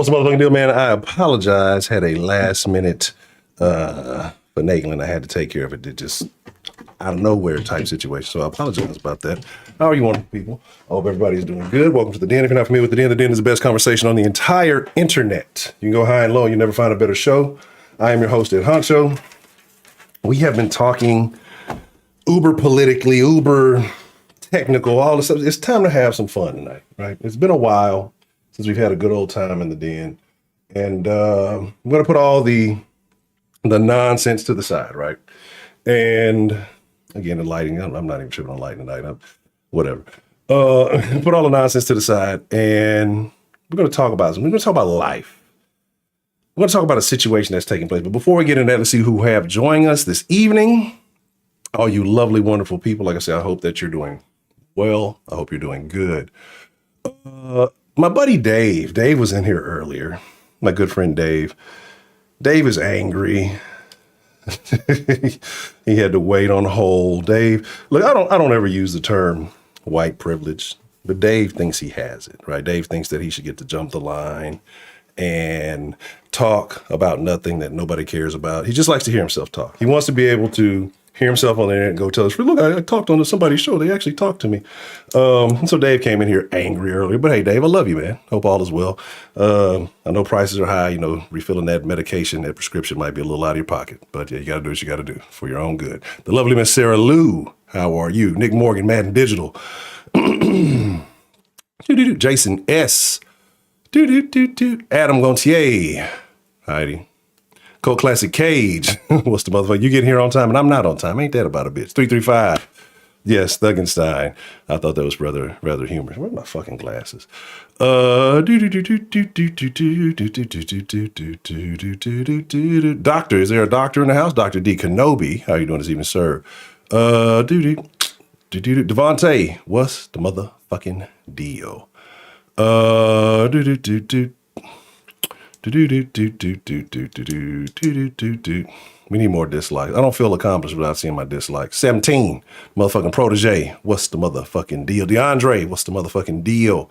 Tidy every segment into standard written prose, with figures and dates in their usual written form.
What's the motherfucking deal, man? I apologize. Had a last minute finagling I had to take care of it. It just out of nowhere type situation. So I apologize about that. How are you, wonderful people? I hope everybody's doing good. Welcome to the Den. If you're not familiar with the Den is the best conversation on the entire internet. You can go high and low and you never find a better show. I am your host, Ed Honcho. We have been talking uber politically, uber technical, all this stuff. It's time to have some fun tonight, right? It's been a while since we've had a good old time in the Den. And I'm going to put all the nonsense to the side, right? And again, the lighting, I'm not even tripping on lighting tonight. Whatever. Put all the nonsense to the side and we're going to talk about something. We're going to talk about life. We're going to talk about a situation that's taking place. But before we get into that, let's see who have joined us this evening. All you lovely, wonderful people. Like I said, I hope that you're doing well. I hope you're doing good. My buddy Dave was in here earlier. My good friend Dave. Dave is angry. He had to wait on hold. Dave, look, I don't ever use the term white privilege, but Dave thinks he has it, right? Dave thinks that he should get to jump the line and talk about nothing that nobody cares about. He just likes to hear himself talk. He wants to be able to hear himself on the internet and go tell us, look, I talked on somebody's show. They actually talked to me. So Dave came in here angry earlier, but hey, Dave, I love you, man. Hope all is well. I know prices are high, refilling that medication, that prescription might be a little out of your pocket, but yeah, you got to do what you got to do for your own good. The lovely Miss Sarah Lou, how are you? Nick Morgan, Madden Digital. Jason S. Adam Gontier. Heidi. Cold Classic Cage. What's the motherfucker? You get here on time and I'm not on time. Ain't that about a bitch? 335. Yes, Thuggenstein. I thought that was rather humorous. Where are my fucking glasses? Doctor, is there a doctor in the house? Dr. D. Kenobi. How are you doing this evening, sir? Devontae. What's the motherfucking deal? We need more dislikes. I don't feel accomplished without seeing my dislikes. 17, motherfucking protege. What's the motherfucking deal? DeAndre, what's the motherfucking deal?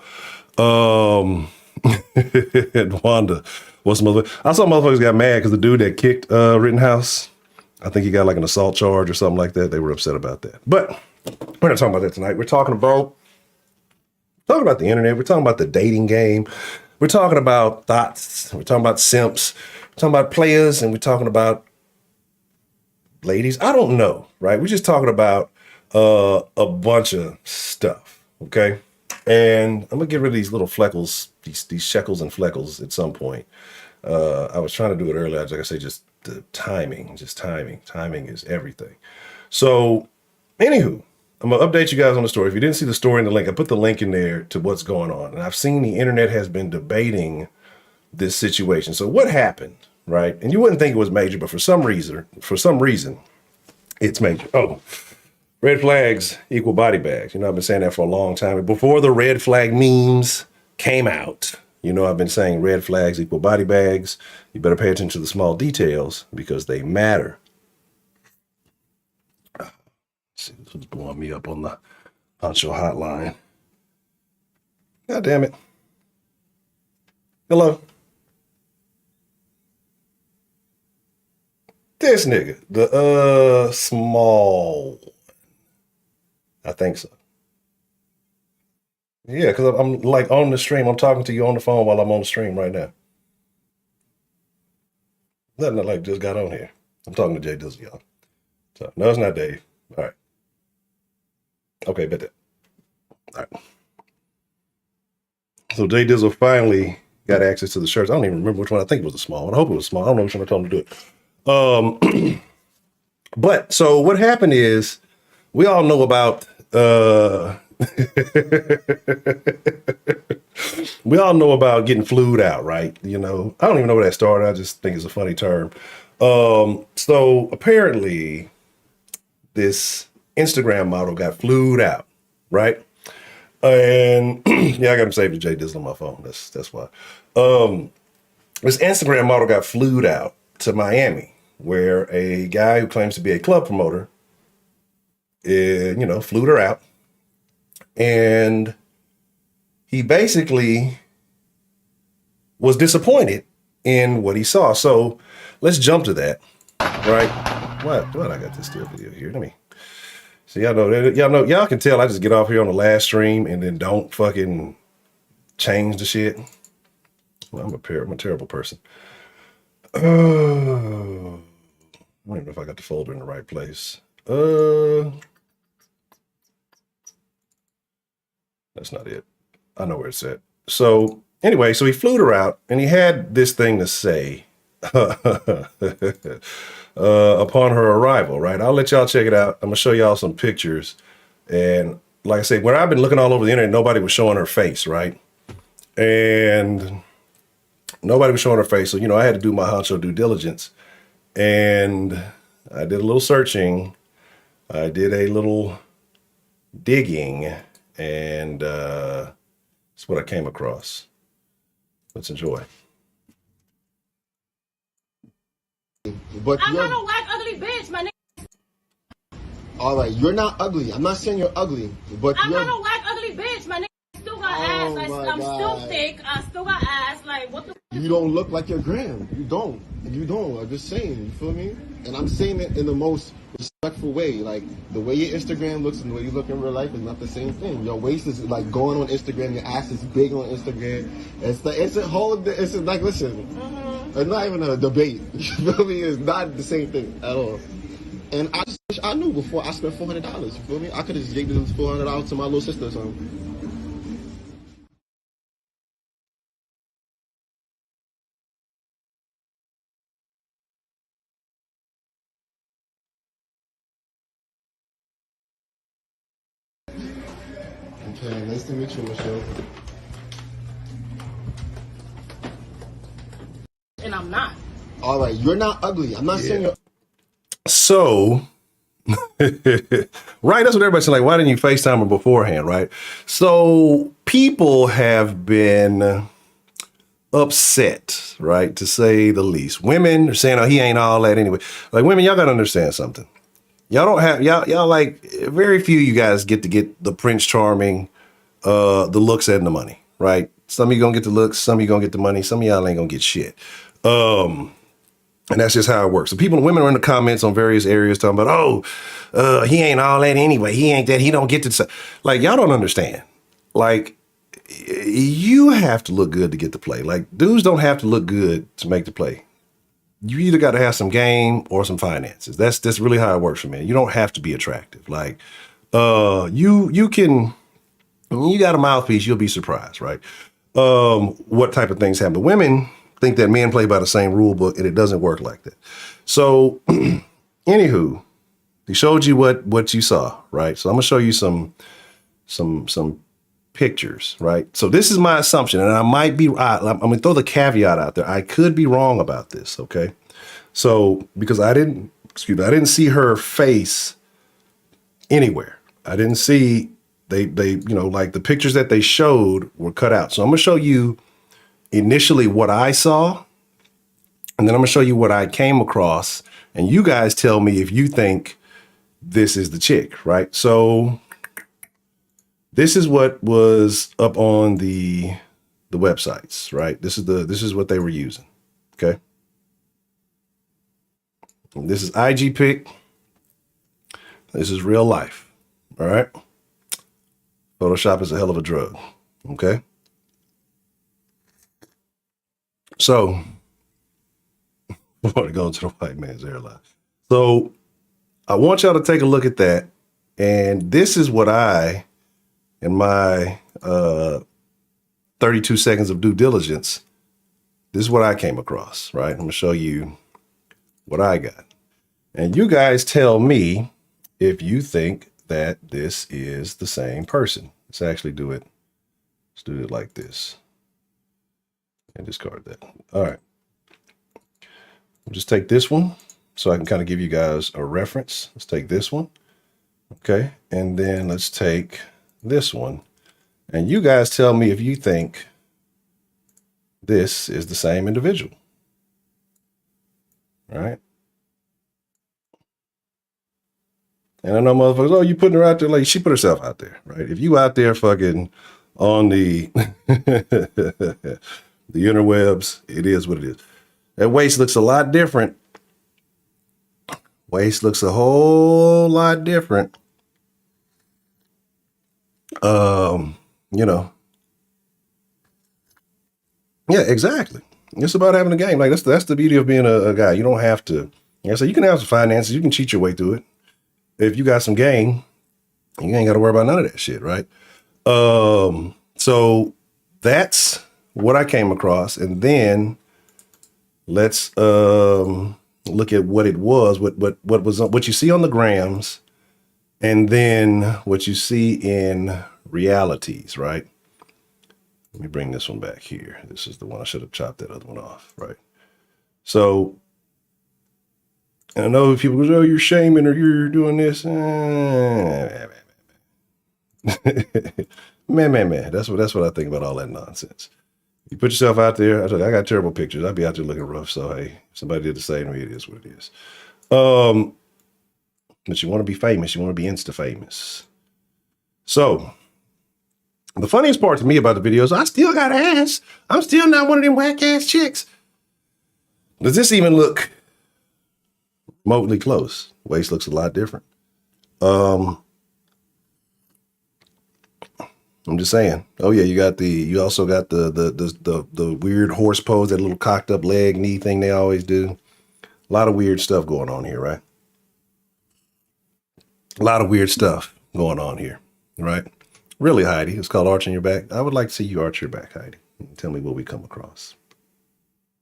And Wanda, what's the motherfucker? I saw motherfuckers got mad because the dude that kicked Rittenhouse, I think he got like an assault charge or something like that. They were upset about that. But we're not talking about that tonight. We're talking about the internet. We're talking about the dating game. We're talking about thoughts. We're talking about simps. We're talking about players, and we're talking about ladies. I don't know, right? We're just talking about a bunch of stuff, okay? And I'm gonna get rid of these little fleckles, these shekels and fleckles at some point. I was trying to do it earlier. Like I say, just the timing, Timing is everything. So, anywho, I'm going to update you guys on the story. If you didn't see the story in the link, I put the link in there to what's going on. And I've seen the internet has been debating this situation. So what happened, right? And you wouldn't think it was major, but for some reason, it's major. Oh, red flags equal body bags. I've been saying that for a long time. Before the red flag memes came out, I've been saying red flags equal body bags. You better pay attention to the small details because they matter. See, this was blowing me up on the Honcho hotline. God damn it. Hello. This nigga, the small. I think so. Yeah, because I'm like on the stream. I'm talking to you on the phone while I'm on the stream right now. Nothing like just got on here. I'm talking to Jay Dizzle, y'all. So no, it's not Dave. All right. Okay, bet that. All right. So Jay Dizzle finally got access to the shirts. I don't even remember which one. I think it was the small one. I hope it was small. I don't know which one I told him to do it. But so what happened is we all know about we all know about getting flued out, right? I don't even know where that started. I just think it's a funny term. So apparently this Instagram model got flued out, right? And yeah, I got him saved to Jay Dizzle on my phone. That's why. This Instagram model got flued out to Miami, where a guy who claims to be a club promoter, flew her out. And he basically was disappointed in what he saw. So let's jump to that, right? What I got this still video here. Let me see. Y'all can tell I just get off here on the last stream and then don't fucking change the shit. Well, I'm a terrible person. I don't even know if I got the folder in the right place. That's not it. I know where it's at. So anyway, so he flew her out and he had this thing to say upon her arrival, right? I'll let y'all check it out. I'm gonna show y'all some pictures. And like I said, when I've been looking all over the internet, nobody was showing her face, right? And nobody was showing her face. So, you know, I had to do my Honcho due diligence. And I did a little searching. I did a little digging. And that's what I came across. Let's enjoy. But I'm not a whack ugly bitch, my nigga. All right, you're not ugly. I'm not saying you're ugly, but I'm you're not a whack ugly bitch, my nigga. I still got ass. I'm still thick. I still got ass. Like, what the You don't look like your gram. You don't. You don't. I'm just saying. You feel me? And I'm saying it in the most respectful way. Like, the way your Instagram looks and the way you look in real life is not the same thing. Your waist is like going on Instagram. Your ass is big on Instagram. It's a whole. It's like, listen. It's not even a debate. You feel me? It's not the same thing at all. And I just wish I knew before I spent $400. You feel me? I could have just gave this $400 to my little sister or something. Okay, nice to meet you, Michelle. And I'm not. All right, you're not ugly. I'm not saying you're. So, right, that's what everybody's saying. Like, why didn't you FaceTime her beforehand, right? So, people have been upset, right, to say the least. Women are saying, oh, he ain't all that anyway. Like, women, y'all got to understand something. Y'all don't have, y'all like, very few of you guys get to get the Prince Charming, the looks and the money, right? Some of you gonna get the looks, some of you gonna get the money, some of y'all ain't gonna get shit. And that's just how it works. So women are in the comments on various areas talking about, oh, he ain't all that anyway. He ain't that, he don't get to, like, y'all don't understand. Like, you have to look good to get the play. Like, dudes don't have to look good to make the play. You either got to have some game or some finances. That's really how it works for men. You don't have to be attractive. Like, you can, when you got a mouthpiece, you'll be surprised, right? What type of things happen. But women think that men play by the same rule book, and it doesn't work like that. So, anywho, he showed you what you saw, right? So I'm gonna show you some pictures, right? So this is my assumption, and I might be, I'm gonna throw the caveat out there. I could be wrong about this, okay? So, because I didn't see her face anywhere. I didn't see, they, you know, like the pictures that they showed were cut out. So I'm gonna show you initially what I saw, and then I'm gonna show you what I came across, and you guys tell me if you think this is the chick, right? So this is what was up on the websites, right? This is what they were using, okay? And this is IG pic. This is real life, all right? Photoshop is a hell of a drug, okay? So, I want to go into the white man's airline. So, I want y'all to take a look at that, and this is what I, in my 32 seconds of due diligence, this is what I came across, right? I'm going to show you what I got. And you guys tell me if you think that this is the same person. Let's actually do it. Let's do it like this. And discard that. All right. We'll just take this one so I can kind of give you guys a reference. Let's take this one. Okay. And then let's take this one. And you guys tell me if you think this is the same individual. All right. And I know motherfuckers, oh, you putting her out there, like she put herself out there, right? If you out there fucking on the the interwebs. It is what it is. That waist looks a lot different. Waist looks a whole lot different. You know. Yeah, exactly. It's about having a game. Like that's the beauty of being a guy. You don't have to. So you can have some finances. You can cheat your way through it. If you got some game, you ain't got to worry about none of that shit, right? So that's what I came across, and then let's look at what it was, what you see on the grams, and then what you see in realities, right? Let me bring this one back here. This is the one I should have chopped that other one off, right? So, and I know people go, "Oh, you're shaming or you're doing this." Man. That's what I think about all that nonsense. You put yourself out there. I got terrible pictures. I'd be out there looking rough. So hey, if somebody did the same to me, it is what it is. But you want to be famous. You want to be Insta famous. So the funniest part to me about the videos, I still got ass. I'm still not one of them whack ass chicks. Does this even look remotely close? Waist looks a lot different. I'm just saying. Oh yeah, you also got the weird horse pose, that little cocked up leg knee thing they always do. A lot of weird stuff going on here, right? A lot of weird stuff going on here, right? Really, Heidi, it's called arching your back. I would like to see you arch your back, Heidi. Tell me what we come across.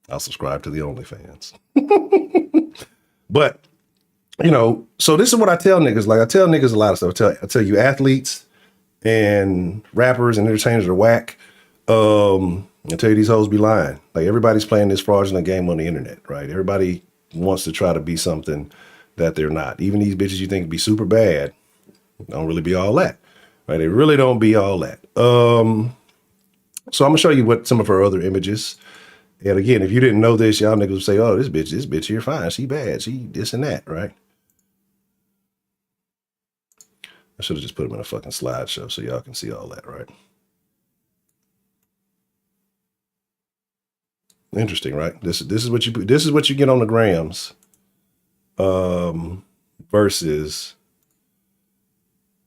I'll subscribe to the OnlyFans. But, so this is what I tell niggas. Like I tell niggas a lot of stuff. I tell you athletes and rappers and entertainers are whack. I tell you these hoes be lying. Like everybody's playing this fraudulent game on the internet, right? Everybody wants to try to be something that they're not. Even these bitches you think be super bad don't really be all that, right? They really don't be all that. So I'm gonna show you what some of her other images. And again, if you didn't know this, y'all niggas would say, "Oh, this bitch here fine. She bad. She this and that," right? I should have just put them in a fucking slideshow so y'all can see all that, right? Interesting, right? This is what you get on the grams, versus,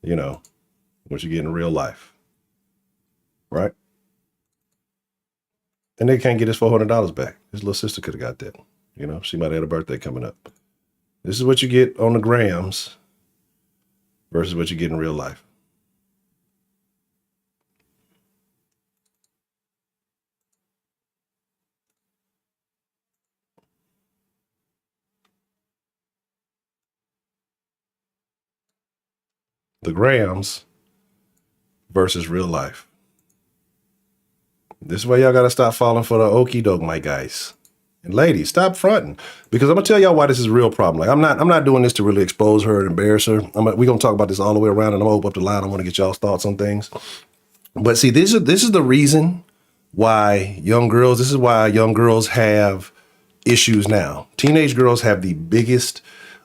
what you get in real life, right? And they can't get his $400 back. His little sister could have got that. She might have had a birthday coming up. This is what you get on the grams versus what you get in real life. The grams versus real life. This is why y'all got to stop falling for the okie doke, my guys. And ladies, stop fronting, because I'm gonna tell y'all why this is a real problem. Like I'm not doing this to really expose her and embarrass her. We're gonna talk about this all the way around, and I'm gonna open up the line. I want to get y'all's thoughts on things. But see, this is the reason why young girls have issues now. Teenage girls have the biggest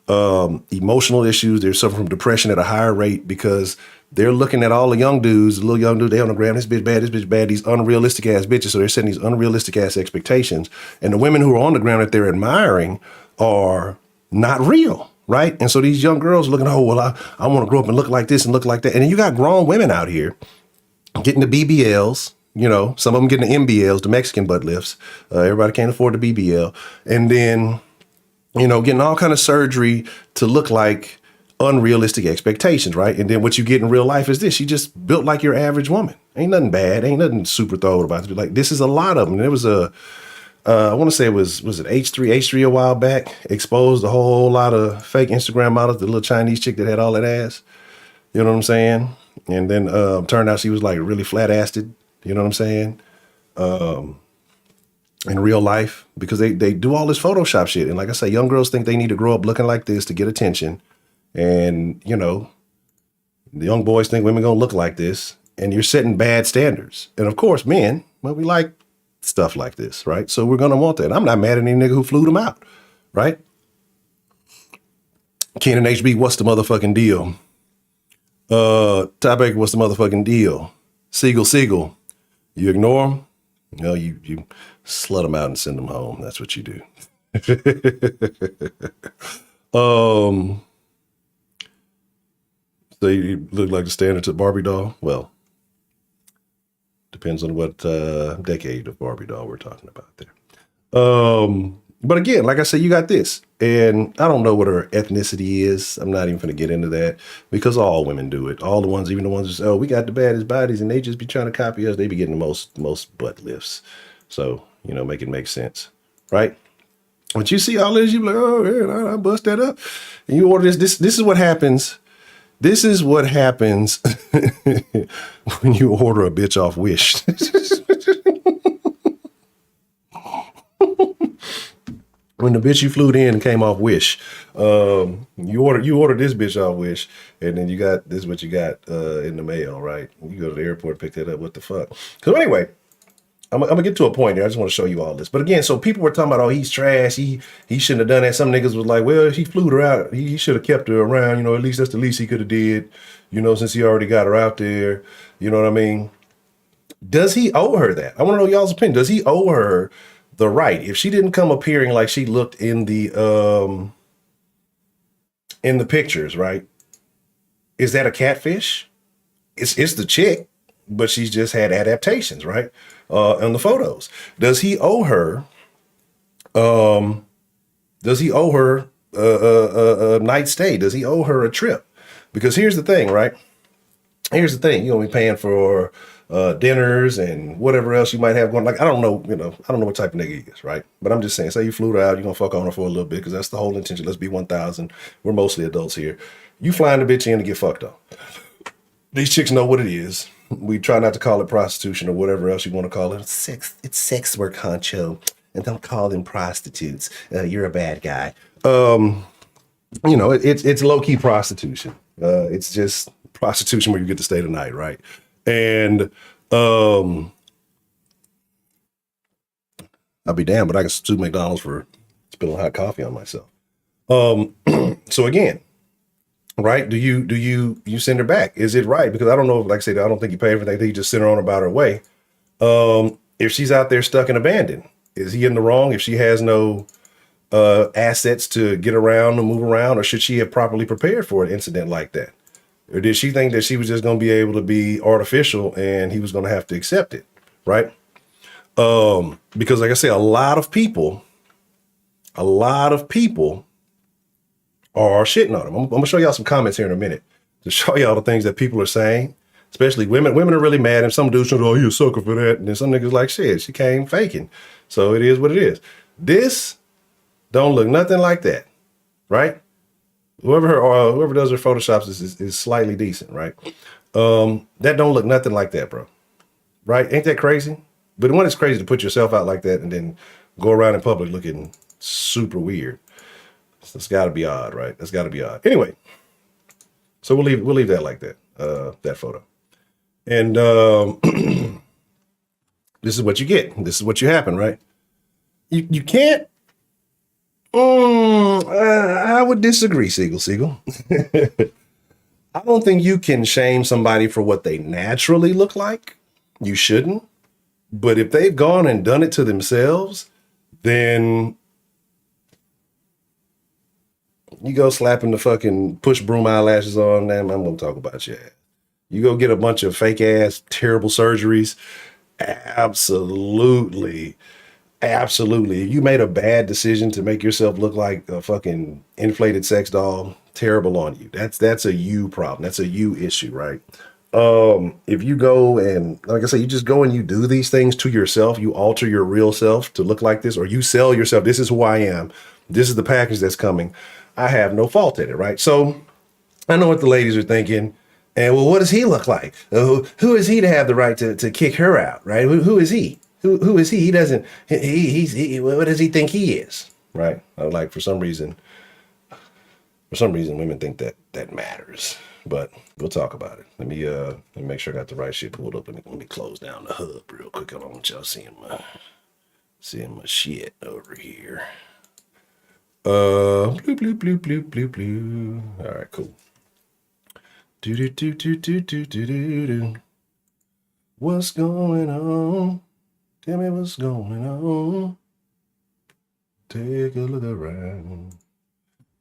emotional issues. They're suffering from depression at a higher rate because they're looking at all the young dudes, the little young dude, they on the ground, this bitch bad, these unrealistic ass bitches. So they're setting these unrealistic ass expectations. And the women who are on the ground that they're admiring are not real, right? And so these young girls are looking, oh, well, I want to grow up and look like this and look like that. And then you got grown women out here getting the BBLs, some of them getting the MBLs, the Mexican butt lifts. Everybody can't afford the BBL. And then, getting all kind of surgery to look like unrealistic expectations, right? And then what you get in real life is this. You just built like your average woman. Ain't nothing bad. Ain't nothing super thrown about it. Like, this is a lot of them. There was I want to say was it H3 a while back, exposed a whole lot of fake Instagram models, the little Chinese chick that had all that ass. You know what I'm saying? And then turned out she was like really flat-assed. You know what I'm saying? In real life, because they do all this Photoshop shit. And like I say, young girls think they need to grow up looking like this to get attention. And, the young boys think women gonna look like this, and you're setting bad standards. And of course, men, well, we like stuff like this, right? So we're gonna want that. I'm not mad at any nigga who flew them out, right? Ken and HB, what's the motherfucking deal? Ty Baker, what's the motherfucking deal? Siegel, you ignore him? You know, you slut them out and send them home. That's what you do. So you look like the standards of Barbie doll. Well, depends on what decade of Barbie doll we're talking about there. But again, like I said, you got this, and I don't know what her ethnicity is. I'm not even going to get into that because all women do it. All the ones, even the ones who say, "Oh, we got the baddest bodies," and they just be trying to copy us. They be getting the most butt lifts. So make it make sense, right? But you see all this, you be like, "Oh man, I bust that up," and you order this. This is what happens. This is what happens when you order a bitch off Wish. When the bitch you flew in came off Wish, you ordered this bitch off Wish, and then you got this what you got in the mail, right? You go to the airport, pick that up. What the fuck? So anyway, I'm gonna get to a point here. I just want to show you all this. But again, so people were talking about, oh, he's trash. He shouldn't have done that. Some niggas was like, well, he flew her out. He should have kept her around. At least that's the least he could have did. Since he already got her out there. You know what I mean? Does he owe her that? I want to know y'all's opinion. Does he owe her the right? If she didn't come appearing like she looked in the pictures, right? Is that a catfish? It's the chick, but she's just had adaptations, right? On the photos. Does he owe her? Does he owe her a night stay? Does he owe her a trip? Because here's the thing, right? Here's the thing. You're gonna be paying for dinners and whatever else you might have going. Like, I don't know, I don't know what type of nigga he is, right? But I'm just saying, say you flew her out, you're gonna fuck on her for a little bit because that's the whole intention. Let's be 1,000. We're mostly adults here. You flying the bitch in to get fucked on. These chicks know what it is. We try not to call it prostitution or whatever else you want to call it. It's sex work, Honcho. And don't call them prostitutes. You're a bad guy. It's low-key prostitution. It's just prostitution where you get to stay the night, right? And I'll be damned, but I can sue McDonald's for spilling hot coffee on myself. So again, right? Do you send her back? Is it right? Because I don't know, like I said, I don't think you pay for anything. I think you just send her on about her way. If she's out there stuck and abandoned, is he in the wrong if she has no assets to get around and move around, or should she have properly prepared for an incident like that? Or did she think that she was just going to be able to be artificial and he was going to have to accept it, right? Because like I say, a lot of people are shitting on him. I'm going to show y'all some comments here in a minute to show y'all the things that people are saying, especially women. Women are really mad, and some dudes say, oh, you a sucker for that. And then some niggas like, shit, she came faking. So it is what it is. This don't look nothing like that, right? Whoever does her photoshops is slightly decent, right? That don't look nothing like that, bro. Right? Ain't that crazy? But when it's crazy to put yourself out like that and then go around in public looking super weird. That's got to be odd, right? That's got to be odd. Anyway, so we'll leave that like that. That photo, and this is what you get. This is what you happen, right? You can't. I would disagree, Siegel. I don't think you can shame somebody for what they naturally look like. You shouldn't. But if they've gone and done it to themselves, then you go slapping the fucking push broom eyelashes on them. I'm going to talk about your ass. You go get a bunch of fake ass, terrible surgeries. Absolutely. You made a bad decision to make yourself look like a fucking inflated sex doll. Terrible on you. That's a you problem. That's a you issue, right? If you go and, like I say, you just go and you do these things to yourself, you alter your real self to look like this, or you sell yourself. This is who I am. This is the package that's coming. I have no fault in it, right? So I know what the ladies are thinking. And well, what does he look like? Who is he to have the right to kick her out, right? Who is he? Who is he? He doesn't, what does he think he is, right? Like for some reason, women think that matters, but we'll talk about it. Let me make sure I got the right shit pulled up. Let me close down the hub real quick. I don't want y'all seeing my shit over here. Blue. All right, cool. Do. What's going on? Tell me what's going on. Take a look around.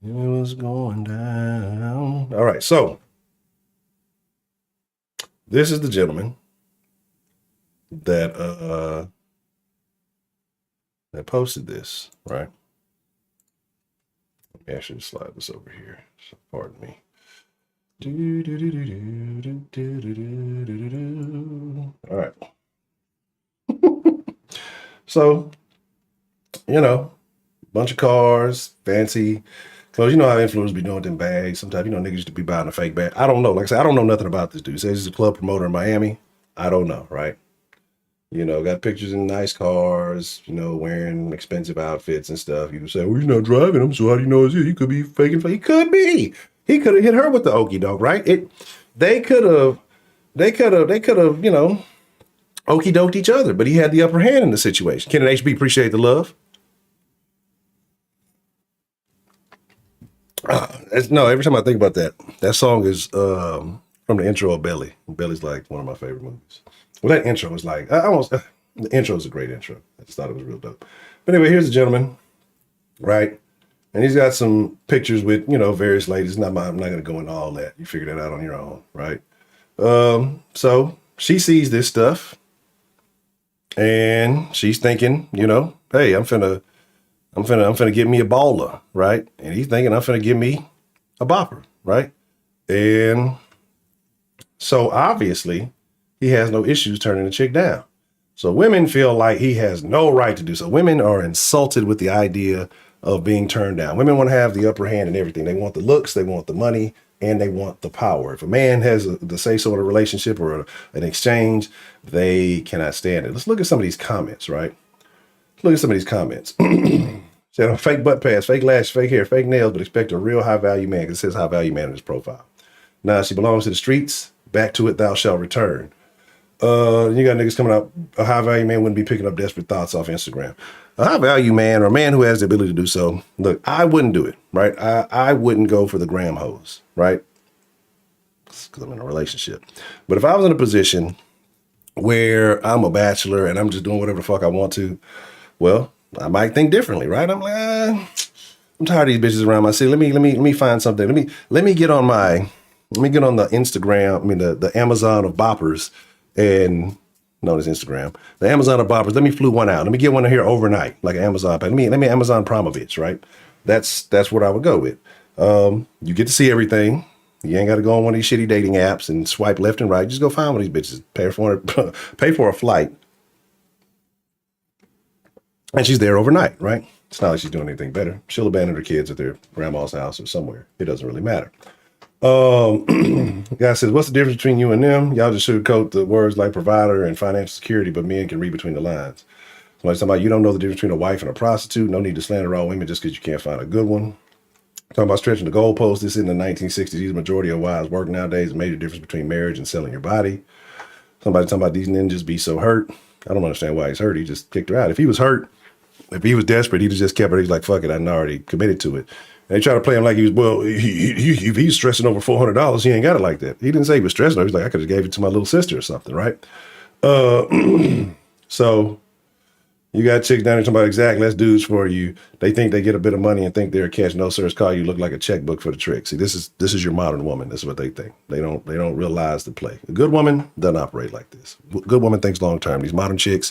Tell me what's going down. All right, so this is the gentleman that posted this, right? Let me actually slide this over here. So pardon me. All right. So, you know, bunch of cars, fancy clothes. You know how influencers be doing them bags. Sometimes, you know, niggas used to be buying a fake bag. I don't know. Like I said, I don't know nothing about this dude. He says he's a club promoter in Miami. I don't know, right? You know, got pictures in nice cars, you know, wearing expensive outfits and stuff. You say, well, you're not driving him, so how do you know it's you? He could be faking. He could be. He could have hit her with the okie doke, right? They could have, you know, okie doked each other, but he had the upper hand in the situation. Ken and HB, appreciate the love. No, every time I think about that song is from the intro of Belly. Belly's like one of my favorite movies. Well, that intro was like, the intro is a great intro. I just thought it was real dope. But anyway, here's the gentleman, right? And he's got some pictures with, you know, various ladies. I'm not going to go into all that. You figure that out on your own, right? So she sees this stuff and she's thinking, you know, hey, I'm finna get me a baller, right? And he's thinking I'm finna get me a bopper, right? And so obviously he has no issues turning the chick down. So women feel like he has no right to do so. Women are insulted with the idea of being turned down. Women want to have the upper hand in everything. They want the looks, they want the money, and they want the power. If a man has the say-so in a relationship or an exchange, they cannot stand it. Let's look at some of these comments, right? Look at some of these comments. Said, fake butt pads, fake lashes, fake hair, fake nails, but expect a real high-value man, because it says high-value man in his profile. Now, she belongs to the streets. Back to it, thou shalt return. You got niggas coming out, a high-value man wouldn't be picking up desperate thoughts off Instagram. A high-value man, or a man who has the ability to do so, look, I wouldn't do it, right? I wouldn't go for the gram hose, right? Because I'm in a relationship. But if I was in a position where I'm a bachelor and I'm just doing whatever the fuck I want to, well, I might think differently, right? I'm like, I'm tired of these bitches around my city. Let me find something. Let me get on the Instagram. I mean, the Amazon of boppers, and known as Instagram, the Amazon of boppers. Let me flew one out. Let me get one in here overnight, like an Amazon. Let me Amazon Prime a bitch, right? That's what I would go with. You get to see everything. You ain't got to go on one of these shitty dating apps and swipe left and right. Just go find one of these bitches. Pay for a flight. And she's there overnight, right? It's not like she's doing anything better. She'll abandon her kids at their grandma's house or somewhere. It doesn't really matter. Guy says, what's the difference between you and them? Y'all just sugarcoat the words like provider and financial security, but men can read between the lines. Somebody's talking about you don't know the difference between a wife and a prostitute. No need to slander all women just because you can't find a good one. Talking about stretching the goalposts. This is in the 1960s. These majority of wives work nowadays. A major difference between marriage and selling your body. Somebody talking about these ninjas be so hurt. I don't understand why he's hurt. He just kicked her out. If he was hurt, if he was desperate, he'd have just kept her. He's like, fuck it, I'm already committed to it. And they try to play him like he was, well, if he's stressing over $400, he ain't got it like that. He didn't say he was stressing over. He's like, I could have gave it to my little sister or something, right? So you got chicks down there talking about, exactly, that's dudes for you. They think they get a bit of money and think they're a catch. No, sir, it's call you look like a checkbook for the trick. See, this is your modern woman. This is what they think. They don't realize the play. A good woman doesn't operate like this. A good woman thinks long term. These modern chicks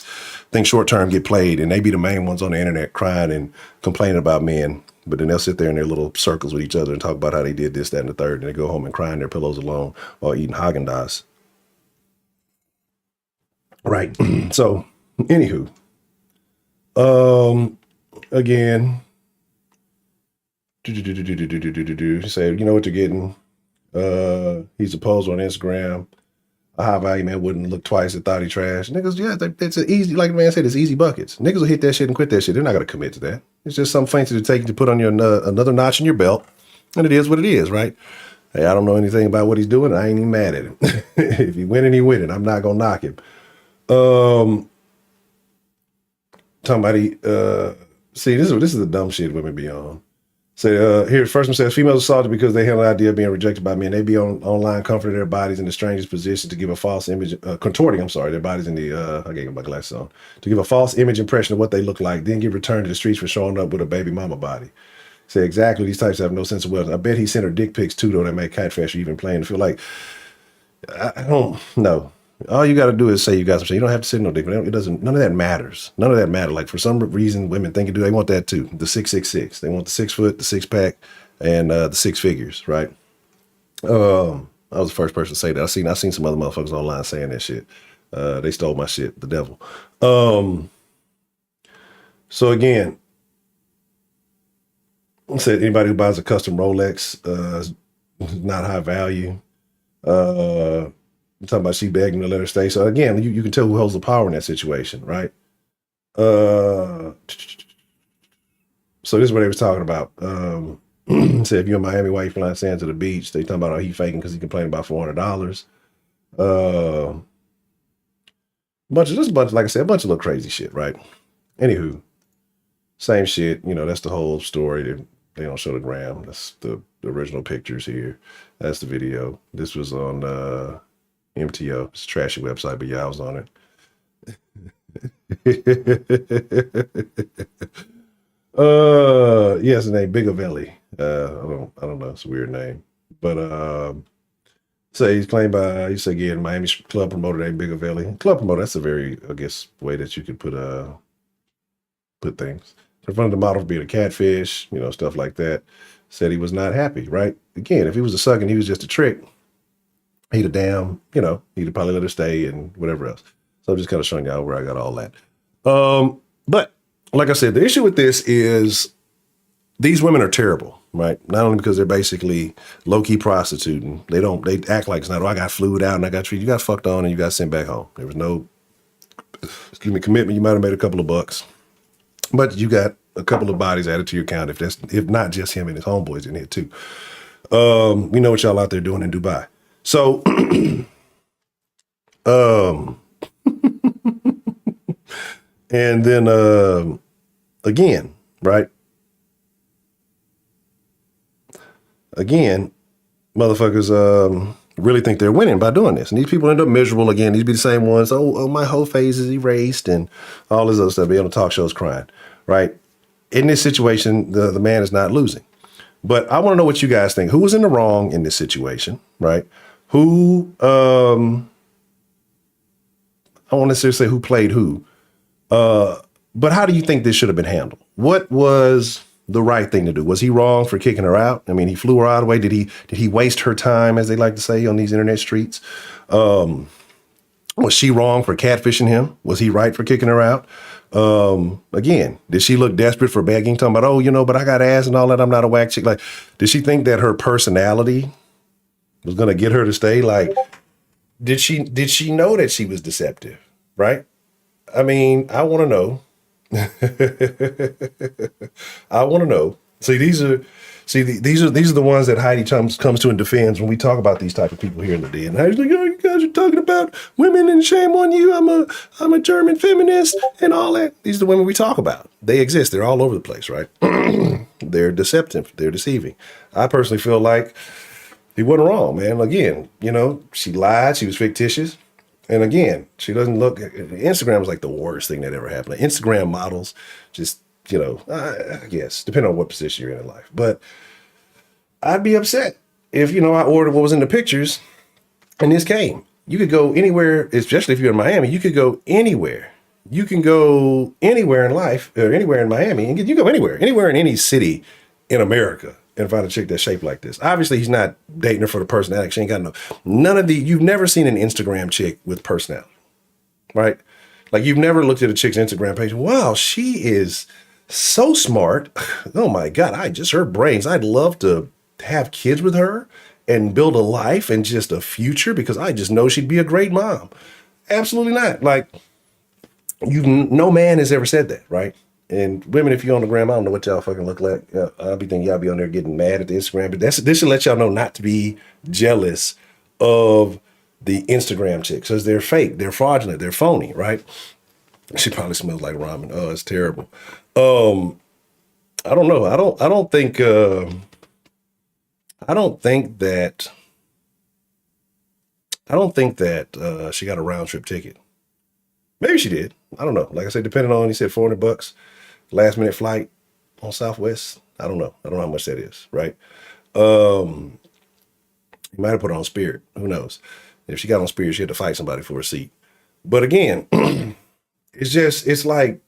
think short term, get played, and they be the main ones on the internet crying and complaining about men. But then they'll sit there in their little circles with each other and talk about how they did this, that, and the third, and they go home and cry in their pillows alone while eating Haagen-Dazs. Right. So, anywho. Again, say, you know what you're getting. He's a poser on Instagram. A high value man wouldn't look twice and thought he trash. Niggas, yeah, it's an easy, like the man said, it's easy buckets. Niggas will hit that shit and quit that shit. They're not going to commit to that. It's just something fancy to take to put on your another notch in your belt. And it is what it is, right? Hey, I don't know anything about what he's doing. I ain't even mad at him. If he winning, he winning. I'm not going to knock him. Somebody, see, this is the dumb shit women be on. So here, first one says, females assaulted because they have an idea of being rejected by men. They be online comforting their bodies in the strangest position to give a false image, contorting, their bodies in the, I gave my glasses on, to give a false image impression of what they look like, then get returned to the streets for showing up with a baby mama body. Say exactly, these types have no sense of wellness. I bet he sent her dick pics too, though, that made catfish or even playing to feel like, I don't know. All you got to do is say you got some shit. You don't have to send no dick. It doesn't. None of that matters. None of that matters. Like for some reason, women think they want that too. The 666. They want the 6 foot, the 6-pack, and the 6 figures. Right. I was the first person to say that. I seen some other motherfuckers online saying that shit. They stole my shit. The devil. So again, I said anybody who buys a custom Rolex is not high value. I'm talking about she begged him to let her stay. So again, you can tell who holds the power in that situation, right? So this is what they was talking about. Said if you're in Miami, why you flying sand to the beach? They talking about how he faking because he complaining about $400. Like I said, a bunch of little crazy shit, right? Anywho, same shit. That's the whole story. They don't show the gram. That's the original pictures here. That's the video. This was on MTO. It's a trashy website, but yeah, I was on it. His name Bigavelli. I don't know. It's a weird name, but so he's claimed by again Miami club promoter named Bigavelli. Club promoter. That's a very, I guess, way that you could put things. In front of the model being a catfish, stuff like that. Said he was not happy, right? Again, if he was a suck and he was just a trick, he'd he'd probably let her stay and whatever else. So I'm just kind of showing y'all where I got all that. But like I said, the issue with this is these women are terrible, right? Not only because they're basically low-key prostituting. They act like it's not, I got flued out and I got treated. You got fucked on and you got sent back home. There was no, commitment. You might have made a couple of bucks. But you got a couple of bodies added to your account if not just him and his homeboys in here too. We know what y'all out there doing in Dubai. So and then again, right? Again, motherfuckers really think they're winning by doing this. And these people end up miserable again. These be the same ones. Oh, my whole face is erased and all this other stuff. Be on the talk shows crying, right? In this situation, the man is not losing. But I want to know what you guys think. Who was in the wrong in this situation, right? Who, I won't necessarily say who played who, but how do you think this should have been handled? What was the right thing to do? Was he wrong for kicking her out? I mean, he flew her out of the way. Did he waste her time, as they like to say on these internet streets? Was she wrong for catfishing him? Was he right for kicking her out? Again, did she look desperate for begging, talking about, but I got ass and all that. I'm not a whack chick. Like, did she think that her personality was going to get her to stay? Like, did she know that she was deceptive? Right? I mean, I want to know. I want to know. These are the ones that Heidi comes to and defends when we talk about these type of people here in the den. Heidi's like, oh, you guys are talking about women and shame on you. I'm a German feminist and all that. These are the women we talk about. They exist. They're all over the place, right? They're deceptive. They're deceiving. I personally feel like he wasn't wrong, man. Again, she lied. She was fictitious. And again, she doesn't look, Instagram is like the worst thing that ever happened. Instagram models just, I guess, depending on what position you're in life. But I'd be upset if, I ordered what was in the pictures and this came. You could go anywhere, especially if you're in Miami, you could go anywhere. You can go anywhere in life or anywhere in Miami and you go anywhere in any city in America and find a chick that's shaped like this. Obviously, he's not dating her for the personality. She ain't got you've never seen an Instagram chick with personality, right? Like you've never looked at a chick's Instagram page. Wow, she is so smart. Oh my God, her brains. I'd love to have kids with her and build a life and just a future because I just know she'd be a great mom. Absolutely not. Like no man has ever said that, right? And women, if you're on the gram, I don't know what y'all fucking look like. I'll be thinking y'all be on there getting mad at the Instagram. But this should let y'all know not to be jealous of the Instagram chicks because they're fake, they're fraudulent, they're phony, right? She probably smells like ramen. Oh, it's terrible. I don't know. I don't think that she got a round trip ticket. Maybe she did. I don't know. Like I said, depending on, he said $400, last minute flight on Southwest. I don't know. I don't know how much that is, right? He might have put it on Spirit. Who knows? If she got on Spirit, she had to fight somebody for a seat. But again, it's like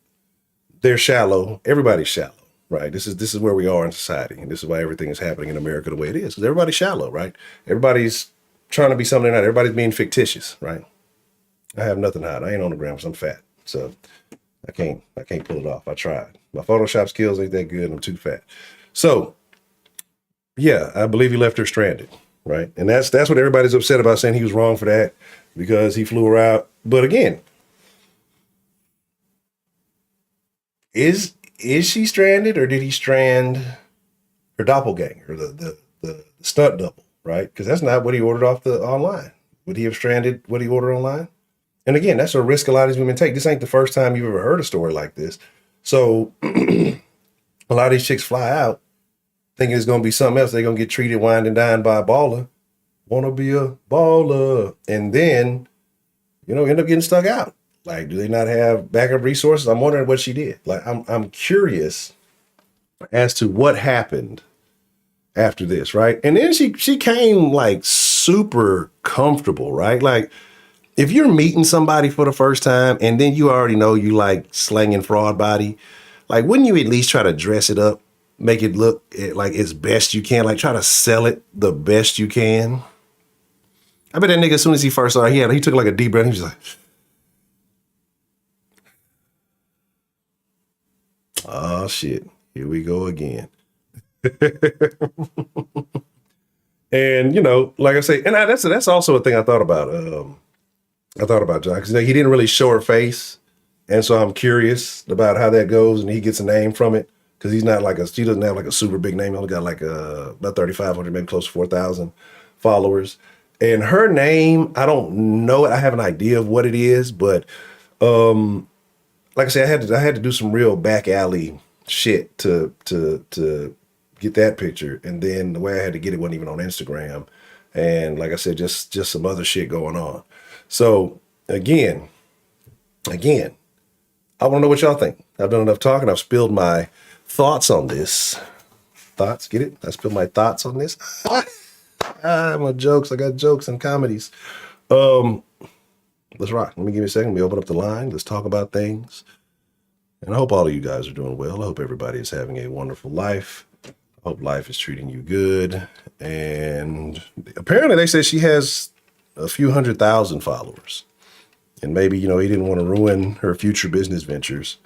they're shallow. Everybody's shallow, right? This is where we are in society. And this is why everything is happening in America the way it is. Because everybody's shallow, right? Everybody's trying to be something they're not. Everybody's being fictitious, right? I have nothing to hide. I ain't on the ground because I'm fat. So I can't pull it off. I tried. My Photoshop skills ain't that good. I'm too fat. So yeah, I believe he left her stranded, right? And that's what everybody's upset about, saying he was wrong for that because he flew her out. But again, is she stranded, or did he strand her doppelganger, or the stunt double, right? Because that's not what he ordered off the online. Would he have stranded what he ordered online? And again, that's a risk a lot of these women take. This ain't the first time you've ever heard a story like this. So a lot of these chicks fly out thinking it's going to be something else. They're going to get treated, wined and dined by a baller. Want to be a baller. And then, end up getting stuck out. Like, do they not have backup resources? I'm wondering what she did. Like, I'm curious as to what happened after this, right? And then she came like super comfortable, right? Like, if you're meeting somebody for the first time and then you already know you like slanging fraud body, like, wouldn't you at least try to dress it up, make it look like as best you can, like try to sell it the best you can? I bet that nigga, as soon as he first saw her, he took like a deep breath. He was like, oh shit, here we go again. And like I say, and that's also a thing I thought about. I thought about John, because he didn't really show her face, and so I'm curious about how that goes. And he gets a name from it because she doesn't have like a super big name. He only got like about 3,500, maybe close to 4,000 followers. And her name, I don't know it. I have an idea of what it is, but like I said, I had to do some real back alley shit to get that picture, and then the way I had to get it wasn't even on Instagram. And like I said, just some other shit going on. So again, I want to know what y'all think. I've done enough talking. I've spilled my thoughts on this. Thoughts, get it? I spilled my thoughts on this. My jokes. I got jokes and comedies. Let's rock. Let me give you a second. Let me open up the line. Let's talk about things. And I hope all of you guys are doing well. I hope everybody is having a wonderful life. I hope life is treating you good. And apparently they say she has a few 100,000 followers. And maybe, he didn't want to ruin her future business ventures.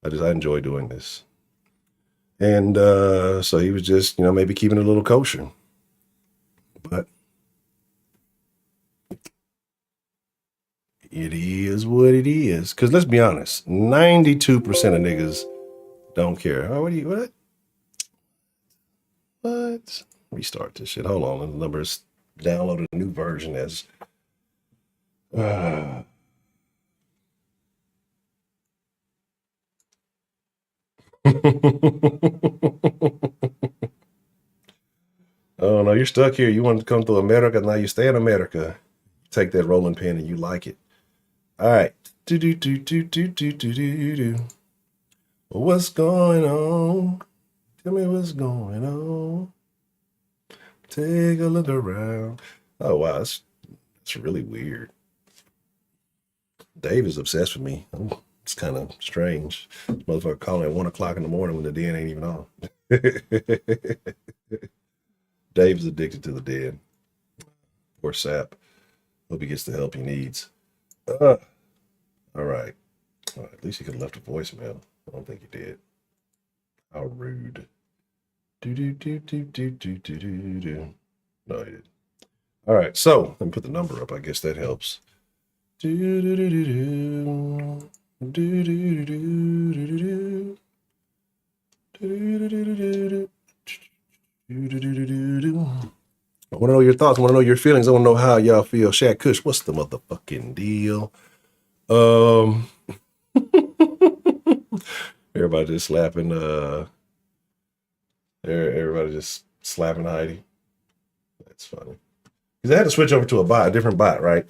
I enjoy doing this. And so he was just, maybe keeping it a little kosher. But it is what it is. Because let's be honest, 92% of niggas don't care. Oh, what? What? Restart this shit. Hold on. The numbers downloaded a new version as oh no, you're stuck here. You want to come to America, now you stay in America. Take that rolling pin and you like it. All right. What's going on? Tell me what's going on. Take a look around. Oh wow, that's really weird. Dave is obsessed with me. It's kind of strange. Motherfucker calling at 1 o'clock in the morning when the den ain't even on. Dave's addicted to the den. Poor sap. Hope he gets the help he needs. All right. At least he could have left a voicemail. I don't think he did. How rude. No, he did. All right, so let me put the number up. I guess that helps. I want to know your thoughts. I want to know your feelings. I want to know how y'all feel. Shaq Kush, what's the motherfucking deal? Everybody just slapping, everybody just slapping Heidi. That's funny. Because I had to switch over to a different bot, right?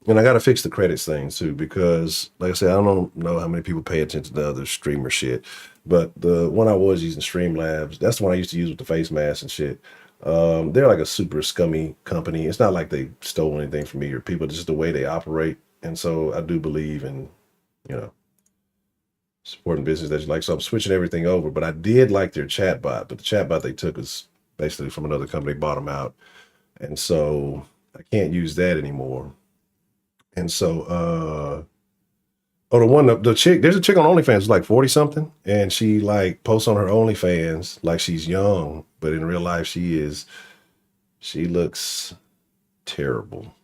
And I got to fix the credits thing too, because like I said, I don't know how many people pay attention to the other streamer shit, but the one I was using, Streamlabs, that's the one I used to use with the face mask and shit. They're like a super scummy company. It's not like they stole anything from me or people, just the way they operate. And so I do believe in, you know, supporting business that you like. So I'm switching everything over, but I did like their chatbot, but the chatbot they took is basically from another company, bought them out. And so I can't use that anymore. And so, the chick, there's a chick on OnlyFans who's like 40 something, and she like posts on her OnlyFans like she's young, but in real life she looks terrible.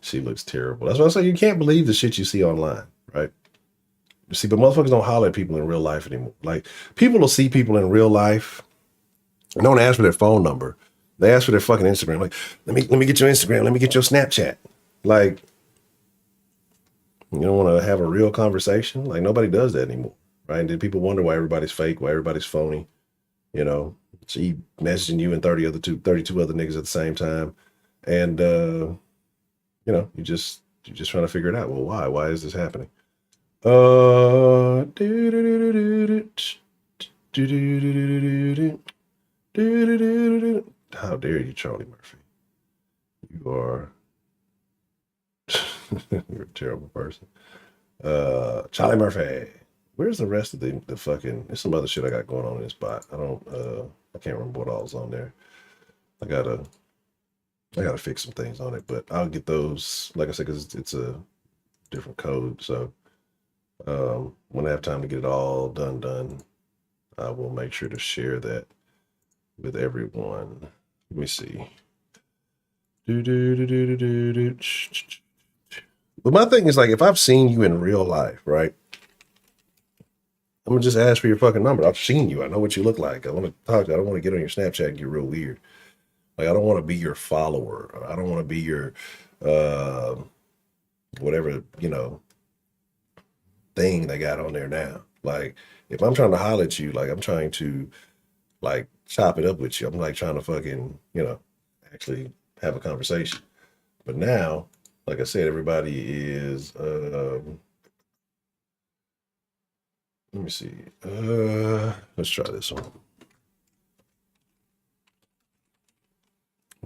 She looks terrible. That's why I say you can't believe the shit you see online, right? You see, but motherfuckers don't holler at people in real life anymore. Like, people will see people in real life and don't ask for their phone number. They ask for their fucking Instagram. Like, let me get your Instagram. Let me get your Snapchat. Like, you don't want to have a real conversation? Like, nobody does that anymore, right? And then people wonder why everybody's fake, why everybody's phony. You know, she messaging you and 32 other niggas at the same time. And, you know, you're just trying to figure it out. Well, why? Why is this happening? How dare you, Charlie Murphy? You are you're a terrible person. Charlie Murphy. Where's the rest of the fucking, there's some other shit I got going on in this bot. I can't remember what all's on there. I gotta fix some things on it, but I'll get those, like I said, because it's a different code. So when I have time to get it all done, I will make sure to share that with everyone. Let me see. But my thing is, like, if I've seen you in real life, right? I'm gonna just ask for your fucking number. I've seen you. I know what you look like. I want to talk to you. I don't want to get on your Snapchat and get real weird. Like, I don't want to be your follower. I don't want to be your whatever, you know, thing they got on there now. Like, if I'm trying to holler at you, like, I'm trying to, like, chop it up with you. I'm like trying to fucking, you know, actually have a conversation. But now, like I said, everybody is, let me see. Let's try this one.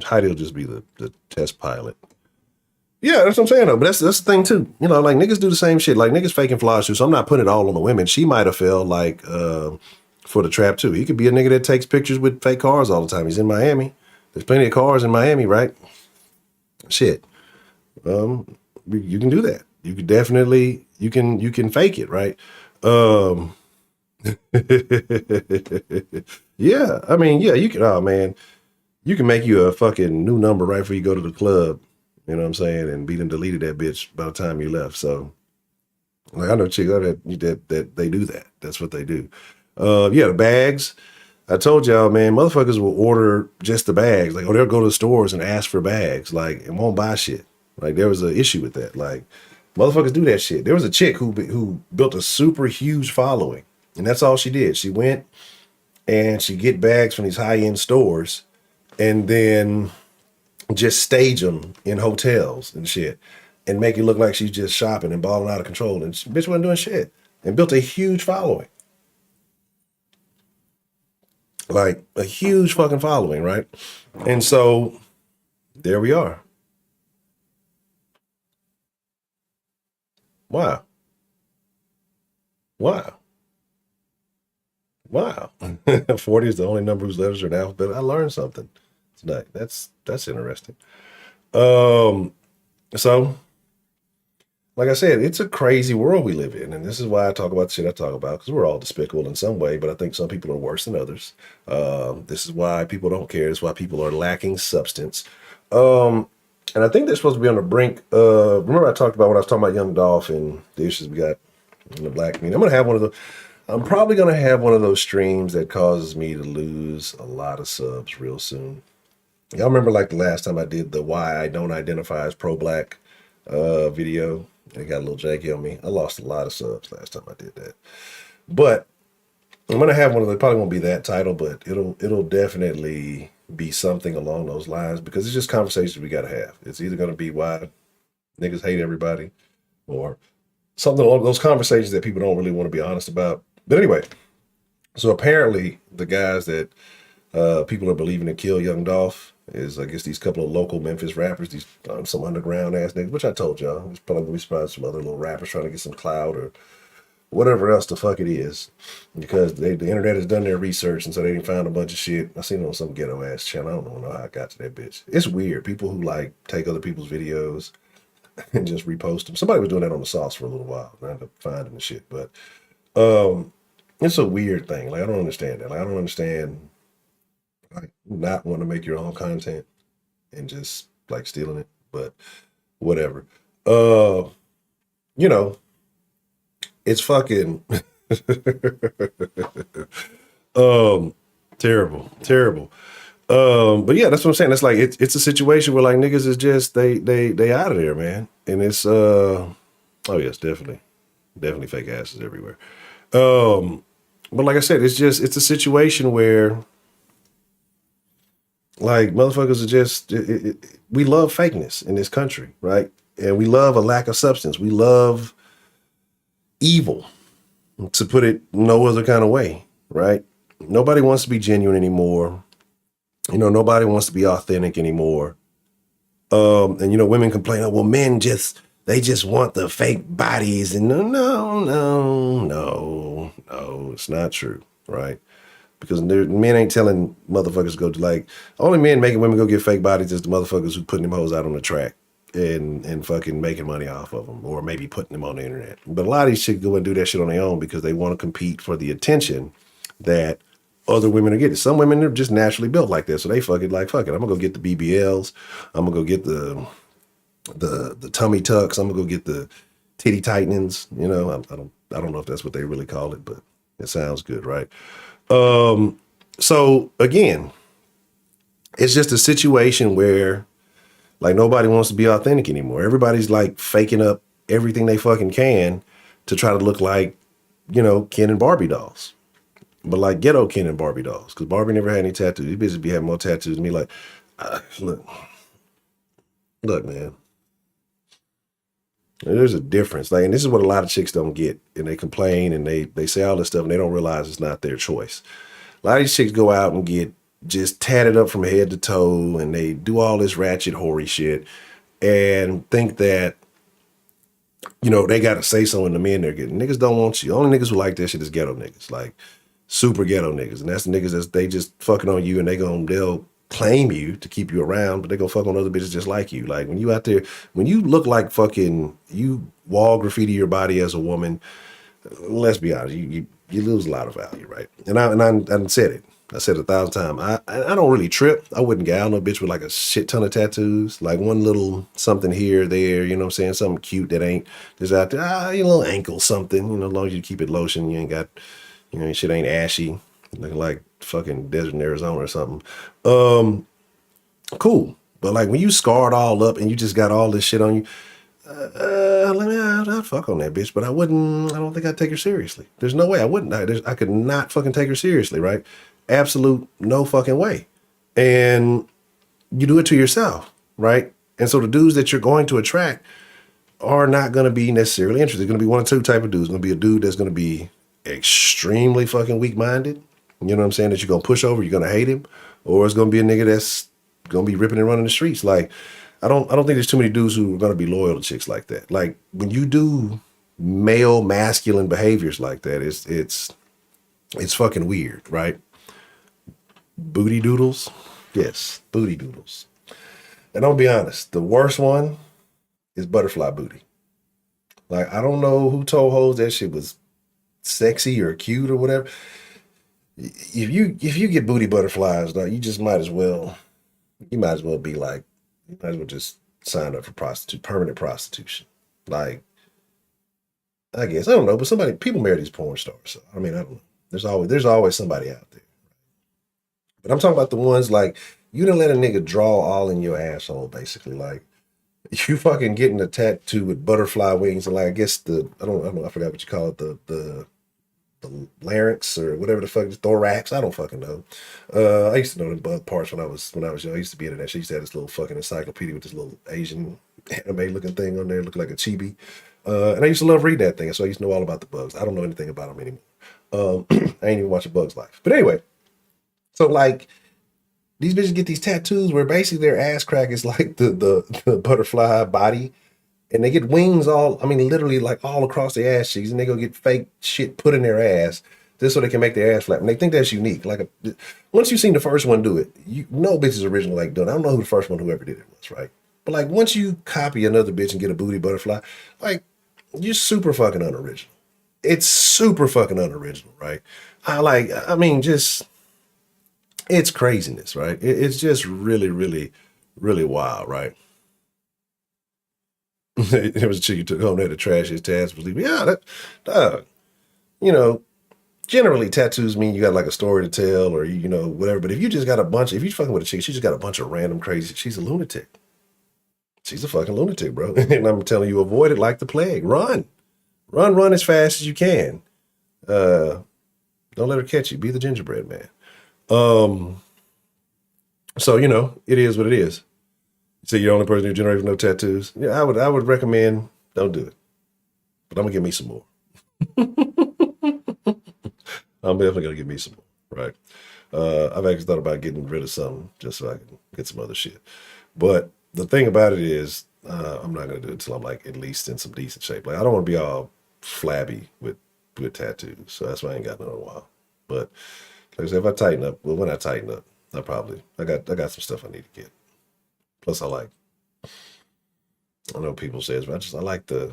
Heidi will just be the test pilot. Yeah, that's what I'm saying though. But that's the thing too. You know, like, niggas do the same shit. Like, niggas faking flaws too. So I'm not putting it all on the women. She might have felt like for the trap too. He could be a nigga that takes pictures with fake cars all the time. He's in Miami. There's plenty of cars in Miami, right? Shit. You can do that. You can definitely, you can fake it, right? Yeah, I mean, yeah, you can, oh man, you can make you a fucking new number right before you go to the club, you know what I'm saying, and be done deleted that bitch by the time you left. So, like, I know chicks that they do that. That's what they do. Yeah, the bags. I told y'all, man, motherfuckers will order just the bags. Like, or they'll go to the stores and ask for bags, like, and won't buy shit. Like, there was an issue with that. Like, motherfuckers do that shit. There was a chick who built a super huge following, and that's all she did. She went and she get bags from these high-end stores and then just stage them in hotels and shit and make it look like she's just shopping and balling out of control. And she, bitch wasn't doing shit, and built a huge following. Like, a huge fucking following, right? And so there we are. Wow. 40 is the only number whose letters are in alphabet. I learned something tonight. That's interesting. So, like I said, it's a crazy world we live in, and this is why I talk about the shit I talk about, because we're all despicable in some way, but I think some people are worse than others. This is why people don't care. This is why people are lacking substance. And I think they're supposed to be on the brink. Remember I talked about when I was talking about Young Dolph and the issues we got in the black community. I'm probably going to have one of those streams that causes me to lose a lot of subs real soon. Y'all remember, like, the last time I did the why I don't identify as pro-black video? It got a little janky on me. I lost a lot of subs last time I did that. But I'm gonna have one of the, probably won't be that title, but it'll definitely be something along those lines because it's just conversations we gotta have. It's either gonna be why niggas hate everybody or something along those conversations that people don't really want to be honest about. But anyway, so apparently the guys that people are believing to kill Young Dolph is, I guess, these couple of local Memphis rappers, these some underground ass niggas, which I told y'all, it's probably gonna be surprised some other little rappers trying to get some clout or whatever else the fuck it is, because the internet has done their research and so they didn't find a bunch of shit. I seen it on some ghetto ass channel. I don't know how I got to that bitch. It's weird. People who like take other people's videos and just repost them. Somebody was doing that on the sauce for a little while. I ended up finding the shit, but it's a weird thing. Like I don't understand that. Like I don't understand like not want to make your own content and just like stealing it, but whatever. You know, it's fucking terrible. But yeah, that's what I'm saying. It's like it's a situation where like niggas is just they out of there, man. And it's oh yes, definitely fake asses everywhere. But like I said, it's a situation where like motherfuckers are just we love fakeness in this country, right? And we love a lack of substance. We love evil, to put it no other kind of way, right? Nobody wants to be genuine anymore. You know, nobody wants to be authentic anymore. And you know, women complain, oh, well, men they just want the fake bodies. And no, it's not true, right? Because men ain't telling motherfuckers to go to like, only men making women go get fake bodies is the motherfuckers who putting them hoes out on the track and fucking making money off of them, or maybe putting them on the internet. But a lot of these chicks go and do that shit on their own because they want to compete for the attention that other women are getting. Some women are just naturally built like that, so they fuck it. I'm gonna go get the BBLs. I'm gonna go get the tummy tucks. I'm gonna go get the titty tightenings. You know, I don't know if that's what they really call it, but it sounds good, right? So again, it's just a situation where like nobody wants to be authentic anymore. Everybody's like faking up everything they fucking can to try to look like, you know, Ken and Barbie dolls. But like ghetto Ken and Barbie dolls. Because Barbie never had any tattoos. These bitches be having more tattoos than me. Like, look, man. There's a difference. Like, and this is what a lot of chicks don't get. And they complain and they say all this stuff and they don't realize it's not their choice. A lot of these chicks go out and get just tatted up from head to toe and they do all this ratchet hoary shit and think that, you know, they got to say something to men they're getting. Niggas don't want you. Only niggas who like that shit is ghetto niggas, like super ghetto niggas. And that's the niggas that they just fucking on you and they'll claim you to keep you around, but they go fuck on other bitches just like you. Like when you out there, when you look like fucking, you wall graffiti your body as a woman, let's be honest, you lose a lot of value, right? And I said it. I said it 1,000 times. I don't really trip. I wouldn't gal no bitch with like a shit ton of tattoos, like one little something here, there, you know what I'm saying? Something cute that ain't just out there, your little ankle something, you know, as long as you keep it lotion, you ain't got, you know, your shit ain't ashy, looking like fucking desert in Arizona or something. Cool. But like when you scarred all up and you just got all this shit on you, I'd fuck on that bitch, but I don't think I'd take her seriously. There's no way I wouldn't. I could not fucking take her seriously, right? Absolute no fucking way. And you do it to yourself, right? And so the dudes that you're going to attract are not going to be necessarily interested. There's going to be one or two type of dudes. There's going to be a dude that's going to be extremely fucking weak-minded. You know what I'm saying? That you're going to push over, you're going to hate him. Or it's going to be a nigga that's going to be ripping and running the streets. Like, I don't think there's too many dudes who are going to be loyal to chicks like that. Like, when you do male masculine behaviors like that, it's fucking weird, right? Booty doodles? Yes, booty doodles. And I'll be honest, the worst one is butterfly booty. Like, I don't know who told hoes that shit was sexy or cute or whatever. If you get booty butterflies, though, you might as well be like, you might as well just sign up for permanent prostitution. Like, I guess, I don't know, but people marry these porn stars. So, I mean, I don't know. There's always somebody out there. But I'm talking about the ones like, you didn't let a nigga draw all in your asshole, basically. Like, you fucking getting a tattoo with butterfly wings and like, I guess I don't know, I forgot what you call it, the the larynx or whatever the fuck, the thorax. I don't fucking know. I used to know the bug parts when I was young. I used to be into that. She used to have this little fucking encyclopedia with this little Asian anime looking thing on there, looking like a chibi. And I used to love reading that thing, so I used to know all about the bugs. I don't know anything about them anymore. I ain't even watching Bugs Life. But anyway, so like these bitches get these tattoos where basically their ass crack is like the butterfly body. And they get wings literally like all across their ass cheeks, and they go get fake shit put in their ass just so they can make their ass flap. And they think that's unique. Once you've seen the first one do it, you know bitch is original like doing it. I don't know who the first one whoever did it was, right? But like once you copy another bitch and get a booty butterfly, like you're super fucking unoriginal. It's super fucking unoriginal, right? It's craziness, right? It's just really, really, really wild, right? There was a chick who took home there to trash his tattoos. Yeah, generally tattoos mean you got like a story to tell or, whatever. But if you just got if you fucking with a chick, she just got a bunch of random crazy, she's a lunatic. She's a fucking lunatic, bro. And I'm telling you, avoid it like the plague. Run as fast as you can. Don't let her catch you. Be the gingerbread man. So, it is what it is. So you're the only person who generates no tattoos. Yeah, I would recommend don't do it. But I'm gonna get me some more. I'm definitely gonna get me some more, right? I've actually thought about getting rid of some just so I can get some other shit. But the thing about it is, I'm not gonna do it until I'm like at least in some decent shape. Like I don't want to be all flabby with tattoos. So that's why I ain't got none in a while. But like I said, if I tighten up, when I tighten up, I got some stuff I need to get. Plus, I know people say it, but I like I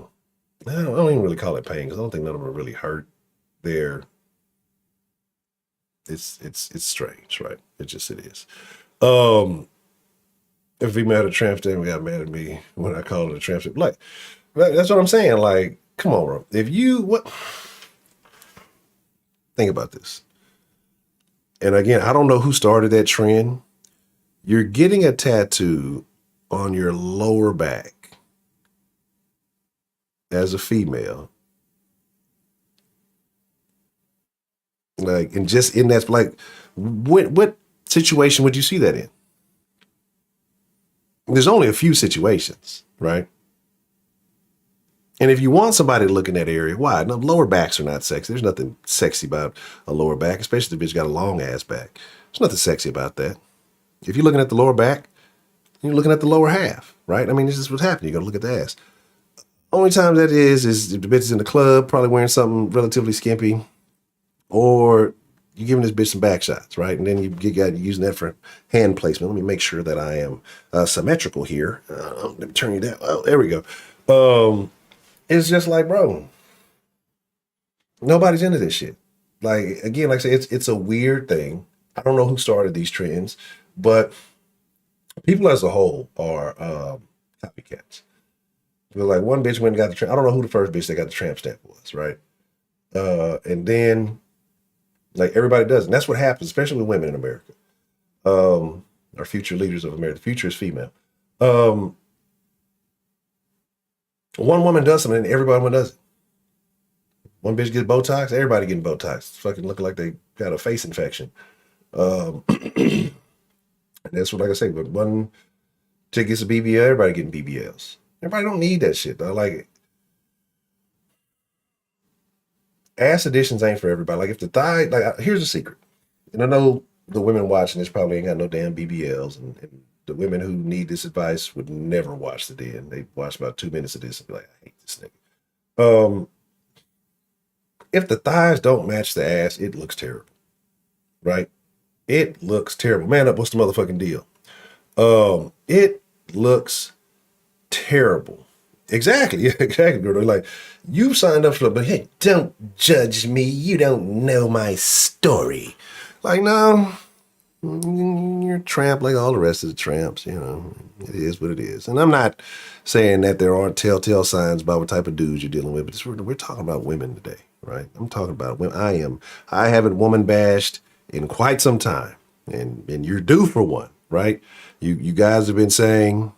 don't even really call it pain because I don't think none of them are really hurt. It's strange, right? It is. If a female had a tramp stamp, got mad at me when I called it a tramp stamp. Like, that's what I'm saying. Like, come on, bro. Think about this. And again, I don't know who started that trend. You're getting a tattoo on your lower back as a female. Like, and just in that, like, what situation would you see that in? There's only a few situations, right? And if you want somebody to look in that area, why? No, lower backs are not sexy. There's nothing sexy about a lower back, especially if it's got a long ass back. There's nothing sexy about that. If you're looking at the lower back, you're looking at the lower half, right? I mean, this is what's happening. You got to look at the ass. Only time that is if the bitch is in the club, probably wearing something relatively skimpy, or you're giving this bitch some back shots, right? And then you got using that for hand placement. Let me make sure that I am symmetrical here. Let me turn you down. Oh, there we go. It's just like, bro, nobody's into this shit. Like, again, like I say, it's a weird thing. I don't know who started these trends, but people as a whole are copycats. Because like one bitch went and got the tramp. I don't know who the first bitch that got the tramp stamp was, right? And then like everybody does. And that's what happens, especially with women in America. Our future leaders of America. The future is female. One woman does something and everybody does it. One bitch gets Botox, everybody getting Botox. It's fucking looking like they got a face infection. And that's what, like I say, but one chick gets a BBL, everybody getting BBLs. Everybody don't need that shit, though. Like, ass additions ain't for everybody. Like, if the thigh, like, here's a secret. And I know the women watching this probably ain't got no damn BBLs, and the women who need this advice would never watch the den. They watch about 2 minutes of this and be like, I hate this nigga. If the thighs don't match the ass, it looks terrible, right? It looks terrible. Man up, what's the motherfucking deal? It looks terrible. Exactly, exactly, girl. Like, you signed up for it, but hey, don't judge me. You don't know my story. Like, no, you're a tramp like all the rest of the tramps, you know. It is what it is. And I'm not saying that there aren't telltale signs about what type of dudes you're dealing with, but we're talking about women today, right? I'm talking about women. I haven't woman bashed in quite some time, and you're due for one, right? You guys have been saying,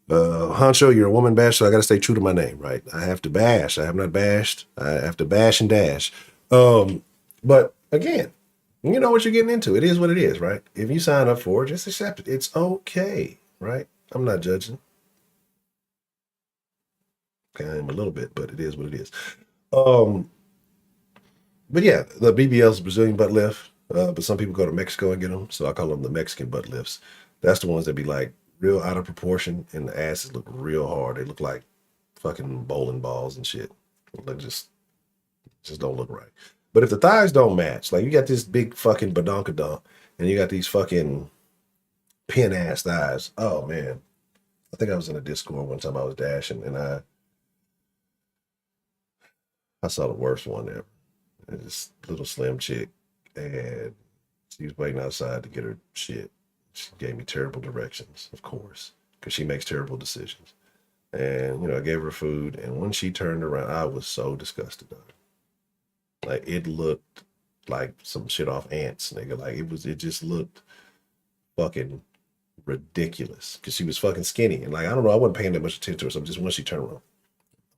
Honcho, you're a woman basher, so I got to stay true to my name, right? I have to bash. I have not bashed. I have to bash and dash. But again, you know what you're getting into. It is what it is, right? If you sign up for it, just accept it. It's okay, right? I'm not judging. Okay, I am a little bit, but it is what it is. But yeah, the BBL is Brazilian butt lift. But some people go to Mexico and get them, so I call them the Mexican butt lifts. That's the ones that be like real out of proportion, and the asses look real hard. They look like fucking bowling balls and shit. Like just don't look right. But if the thighs don't match, like you got this big fucking badonkadonk, and you got these fucking pin ass thighs. Oh man, I think I was in a Discord one time. I was dashing, and I saw the worst one ever. This little slim chick, and she was waiting outside to get her shit. She gave me terrible directions, of course, because she makes terrible decisions. And, you know, I gave her food, and when she turned around, I was so disgusted of it. Like, it looked like some shit off Ants, nigga. Like, it just looked fucking ridiculous, because she was fucking skinny. And, like, I don't know, I wasn't paying that much attention to her, so just when she turned around,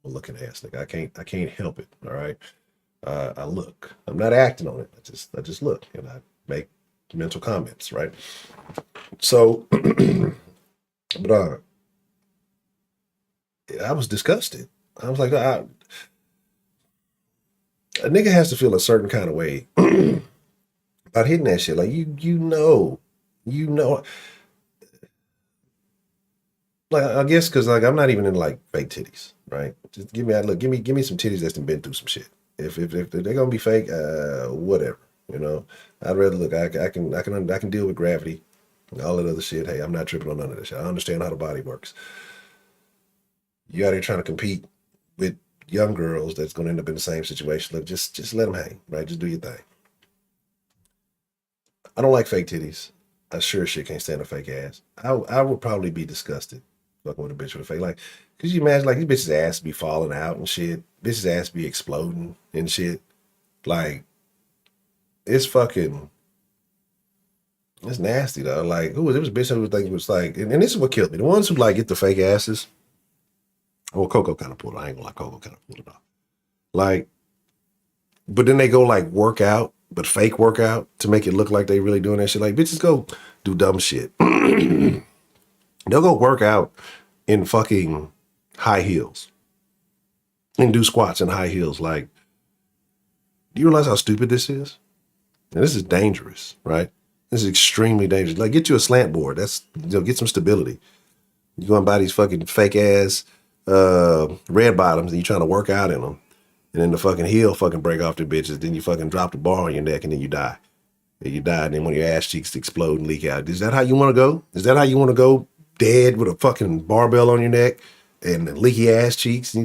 I'm looking ass, nigga. I can't help it, all right? I look. I'm not acting on it. I just look, and I make mental comments, right? So, but I was disgusted. I was like, a nigga has to feel a certain kind of way about hitting that shit. Like you know. Like I guess because like I'm not even in like fake titties, right? Just give me some titties that's been through some shit. If they're gonna be fake, whatever, you know. I'd rather look. I can deal with gravity and all that other shit. Hey, I'm not tripping on none of that shit. I understand how the body works. You out here trying to compete with young girls that's gonna end up in the same situation. Look, just let them hang, right? Just do your thing. I don't like fake titties. I sure shit can't stand a fake ass. I would probably be disgusted fucking with a bitch with a fake. Like, could you imagine like these bitches' ass be falling out and shit? Bitches' ass be exploding and shit. Like, it's nasty though. Like, there was a bitch who was like, and this is what killed me. The ones who like get the fake asses. Well, Coco kind of pulled it. I ain't gonna lie, Coco kind of pulled it off. Like, but then they go like work out, but fake workout to make it look like they really doing that shit. Like, bitches go do dumb shit. They'll go work out in fucking high heels and do squats in high heels. Like, do you realize how stupid this is? And this is dangerous, right? This is extremely dangerous. Like, get you a slant board. That's, get some stability. You go and buy these fucking fake ass red bottoms and you trying to work out in them. And then the fucking heel fucking break off the bitches. Then you fucking drop the bar on your neck and then you die. And you die and then one of your ass cheeks explode and leak out. Is that how you want to go? Is that how you want to go dead with a fucking barbell on your neck and leaky ass cheeks?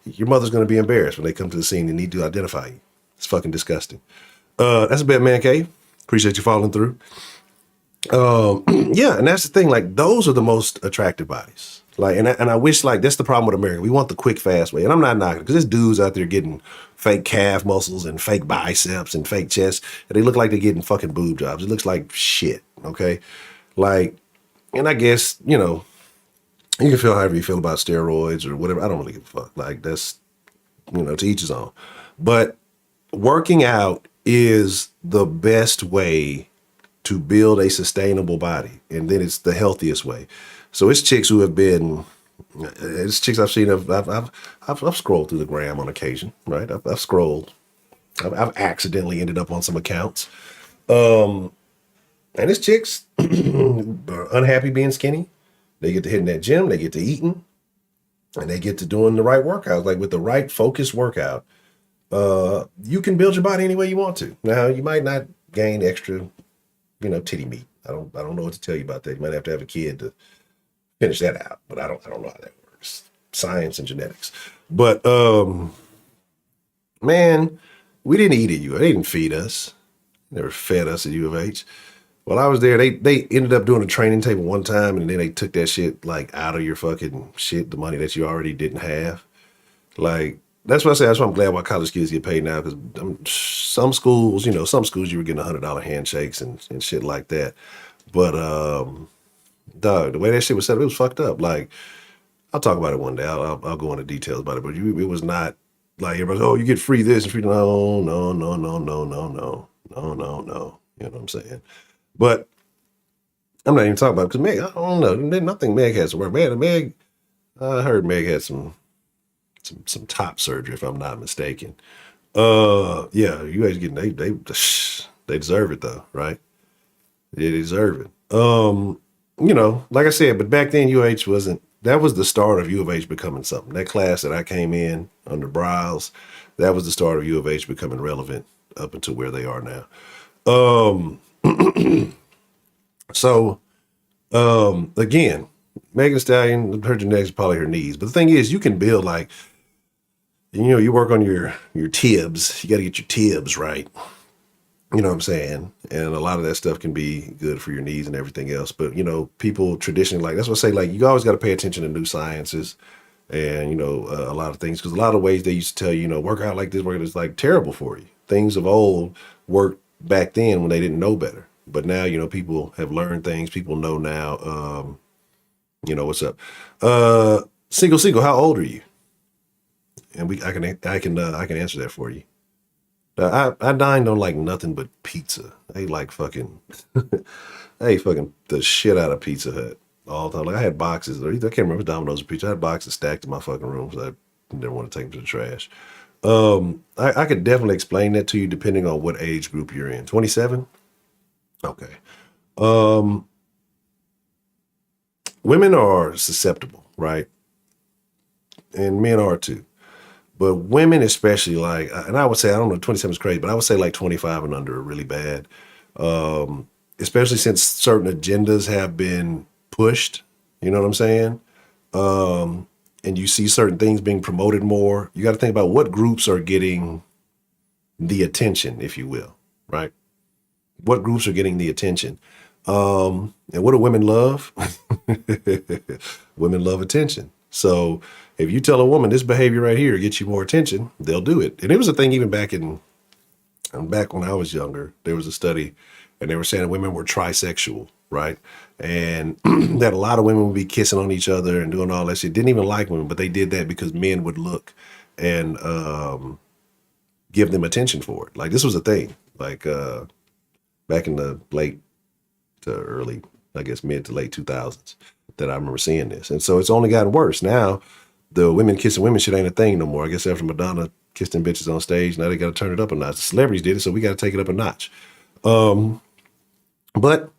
Your mother's going to be embarrassed when they come to the scene and need to identify you. It's fucking disgusting. That's a bit man cave. Appreciate you following through. Yeah, and that's the thing. Like, those are the most attractive bodies. Like, and I wish, like, that's the problem with America. We want the quick, fast way. And I'm not knocking, because there's dudes out there getting fake calf muscles and fake biceps and fake chest, and they look like they're getting fucking boob jobs. It looks like shit, okay? Like, and I guess, you know, you can feel however you feel about steroids or whatever. I don't really give a fuck. Like, that's, you know, to each his own. But working out is the best way to build a sustainable body, and then it's the healthiest way. So it's chicks who have been, it's chicks I've seen. I've scrolled through the gram on occasion, right? I've scrolled. I've accidentally ended up on some accounts, and it's chicks are unhappy being skinny. They get to hitting that gym, they get to eating, and they get to doing the right workouts. Like, with the right focused workout, you can build your body any way you want to. Now, you might not gain extra, you know, titty meat. I don't know what to tell you about that. You might have to have a kid to finish that out, but I don't know how that works. Science and genetics. But man, we didn't eat at UH. They didn't feed us. Never fed us at U of H. While I was there, they ended up doing a training table one time, and then they took that shit like out of your fucking shit, the money that you already didn't have. Like, that's what I say. That's why I'm glad why college kids get paid now, because some schools, you were getting $100 handshakes and shit like that. But dog, the way that shit was set up, it was fucked up. Like, I'll talk about it one day. I'll go into details about it, but it was not like everybody's, oh, you get free this and free. No, no, no, no, no, no, no, no, no, no. You know what I'm saying? But I'm not even talking about it because Meg, I don't know. Nothing Meg has to work. Meg, I heard Meg had some top surgery, if I'm not mistaken. Yeah, you guys getting they deserve it though, right? They deserve it. You know, like I said, but back then UH wasn't. That was the start of U of H becoming something. That class that I came in under Browse, that was the start of U of H becoming relevant up until where they are now. So again, Megan Thee Stallion, her genetics, probably her knees. But the thing is, you can build like, you know, you work on your tibs. You got to get your tibs right. You know what I'm saying? And a lot of that stuff can be good for your knees and everything else. But, you know, people traditionally, like, that's what I say, like, you always got to pay attention to new sciences and, you know, a lot of things. Because a lot of ways they used to tell you, you know, work out like this, work out is like terrible for you. Things of old worked back then when they didn't know better. But now, you know, people have learned things. People know now, you know, what's up. Single, how old are you? And I can answer that for you. I dined on like nothing but pizza. I ate like fucking, I ate fucking the shit out of Pizza Hut all the time. Like I had boxes, I can't remember Domino's or Pizza. I had boxes stacked in my fucking room because I didn't want to take them to the trash. I could definitely explain that to you depending on what age group you're in. 27? Okay. Women are susceptible, right? And men are too. But women especially, like, and I would say, I don't know, 27 is crazy, but I would say like 25 and under are really bad. Especially since certain agendas have been pushed, you know what I'm saying? And you see certain things being promoted more. You got to think about what groups are getting the attention, if you will, right? What groups are getting the attention? And what do women love? Women love attention. So if you tell a woman this behavior right here gets you more attention, they'll do it. And it was a thing even back when I was younger. There was a study, and they were saying that women were trisexual, right? And that a lot of women would be kissing on each other and doing all that shit. Didn't even like women, but they did that because men would look and give them attention for it. Like this was a thing. Like back in the late to early, I guess mid to late 2000s, that I remember seeing this. And so it's only gotten worse. Now the women kissing women shit ain't a thing no more. I guess after Madonna kissed them bitches on stage, now they got to turn it up a notch. The celebrities did it, so we got to take it up a notch. But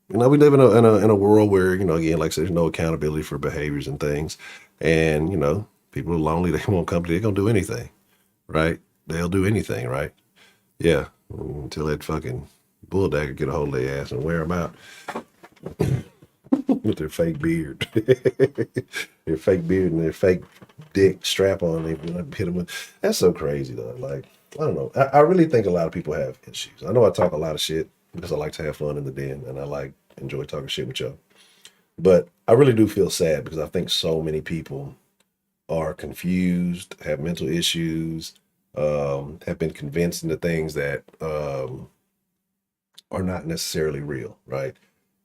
you know, we live in a world where, you know, again, like I said, there's no accountability for behaviors and things. And, you know, people are lonely, they want company, they're gonna do anything, right? They'll do anything, right? Yeah. Until that fucking bulldagger get a hold of their ass and wear them out. With their fake beard, their fake beard and their fake dick strap on, they hit them with. That's so crazy though. Like, I don't know. I really think a lot of people have issues. I know I talk a lot of shit because I like to have fun in the den and I enjoy talking shit with y'all. But I really do feel sad because I think so many people are confused, have mental issues, have been convinced into things that are not necessarily real, right?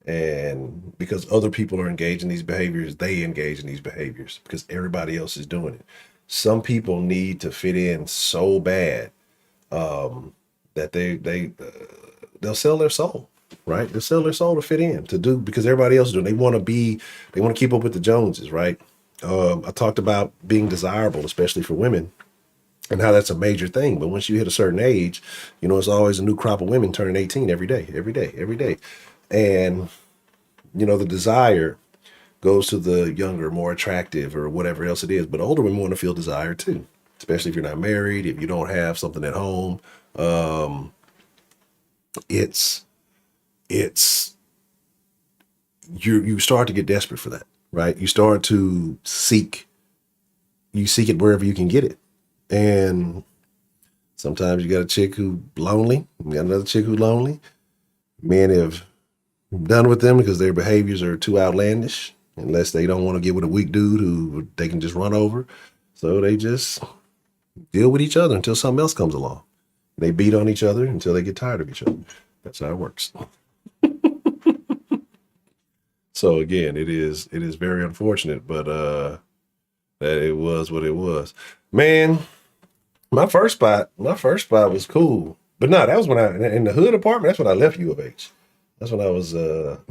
And because other people are engaged in these behaviors, they engage in these behaviors because everybody else is doing it. Some people need to fit in so bad that they'll sell their soul, right? They'll sell their soul to fit in, to do, because everybody else is doing it. They want to keep up with the Joneses, right? I talked about being desirable, especially for women, and how that's a major thing. But once you hit a certain age, you know, it's always a new crop of women turning 18 every day. And, you know, the desire goes to the younger, more attractive or whatever else it is. But older women want to feel desired too, especially if you're not married, if you don't have something at home. You start to get desperate for that, right? You start to seek it wherever you can get it. And sometimes you got a chick who's lonely, you got another chick who's lonely. Men have done with them because their behaviors are too outlandish, unless they don't want to get with a weak dude who they can just run over. So they just deal with each other until something else comes along. They beat on each other until they get tired of each other. That's how it works. So again, it is very unfortunate, but that it was what it was. Man, my first spot was cool. But no, that was when I in the hood apartment, that's when I left U of H. That's when I was up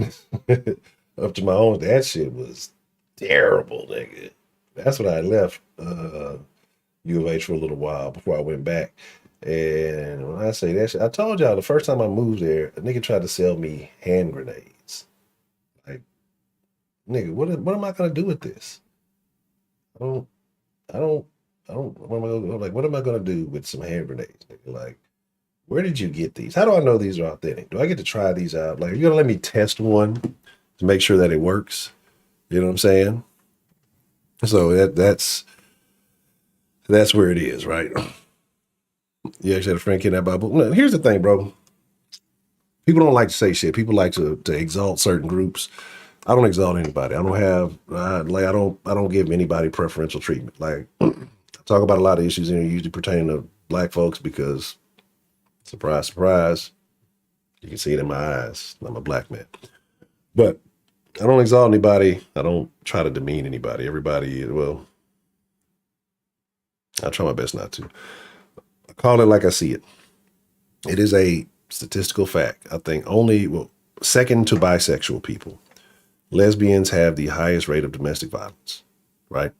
to my own. That shit was terrible, nigga. That's when I left U of H for a little while before I went back. And when I say that shit, I told y'all the first time I moved there, a nigga tried to sell me hand grenades. Like, nigga, what am I gonna do with this? I don't, what am I gonna do with some hand grenades? Nigga? Like, where did you get these? How do I know these are authentic? Do I get to try these out? Like, are you gonna let me test one to make sure that it works? You know what I'm saying? So that's where it is, right? You actually had a friend kidnapped by a bull. No, here's the thing, bro. People don't like to say shit. People like to exalt certain groups. I don't exalt anybody. I don't have I don't give anybody preferential treatment. Like, I talk about a lot of issues in here usually pertaining to black folks because, surprise, surprise, you can see it in my eyes. I'm a black man. But I don't exalt anybody. I don't try to demean anybody. Everybody, well, I try my best not to. I call it like I see it. It is a statistical fact. I think second to bisexual people, lesbians have the highest rate of domestic violence, right?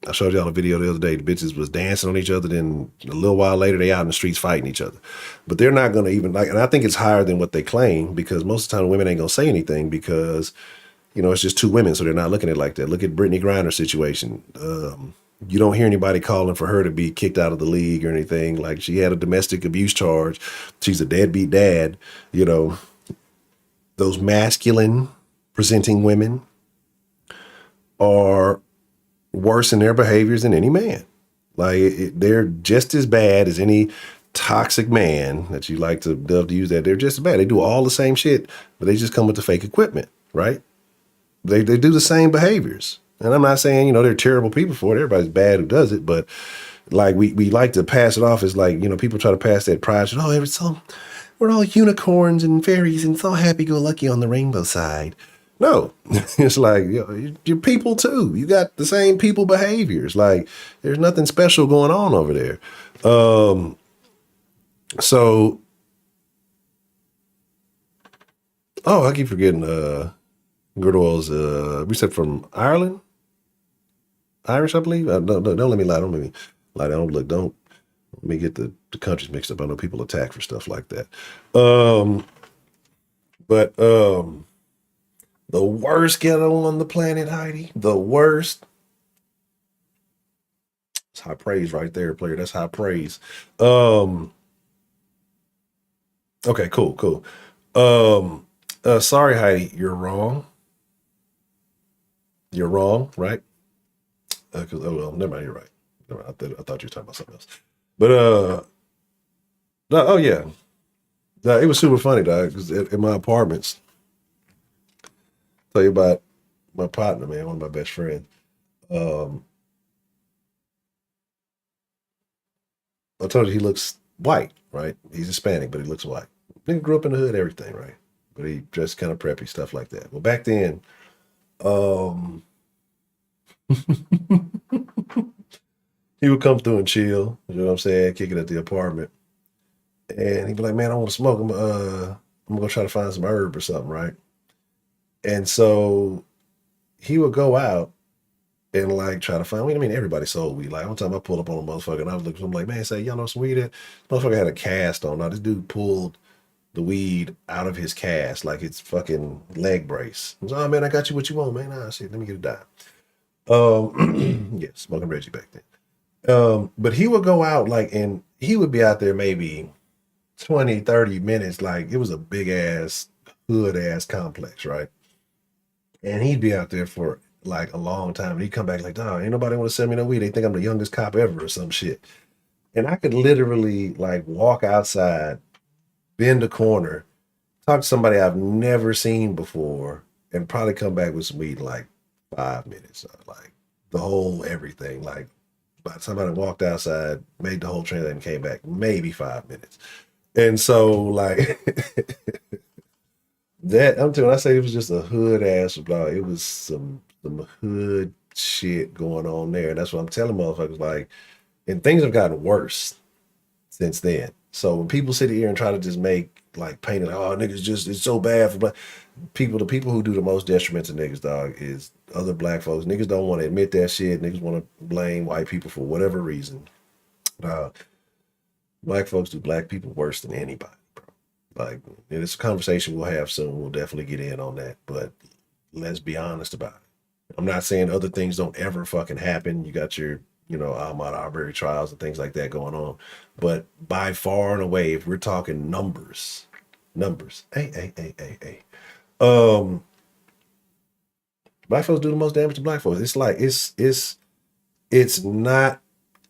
I showed y'all a video the other day. The bitches was dancing on each other. Then a little while later, they out in the streets fighting each other. But they're not going to even and I think it's higher than what they claim because most of the time women ain't going to say anything because, it's just two women. So they're not looking at it like that. Look at Brittany Griner's situation. You don't hear anybody calling for her to be kicked out of the league or anything. Like, she had a domestic abuse charge. She's a deadbeat dad. Those masculine presenting women are worse in their behaviors than any man. Like, they're just as bad as any toxic man that you like to love to use that. They're just as bad. They do all the same shit, but they just come with the fake equipment, right? They do the same behaviors. And I'm not saying, they're terrible people for it. Everybody's bad who does it. But like we like to pass it off as like, people try to pass that pride. We're all unicorns and fairies and it's all happy-go-lucky on the rainbow side. No, it's like, you're people too. You got the same people behaviors. Like, there's nothing special going on over there. I keep forgetting, Gurdwell's, we said from Ireland? Irish, I believe. Don't let me lie. Don't let me lie. Don't let me get the countries mixed up. I know people attack for stuff like that. The worst ghetto on the planet, Heidi. The worst. It's high praise right there, player. That's high praise. Okay, cool. Sorry, Heidi, you're wrong. You're wrong, right? Never mind, you're right. Never mind, I thought you were talking about something else. But yeah. It was super funny, dog, because in my apartments, tell you about my partner, man, one of my best friends. I told you he looks white, right? He's Hispanic, but he looks white. He grew up in the hood, everything, right? But he dressed kind of preppy, stuff like that. Well, back then, he would come through and chill, you know what I'm saying, kick it at the apartment. And he'd be like, man, I want to smoke. I'm gonna go try to find some herb or something, right? And so he would go out and like try to find weed. I mean, everybody sold weed. Like, one time I pulled up on a motherfucker and I was looking, I'm like, man, say, y'all know some weed? That motherfucker had a cast on. Now this dude pulled the weed out of his cast like it's fucking leg brace. He was, oh man, I got you what you want, man. Nah, shit, let me get a dime. Yeah, smoking Reggie back then. But he would go out and he would be out there maybe 20, 30 minutes. Like, it was a big ass hood ass complex, right? And he'd be out there for like a long time. And he'd come back like, dog, ain't nobody want to send me no weed. They think I'm the youngest cop ever or some shit. And I could literally like walk outside, bend a corner, talk to somebody I've never seen before, and probably come back with some weed in like 5 minutes. Like, the whole everything. Like, by the time I walked outside, made the whole transaction, came back, maybe 5 minutes. And so, like, that, I'm telling you, I say it was just a hood ass, blah, it was some hood shit going on there. And that's what I'm telling motherfuckers, like, and things have gotten worse since then. So when people sit here and try to just make like paint it, oh niggas just it's so bad for black people. The people who do the most detriment to niggas, dog, is other black folks. Niggas don't want to admit that shit. Niggas want to blame white people for whatever reason. Black folks do black people worse than anybody, bro. Like, and it's a conversation we'll have soon. We'll definitely get in on that. But let's be honest about it. I'm not saying other things don't ever fucking happen. You got your, Ahmaud Arbery trials and things like that going on. But by far and away, if we're talking numbers, hey. Black folks do the most damage to black folks. It's like, it's not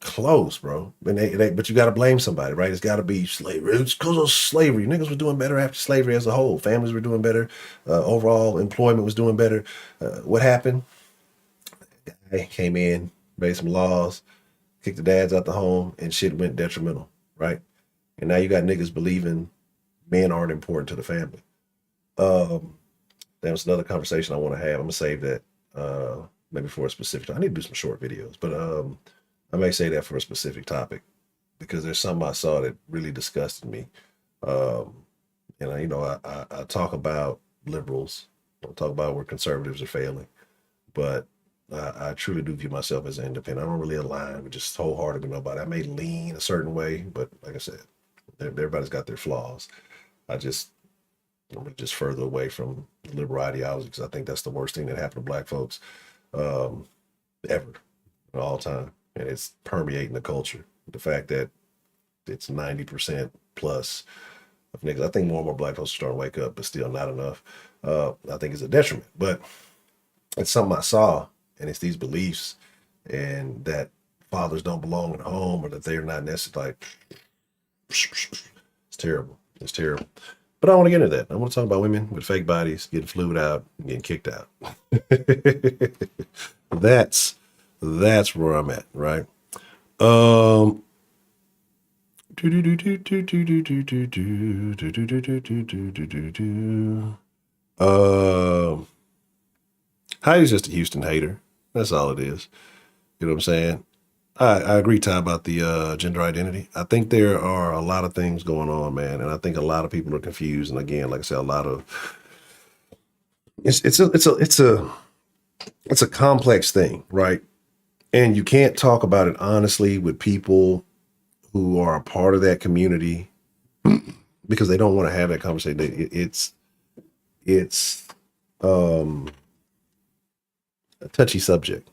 close, bro. And but you got to blame somebody, right? It's got to be slavery. It's because of slavery. Niggas were doing better after slavery as a whole. Families were doing better. Overall employment was doing better. What happened? Guy came in, made some laws, kicked the dads out the home, and shit went detrimental, right? And now you got niggas believing men aren't important to the family. That was another conversation I want to have. I'm gonna save that maybe for a specific time. I need to do some short videos, but I may say that for a specific topic because there's something I saw that really disgusted me. And I talk about liberals, I talk about where conservatives are failing, but I truly do view myself as an independent. I don't really align with just wholeheartedly with nobody. I may lean a certain way, but like I said, everybody's got their flaws. I'm just further away from liberal ideology because I think that's the worst thing that happened to black folks ever, all time. And it's permeating the culture. The fact that it's 90% plus of niggas. I think more and more black folks are starting to wake up, but still not enough. I think it's a detriment. But it's something I saw, and it's these beliefs, and that fathers don't belong in the home, or that they're not necessarily like. It's terrible. It's terrible. But I don't want to get into that. I want to talk about women with fake bodies getting flued out and getting kicked out. That's where I'm at, right? How he's just a Houston hater. That's all it is. You know what I'm saying? I agree, Ty, about the gender identity. I think there are a lot of things going on, man, and I think a lot of people are confused. And again, like I said, a lot of it's a complex thing, right? And you can't talk about it honestly with people who are a part of that community because they don't want to have that conversation. It's a touchy subject,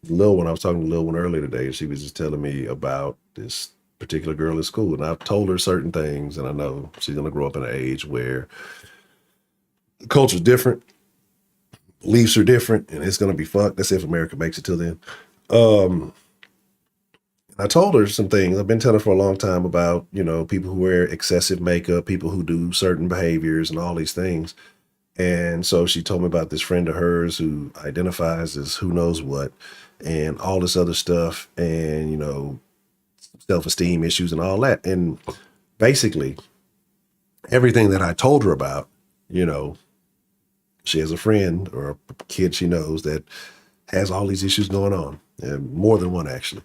Lil one, I was talking to Lil one earlier today, and she was just telling me about this particular girl at school. And I've told her certain things, and I know she's going to grow up in an age where the culture's different, beliefs are different, and it's going to be fucked. That's if America makes it till then. I told her some things. I've been telling her for a long time about, people who wear excessive makeup, people who do certain behaviors and all these things. And so she told me about this friend of hers who identifies as who knows what and all this other stuff and, self-esteem issues and all that. And basically everything that I told her about, she has a friend or a kid she knows that has all these issues going on, and more than one actually.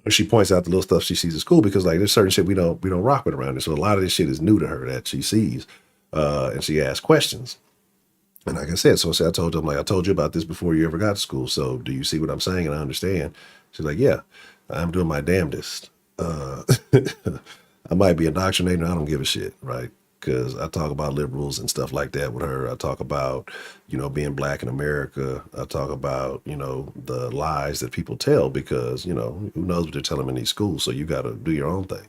She points out the little stuff she sees at school because like there's certain shit we don't rock with around here. So a lot of this shit is new to her that she sees. And she asked questions. And like I said, I told them, I told you about this before you ever got to school. So do you see what I'm saying? And I understand. She's like, yeah, I'm doing my damnedest. I might be indoctrinated. I don't give a shit, right? Because I talk about liberals and stuff like that with her. I talk about, being black in America. I talk about, the lies that people tell because, who knows what they're telling them in these schools. So you got to do your own thing.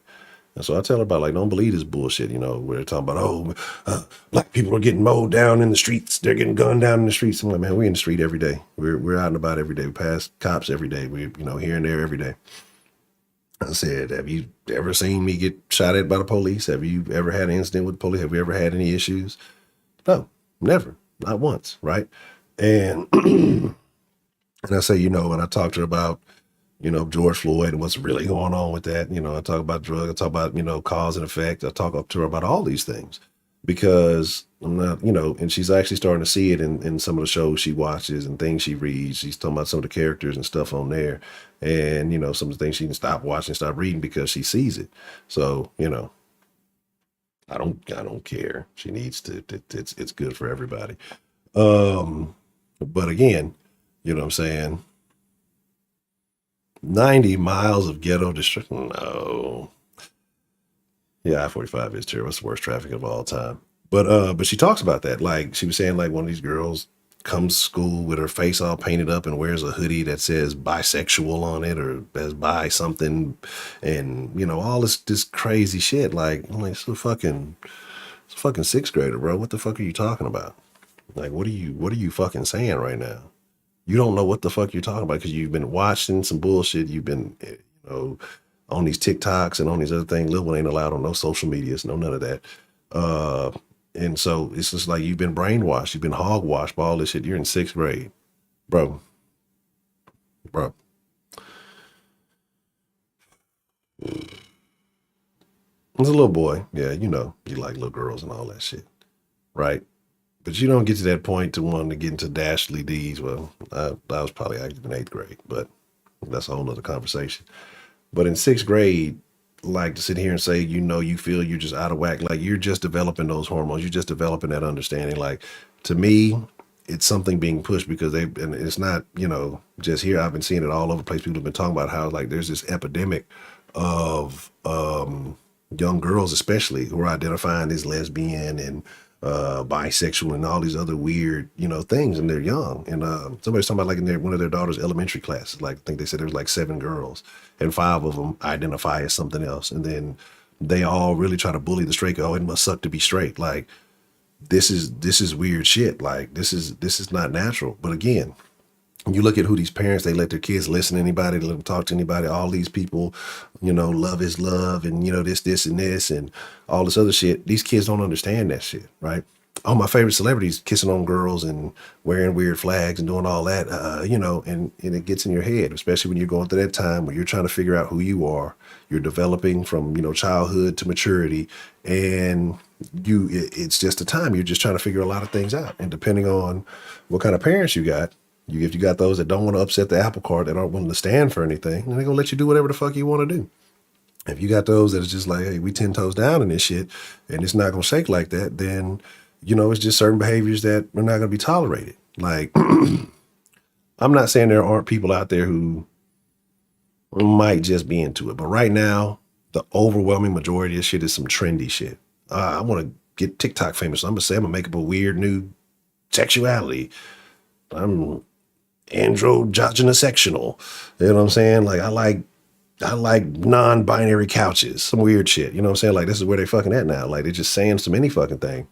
And so I tell her about, don't believe this bullshit, where they're talking about, black people are getting mowed down in the streets. They're getting gunned down in the streets. I'm like, man, we're in the street every day. We're out and about every day. We pass cops every day. We're, here and there every day. I said, have you ever seen me get shot at by the police? Have you ever had an incident with the police? Have we ever had any issues? No, never. Not once, right? And, and I say, and I talked to her about, George Floyd and what's really going on with that. I talk about drugs, I talk about, cause and effect. I talk up to her about all these things, because I'm not, and she's actually starting to see it in some of the shows she watches and things she reads. She's talking about some of the characters and stuff on there, and some of the things she can stop watching, stop reading because she sees it. So I don't care. She needs to. It's good for everybody. But again, you know what I'm saying? 90 miles of ghetto destruction. No. Yeah, I-45 is terrible. It's the worst traffic of all time. But she talks about that. Like she was saying, like one of these girls comes to school with her face all painted up and wears a hoodie that says bisexual on it or says bi something, and all this crazy shit. Like I'm like, it's a fucking sixth grader, bro. What the fuck are you talking about? Like, what are you fucking saying right now? You don't know what the fuck you're talking about because you've been watching some bullshit. You've been, on these TikToks and on these other things. Lil one ain't allowed on no social medias, no none of that. And so it's just like you've been brainwashed. You've been hogwashed by all this shit. You're in sixth grade, bro. As a little boy, yeah, you like little girls and all that shit, right? But you don't get to that point to wanting to get into dastardly deeds. Well, I was probably active in eighth grade, but that's a whole other conversation. But in sixth grade, like to sit here and say, you feel you're just out of whack, like you're just developing those hormones, you're just developing that understanding. Like to me, it's something being pushed because and it's not, just here. I've been seeing it all over the place. People have been talking about how like there's this epidemic of young girls, especially who are identifying as lesbian and bisexual and all these other weird, things, and they're young. And somebody's talking about like in one of their daughter's elementary classes, like I think they said there was like 7 girls and 5 of them identify as something else. And then they all really try to bully the straight girl. Oh, it must suck to be straight. Like this is weird shit. Like this is not natural. But again, you look at who these parents, they let their kids listen to anybody, they let them talk to anybody, all these people, love is love and, this and this and all this other shit. These kids don't understand that shit, right? All my favorite celebrities kissing on girls and wearing weird flags and doing all that, and it gets in your head, especially when you're going through that time where you're trying to figure out who you are. You're developing from, childhood to maturity, and it's just a time you're just trying to figure a lot of things out. And depending on what kind of parents you got, if you got those that don't want to upset the apple cart, that aren't willing to stand for anything, then they're going to let you do whatever the fuck you want to do. If you got those that is just like, hey, we 10 toes down in this shit and it's not going to shake like that, then, it's just certain behaviors that are not going to be tolerated. Like, I'm not saying there aren't people out there who might just be into it, but right now, the overwhelming majority of shit is some trendy shit. I want to get TikTok famous. So I'm going to say I'm going to make up a weird new sexuality. I'm androgynosexual. You know what I'm saying? Like I like non-binary couches, some weird shit. You know what I'm saying? Like this is where they fucking at now. Like they're just saying some any fucking thing.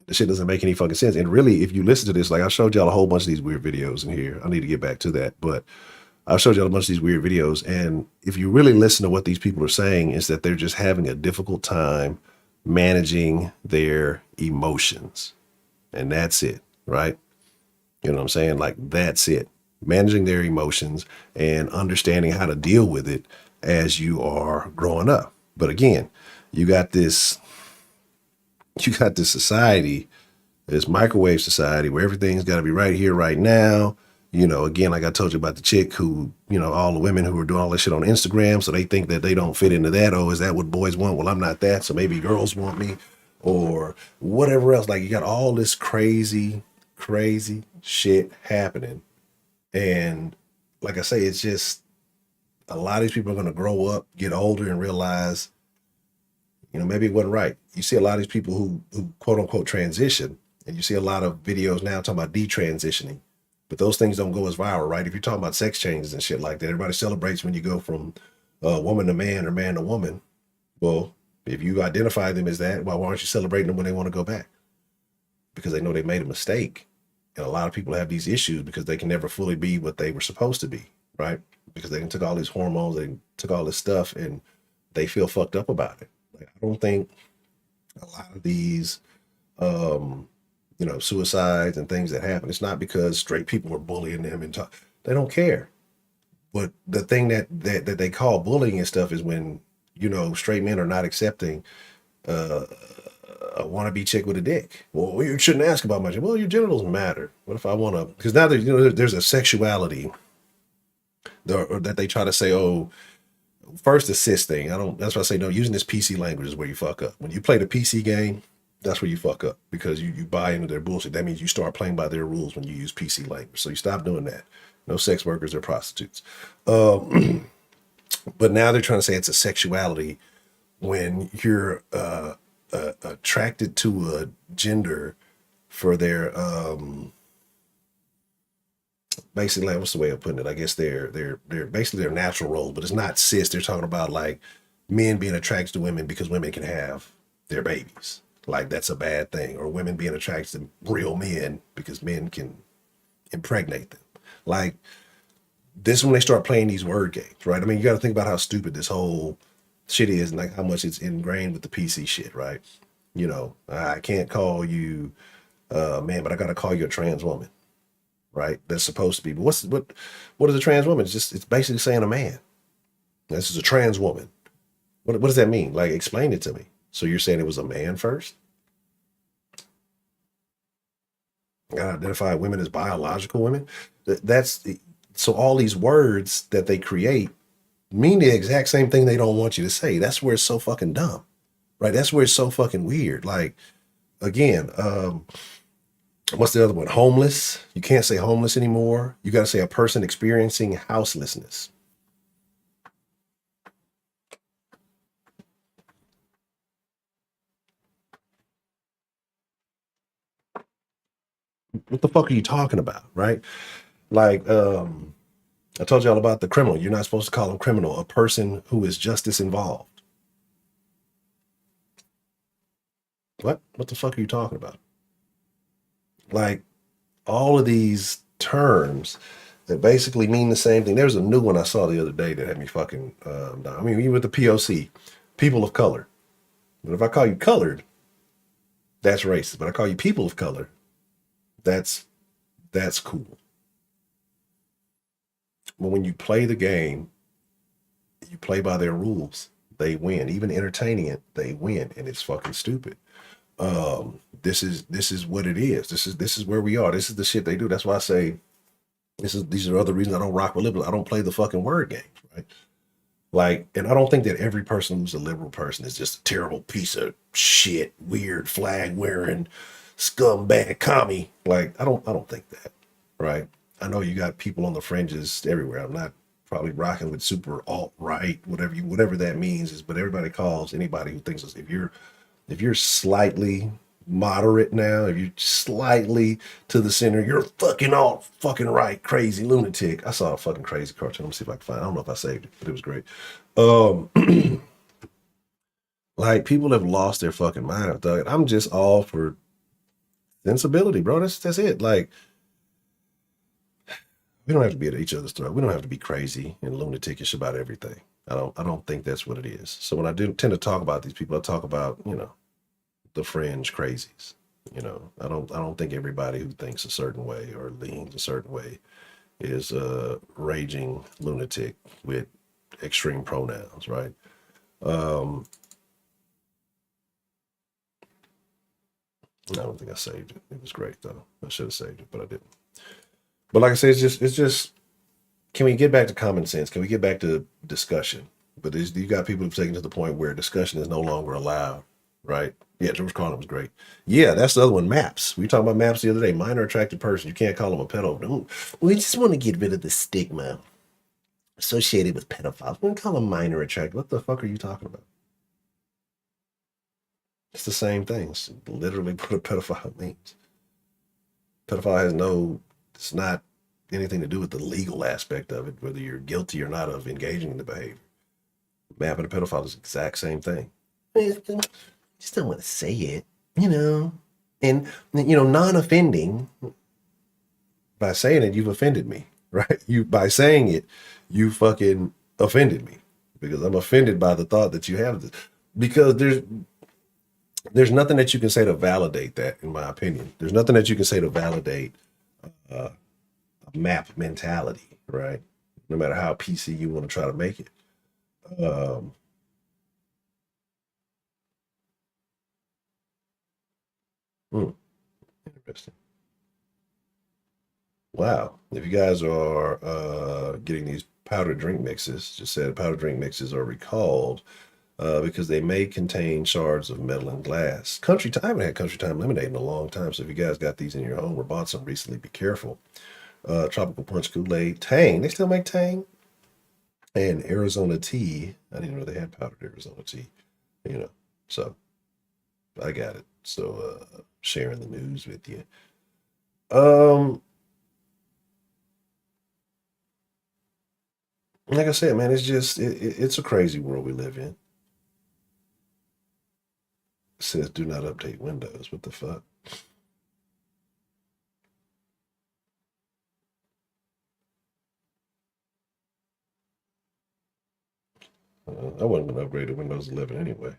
The shit doesn't make any fucking sense. And really, if you listen to this, like I showed y'all a whole bunch of these weird videos in here. I need to get back to that, but I showed y'all a bunch of these weird videos. And if you really listen to what these people are saying, is that they're just having a difficult time managing their emotions. And that's it, right? You know what I'm saying? Like, that's it. Managing their emotions and understanding how to deal with it as you are growing up. But again, you got this society, this microwave society where everything's got to be right here, right now. Again, like I told you about the chick who, all the women who are doing all this shit on Instagram. So they think that they don't fit into that. Oh, is that what boys want? Well, I'm not that. So maybe girls want me or whatever else. Like you got all this crazy shit happening. And like I say, it's just a lot of these people are going to grow up, get older and realize, maybe it wasn't right. You see a lot of these people who quote unquote transition, and you see a lot of videos now talking about detransitioning, but those things don't go as viral, right? If you're talking about sex changes and shit like that, everybody celebrates when you go from woman to man or man to woman. Well, if you identify them as that, why aren't you celebrating them when they want to go back? Because they know they made a mistake. And a lot of people have these issues because they can never fully be what they were supposed to be, right? Because they took all these hormones, they took all this stuff, and they feel fucked up about it. Like, I don't think a lot of these, suicides and things that happen, it's not because straight people are bullying them and they don't care. But the thing that they call bullying and stuff is when, straight men are not accepting a wannabe chick with a dick. Well, you shouldn't ask about my dick. Well, your genitals matter. What if I want to? Because now there's a sexuality that they try to say, oh, first the cis thing. That's why I say no. Using this PC language is where you fuck up. When you play the PC game, that's where you fuck up because you buy into their bullshit. That means you start playing by their rules when you use PC language. So you stop doing that. No sex workers or prostitutes. But now they're trying to say it's a sexuality when you're attracted to a gender for their basically, like, what's the way of putting it? I guess they're basically their natural roles, but it's not cis. They're talking about like men being attracted to women because women can have their babies. Like that's a bad thing, or women being attracted to real men because men can impregnate them. Like this is when they start playing these word games, right? I mean, you got to think about how stupid this whole shit is and like how much it's ingrained with the PC shit, right? You know, I can't call you man, but I got to call you a trans woman, right? That's supposed to be. But what is a trans woman? It's basically saying a man. This is a trans woman. What does that mean? Like, explain it to me. So you're saying it was a man first? Gotta identify women as biological women. So all these words that they create mean the exact same thing they don't want you to say. That's where it's so fucking dumb, right? That's where it's so fucking weird. Like, again, what's the other one? Homeless. You can't say homeless anymore. You got to say a person experiencing houselessness. What the fuck are you talking about, right? Like, I told y'all about the criminal. You're not supposed to call him criminal, a person who is justice involved. What? What the fuck are you talking about? Like, all of these terms that basically mean the same thing. There's a new one I saw the other day that had me fucking down. I mean, even with the POC, people of color. But if I call you colored, that's racist. But I call you people of color, that's cool. But when you play the game, you play by their rules, they win. Even entertaining it, they win, and it's fucking stupid. This is what it is. This is where we are. This is the shit they do. That's why I say these are other reasons I don't rock with liberals. I don't play the fucking word games, right? Like, and I don't think that every person who's a liberal person is just a terrible piece of shit, weird flag wearing scumbag commie. Like, I don't think that, right? I know you got people on the fringes everywhere. I'm not probably rocking with super alt-right, whatever that means is, but everybody calls anybody who thinks if you're slightly moderate now, if you're slightly to the center, you're fucking alt, fucking right, crazy lunatic. I saw a fucking crazy cartoon. Let me see if I can find it. I don't know if I saved it, but it was great. Like, people have lost their fucking mind, Doug. I'm just all for sensibility, bro. That's it. Like, we don't have to be at each other's throat. We don't have to be crazy and lunatikish about everything. I don't think that's what it is. So when I do tend to talk about these people, I talk about, you know, the fringe crazies. You know, I don't think everybody who thinks a certain way or leans a certain way is a raging lunatic with extreme pronouns, right? I don't think I saved it. It was great though. I should have saved it, but I didn't. But like I said, it's just can we get back to common sense? Can we get back to discussion? But you got people who've taken to the point where discussion is no longer allowed, right? Yeah, George Carlin was great. Yeah, that's the other one, MAPS. We talked about MAPS the other day. Minor attracted person. You can't call them a pedo. We just want to get rid of the stigma associated with pedophiles. We don't call them minor attracted. What the fuck are you talking about? It's the same thing. It's literally what a pedophile means. Pedophile has it's not anything to do with the legal aspect of it, whether you're guilty or not of engaging in the behavior. Mapping a pedophile is the exact same thing. Just don't want to say it, you know. And, you know, non-offending, by saying it, you've offended me, right? By saying it, you fucking offended me because I'm offended by the thought that you have this. Because there's nothing that you can say to validate that, in my opinion. There's nothing that you can say to validate a map mentality, right? No matter how PC you want to try to make it. Interesting. Wow. If you guys are getting these powdered drink mixes, just said powdered drink mixes are recalled because they may contain shards of metal and glass. I haven't had Country Time lemonade in a long time, so if you guys got these in your home or bought some recently, be careful. Tropical Punch Kool-Aid, Tang. They still make Tang. And Arizona tea. I didn't know they had powdered Arizona tea. So I got it. So sharing the news with you. Like I said, man, it's just it's a crazy world we live in. It says do not update Windows. What the fuck? I wasn't going to upgrade to Windows 11 anyway.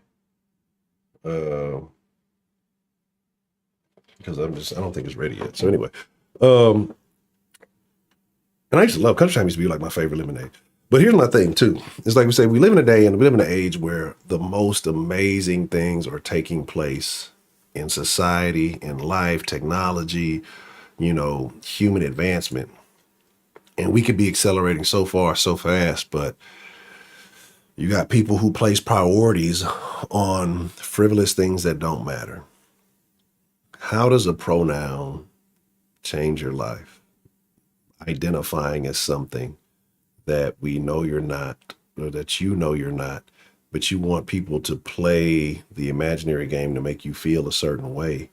Because I don't think it's ready yet. So anyway, and I used to love Country Time. Used to be like my favorite lemonade. But here's my thing too. It's like we say, we live in a day and we live in an age where the most amazing things are taking place in society, in life, technology, human advancement. And we could be accelerating so far, so fast, but you got people who place priorities on frivolous things that don't matter. How does a pronoun change your life? Identifying as something that we know you're not, or that you're not, but you want people to play the imaginary game to make you feel a certain way.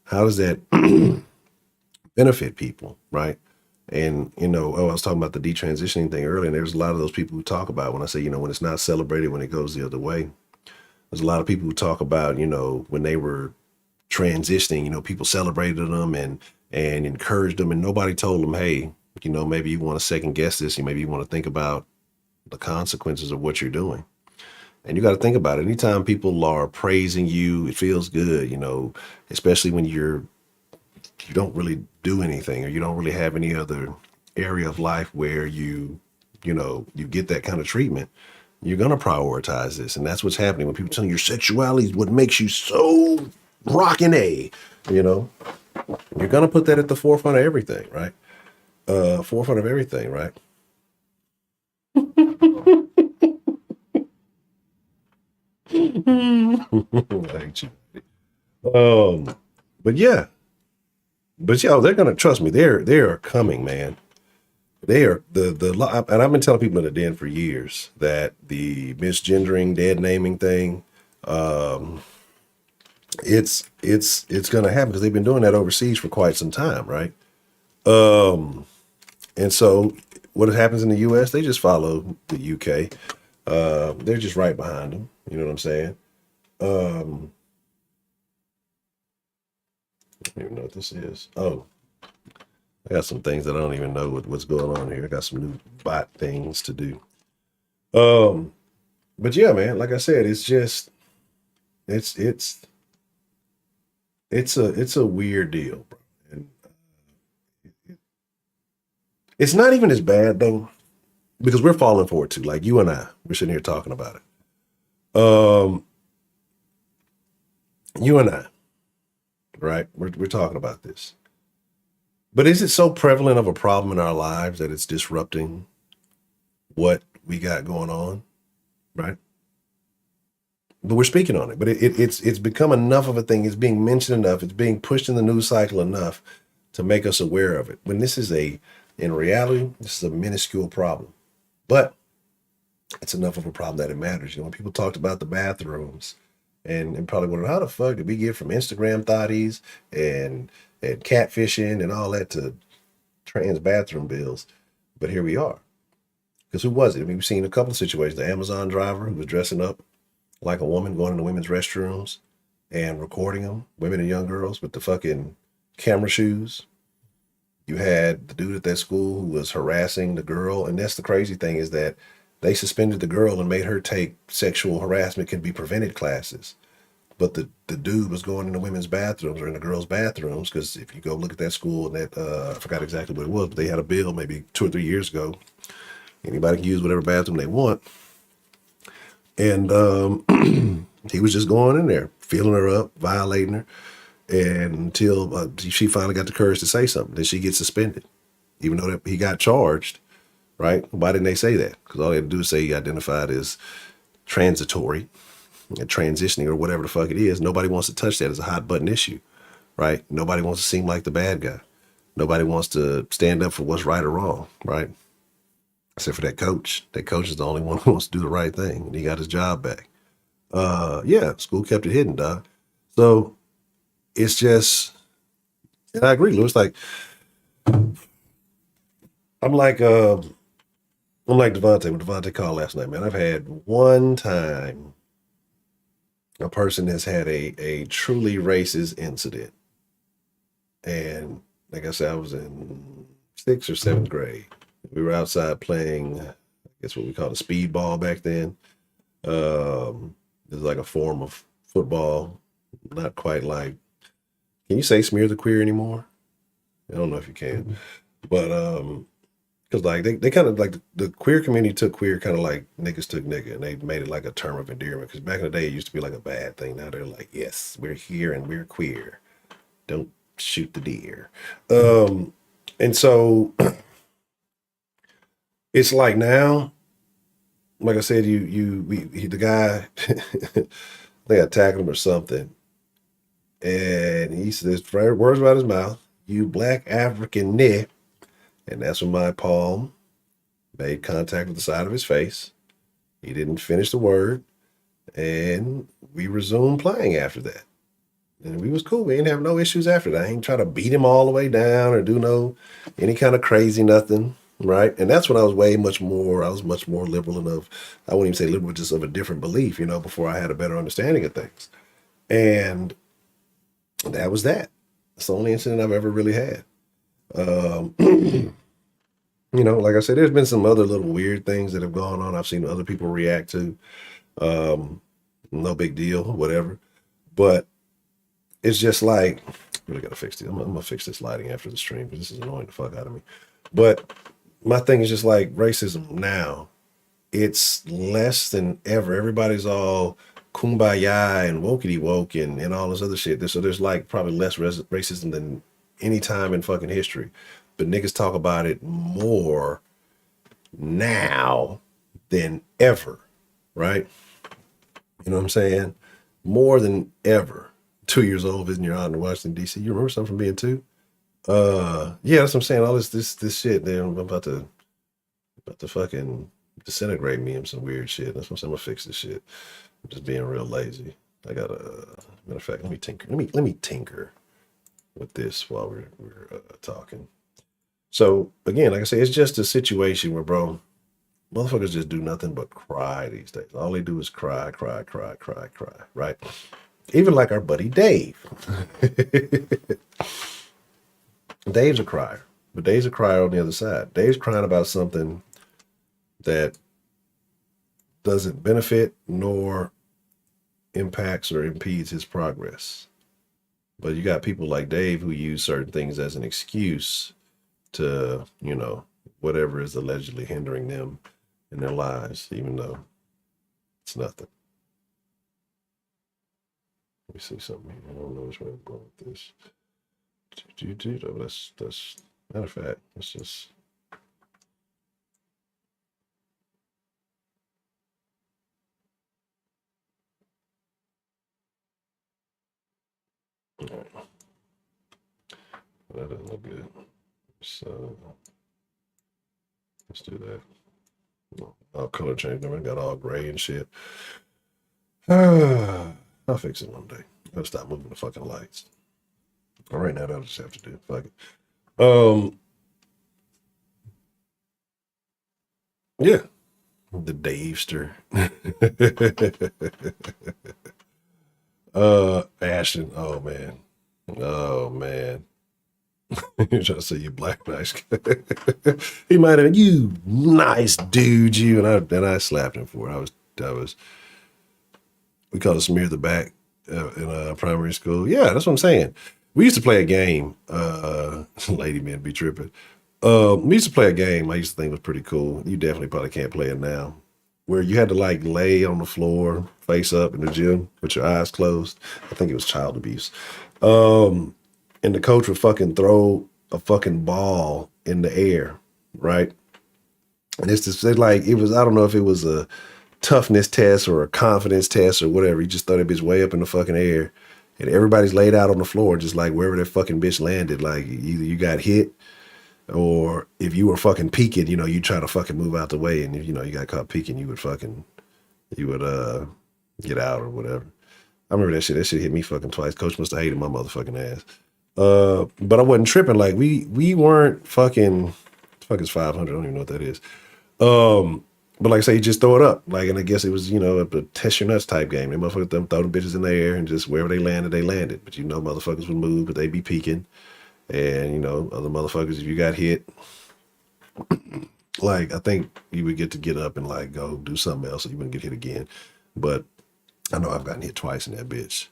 How does that benefit people, right? And, I was talking about the detransitioning thing earlier, and there's a lot of those people who talk about when I say, when it's not celebrated, when it goes the other way. There's a lot of people who talk about, when they were transitioning, people celebrated them and encouraged them, and nobody told them, hey, maybe you want to second guess this, maybe you want to think about the consequences of what you're doing. And you got to think about it. Anytime people are praising you, it feels good, especially when you don't really do anything, or you don't really have any other area of life where you get that kind of treatment. You're going to prioritize this. And that's what's happening when people tell you your sexuality is what makes you so rockin' A, you're going to put that at the forefront of everything, right? Forefront of everything, right? I hate you. But yeah, they're gonna trust me. They are coming, man. They are and I've been telling people in the den for years that the misgendering, dead naming thing, it's gonna happen because they've been doing that overseas for quite some time, right? And so what happens in the U.S., they just follow the U.K. They're just right behind them. You know what I'm saying? I don't even know what this is. Oh, I got some things that I don't even know what's going on here. I got some new bot things to do. But yeah, man, like I said, it's just, it's a weird deal, bro. And it's not even as bad though, because we're falling for it too. Like you and we're sitting here talking about it. You and I, right? We're talking about this. But is it so prevalent of a problem in our lives that it's disrupting what we got going on, right? But we're speaking on it. But it's become enough of a thing. It's being mentioned enough. It's being pushed in the news cycle enough to make us aware of it. When this is in reality, this is a minuscule problem. But it's enough of a problem that it matters. When people talked about the bathrooms and probably wondered, how the fuck did we get from Instagram thotties and catfishing and all that to trans bathroom bills? But here we are. Because who was it? I mean, we've seen a couple of situations. The Amazon driver who was dressing up like a woman, going into women's restrooms and recording them, women and young girls with the fucking camera shoes. You had the dude at that school who was harassing the girl. And that's the crazy thing, is that they suspended the girl and made her take sexual harassment can be prevented classes. But the dude was going into women's bathrooms or in the girls' bathrooms, because if you go look at that school, and that I forgot exactly what it was, but they had a bill maybe 2 or 3 years ago. Anybody can use whatever bathroom they want. And he was just going in there, feeling her up, violating her. And until she finally got the courage to say something, then she gets suspended, even though that he got charged, right? Why didn't they say that? Because all they had to do is say he identified as transitory and transitioning or whatever the fuck it is. Nobody wants to touch that as a hot button issue, right? Nobody wants to seem like the bad guy. Nobody wants to stand up for what's right or wrong, right? Except for that coach. That coach is the only one who wants to do the right thing, and he got his job back. Yeah, school kept it hidden, dog. So it's just, and I agree, Louis. Like, I'm like Devontae when Devontae called last night, man. I've had one time a person has had a truly racist incident. And like I said, I was in 6th or 7th grade. We were outside playing, I guess what we called a speedball back then. It was like a form of football, not quite like, can you say smear the queer anymore? I don't know if you can, but because like they kind of like the queer community took queer kind of like niggas took nigga, and they made it like a term of endearment. Because back in the day, it used to be like a bad thing. Now they're like, yes, we're here and we're queer. Don't shoot the deer. And so it's like now, like I said, the guy, I think I tackled him or something, and he said his words out his mouth, "You black African nigga," and that's when my palm made contact with the side of his face. He didn't finish the word, and we resumed playing after that. And we was cool. We didn't have no issues after that. I ain't try to beat him all the way down or do any kind of crazy nothing, right? And that's when I was much more liberal enough. I wouldn't even say liberal, just of a different belief, before I had a better understanding of things. And that was that. That's the only incident I've ever really had. Like I said, there's been some other little weird things that have gone on. I've seen other people react to. No big deal, whatever. But it's just like, really got to fix this. I'm going to fix this lighting after the stream because this is annoying the fuck out of me. But my thing is just like racism now. It's less than ever. Everybody's all kumbaya and wokey woke and all this other shit. So there's like probably less racism than any time in fucking history. But niggas talk about it more now than ever, right? You know what I'm saying? More than ever. 2 years old visiting your aunt in Washington, D.C. You remember something from being 2? Yeah, that's what I'm saying. All this shit, man, I'm about to fucking disintegrate me in some weird shit. That's what I'm saying. I'm gonna fix this shit. I'm just being real lazy. I gotta, matter of fact, let me tinker. Let me tinker with this while we're talking. So again, like I say, it's just a situation where, bro, motherfuckers just do nothing but cry these days. All they do is cry, right? Even like our buddy Dave. Dave's a crier, but Dave's a crier on the other side. Dave's crying about something that doesn't benefit nor impacts or impedes his progress. But you got people like Dave who use certain things as an excuse to, whatever is allegedly hindering them in their lives, even though it's nothing. Let me see something here. I don't know which way I'm going with this. That's matter of fact, let's just. All right. That doesn't look good. So let's do that. I'll color change them. I got all gray and shit. I'll fix it one day. I'll stop moving the fucking lights. All right, now that'll just have to do. Fuck it. Yeah. The Davester. Ashton. Oh man. You're trying to say you black nice guy. He might have, you nice dude, you. And I slapped him for it. I was we called it smear the back in primary school. Yeah, that's what I'm saying. We used to play a game. Lady men be tripping. We used to play a game I used to think was pretty cool. You definitely probably can't play it now. where you had to like lay on the floor face up in the gym with your eyes closed. I think it was child abuse. And the coach would fucking throw a fucking ball in the air, right? And it's just like, it was, I don't know if it was a toughness test or a confidence test or whatever. He just threw that bitch way up in the fucking air. And everybody's laid out on the floor, just like wherever that fucking bitch landed. Like either you got hit, or if you were fucking peeking, you know, you try to fucking move out the way, and if you know you got caught peeking, you would get out or whatever. I remember that shit. That shit hit me fucking twice. Coach must have hated my motherfucking ass. But I wasn't tripping. Like we weren't fucking. Fuck is 500? I don't even know what that is. But like I say, you just throw it up. Like, and I guess it was, you know, a test your nuts type game. They motherfuckers throw them bitches in the air, and just wherever they landed. But you know, motherfuckers would move, but they be peeking. And, you know, other motherfuckers, if you got hit, like, I think you would get up and, like, go do something else so you wouldn't get hit again. But I know I've gotten hit twice in that bitch.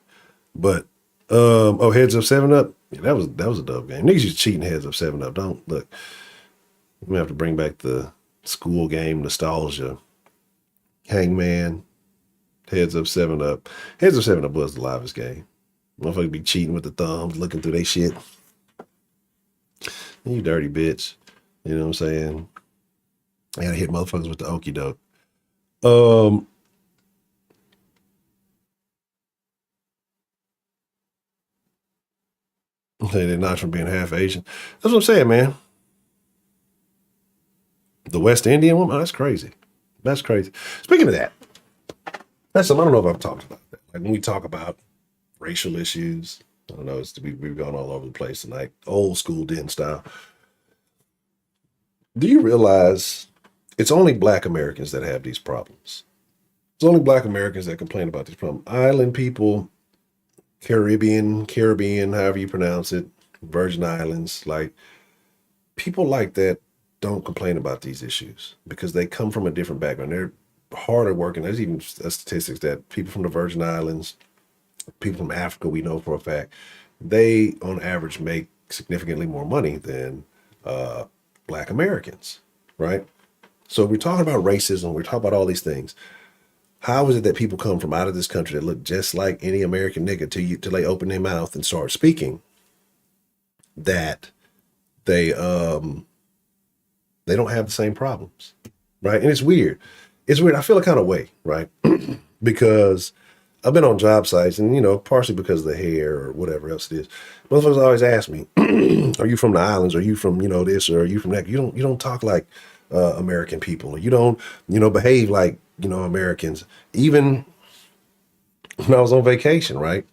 But, heads up, 7-Up? Yeah, that was a dope game. Niggas used to cheat in heads up, 7-Up. Don't, look, we're going to have to bring back the school game nostalgia. Hangman, heads up, 7-Up. Heads up, 7-Up was the livest game. Motherfuckers be cheating with the thumbs, looking through they shit. You dirty bitch. You know what I'm saying? I gotta hit motherfuckers with the okie doke. They're not from being half Asian. That's what I'm saying, man. The West Indian woman? Oh, that's crazy. That's crazy. Speaking of that, that's something I don't know if I've talked about that. Like when we talk about racial issues, I don't know, we've gone all over the place tonight. Old school Den style. Do you realize it's only Black Americans that have these problems? It's only Black Americans that complain about these problems. Island people, Caribbean, however you pronounce it, Virgin Islands, like people like that don't complain about these issues because they come from a different background. They're harder working. There's even statistics that people from the Virgin Islands, people from Africa, we know for a fact, they on average make significantly more money than Black Americans, right? So we're talking about racism, we're talking about all these things. How is it that people come from out of this country that look just like any American nigga till they open their mouth and start speaking, that they don't have the same problems, right? And it's weird. It's weird. I feel a kind of way, right? Because I've been on job sites, and, you know, partially because of the hair or whatever else it is. Motherfuckers always ask me, are you from the islands? Are you from, you know, this, or are you from that? You don't talk like American people. Or you don't, you know, behave like, you know, Americans. Even when I was on vacation, right?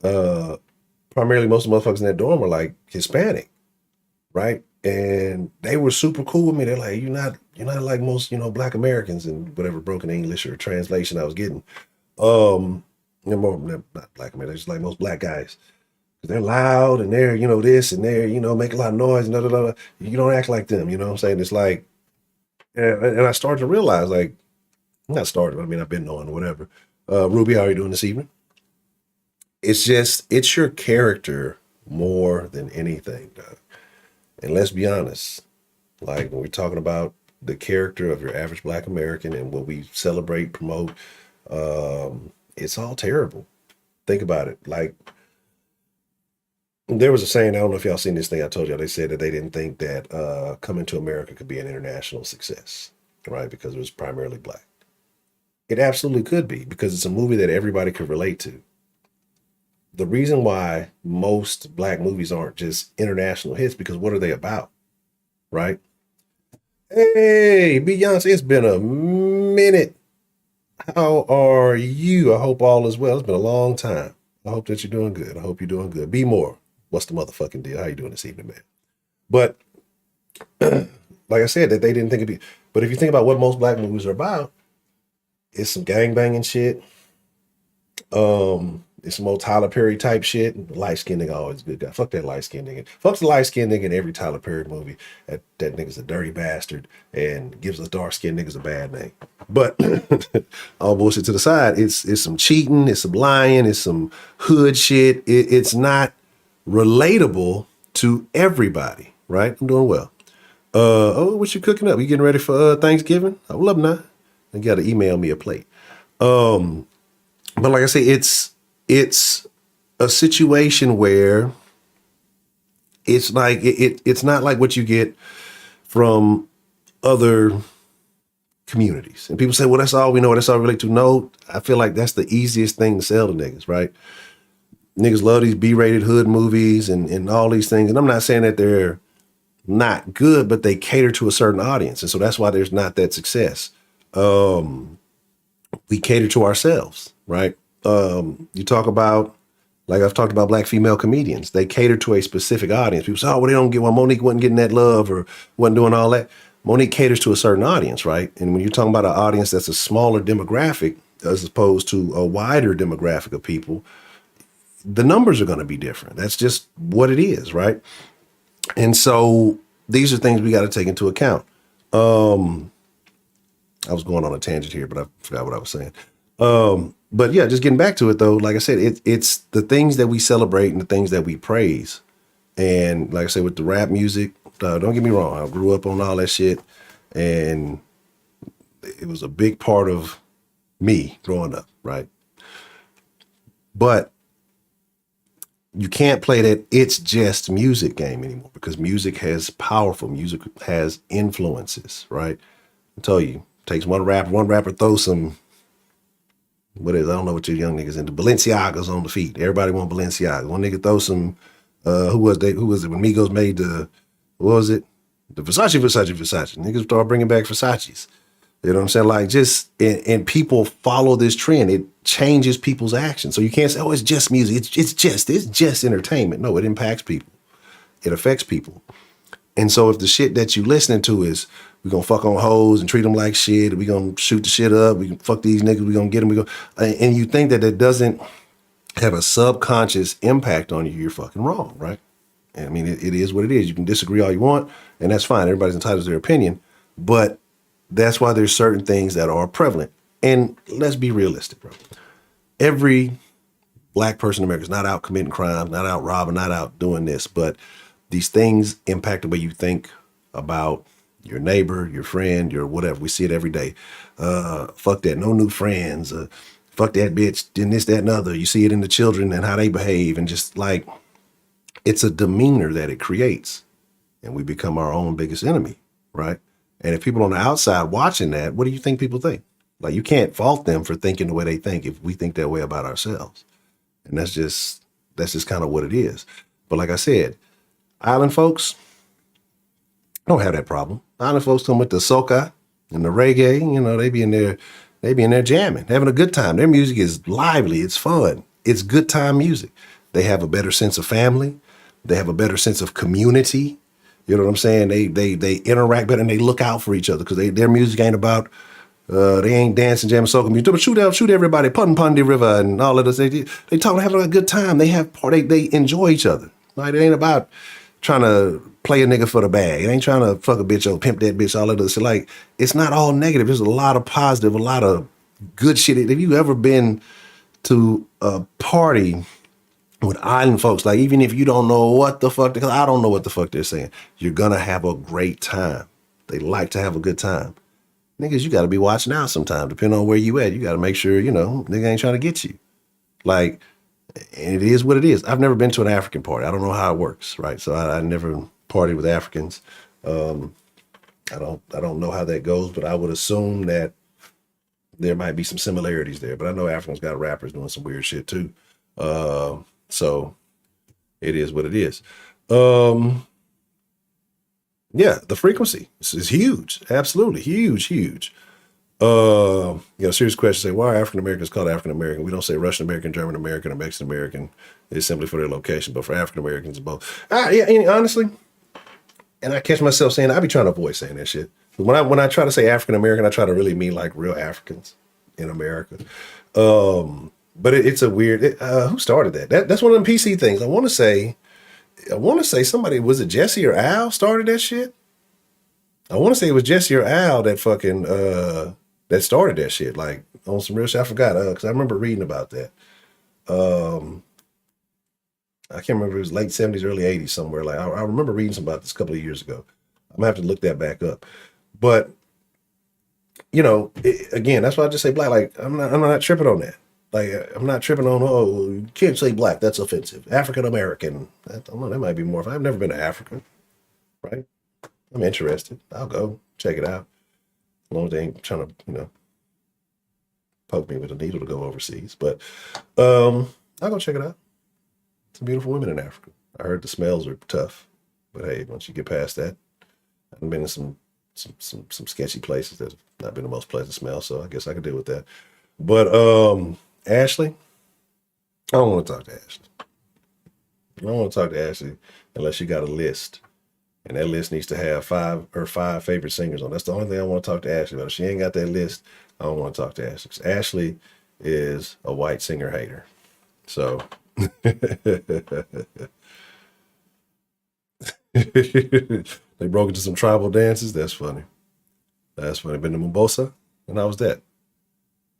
Primarily most of the motherfuckers in that dorm were like Hispanic, right? And they were super cool with me. They're like, you're not like most, you know, Black Americans, and whatever broken English or translation I was getting. They're not Black Americans, they're just like most Black guys. They're loud and they're, you know, this and they're, you know, make a lot of noise and blah, blah, blah. You don't act like them, you know what I'm saying? It's like, and I started to realize, like, not started, I mean, I've been knowing whatever. Ruby, how are you doing this evening? It's your character more than anything, dog. And let's be honest, like when we're talking about the character of your average Black American and what we celebrate, promote, it's all terrible. Think about it. Like, there was a saying, I don't know if y'all seen this thing I told y'all, they said that they didn't think that coming to America could be an international success, right? Because it was primarily Black. It absolutely could be, because it's a movie that everybody could relate to. The reason why most Black movies aren't just international hits, because what are they about, right? Hey, Beyonce, it's been a minute. How are you? I hope all is well. It's been a long time. I hope that you're doing good. I hope you're doing good. Be more. What's the motherfucking deal? How you doing this evening, man? But like I said, that they didn't think it'd be. But if you think about what most Black movies are about, it's some gangbanging shit. It's some old Tyler Perry type shit. Light-skinned nigga always a good guy. Fuck that light-skinned nigga. Fuck the light-skinned nigga in every Tyler Perry movie. That nigga's a dirty bastard and gives us dark-skinned niggas a bad name. But all bullshit to the side, it's some cheating, it's some lying, it's some hood shit. It's not relatable to everybody, right? I'm doing well. What you cooking up? You getting ready for Thanksgiving? I love now. You got to email me a plate. But like I say, it's a situation where it's like it's not like what you get from other communities. And people say, well, that's all we know, that's all we relate to. No, I feel like that's the easiest thing to sell to niggas, right? Niggas love these B-rated hood movies and all these things. And I'm not saying that they're not good, but they cater to a certain audience. And so that's why there's not that success. We cater to ourselves, right? You talk about, like I've talked about black female comedians, they cater to a specific audience. People say, oh, well, they don't get, well, Monique wasn't getting that love or wasn't doing all that. Monique caters to a certain audience, right? And when you're talking about an audience that's a smaller demographic as opposed to a wider demographic of people, the numbers are going to be different. That's just what it is, right? And so these are things we got to take into account. I was going on a tangent here, but I forgot what I was saying. But yeah, just getting back to it though, like I said, it's the things that we celebrate and the things that we praise. And like I said, with the rap music, don't get me wrong, I grew up on all that shit, and it was a big part of me growing up, right? But you can't play that it's just music game anymore, because music has music has influences, right? I tell you, it takes one rapper throws some, I don't know what you young niggas into, Balenciagas on the feet. Everybody want Balenciagas. One nigga throw some, who was it when Migos made the, what was it? The Versace. Niggas start bringing back Versace's. You know what I'm saying? Like and people follow this trend. It changes people's actions. So you can't say, oh, it's just music. It's just entertainment. No, it impacts people. It affects people. And so if the shit that you listening to is, we're going to fuck on hoes and treat them like shit, we're going to shoot the shit up, we can fuck these niggas, we're going to get them, and you think that it doesn't have a subconscious impact on you, you're fucking wrong, right? I mean, it is what it is. You can disagree all you want, and that's fine. Everybody's entitled to their opinion, but that's why there's certain things that are prevalent. And let's be realistic, bro. Every black person in America is not out committing crimes, not out robbing, not out doing this, but these things impact the way you think about your neighbor, your friend, your whatever. We see it every day. Fuck that, no new friends. Fuck that bitch, and this, that, and other. You see it in the children and how they behave, and just like, it's a demeanor that it creates, and we become our own biggest enemy, right? And if people on the outside watching that, what do you think people think? Like, you can't fault them for thinking the way they think if we think that way about ourselves. And that's just kind of what it is. But like I said, island folks don't have that problem. Island folks come with the soca and the reggae, you know, they be in there jamming, having a good time. Their music is lively, it's fun, it's good time music. They have a better sense of family. They have a better sense of community. You know what I'm saying? They interact better, and they look out for each other, because their music ain't about, they ain't dancing, jamming, soca music, but shoot everybody, pun the river and all of this. They talking, having a good time. They enjoy each other. Like, it ain't about trying to play a nigga for the bag. It ain't trying to fuck a bitch or pimp that bitch, all of this. Like, it's not all negative. There's a lot of positive, a lot of good shit. Have you ever been to a party with island folks, like, even if you don't know what the fuck, because I don't know what the fuck they're saying, you're gonna have a great time. They like to have a good time. Niggas, you gotta be watching out sometime, depending on where you at. You gotta make sure, you know, nigga ain't trying to get you. Like, and it is what it is. I've never been to an African party. I don't know how it works, right? So I never partied with Africans. I don't know how that goes, but I would assume that there might be some similarities there. But I know Africans got rappers doing some weird shit too. So it is what it is. Yeah, the frequency is huge. Absolutely huge. You got a serious question. Say, why are African Americans called African American? We don't say Russian American, German American, or Mexican American. It's simply for their location, but for African Americans, both. Yeah, and honestly, and I catch myself saying, I be trying to avoid saying that shit. When I try to say African American, I try to really mean like real Africans in America. But it's a weird. Who started that? That's one of them PC things. I want to say somebody, was it Jesse or Al started that shit? I want to say it was Jesse or Al that fucking that started that shit. Like, on some real shit. I forgot because I remember reading about that. I can't remember if it was late 70s, early 80s somewhere. Like, I remember reading something about this a couple of years ago. I'm gonna have to look that back up. But again, that's why I just say black. Like, I'm not tripping on that. Like, I'm not tripping on, oh, you can't say black. That's offensive. African American. I don't know. That might be more. I've never been to Africa, right? I'm interested. I'll go check it out. As long as they ain't trying to, poke me with a needle to go overseas. But I'll go check it out. Some beautiful women in Africa. I heard the smells are tough. But hey, once you get past that, I've been in some sketchy places that have not been the most pleasant smell, so I guess I can deal with that. But Ashley, I don't want to talk to Ashley. I don't want to talk to Ashley unless you got a list. And that list needs to have five favorite singers on. That's the only thing I want to talk to Ashley about. If she ain't got that list, I don't want to talk to Ashley. 'Cause Ashley is a white singer hater. So they broke into some tribal dances. That's funny. That's funny. Been to Mombasa, and how was that?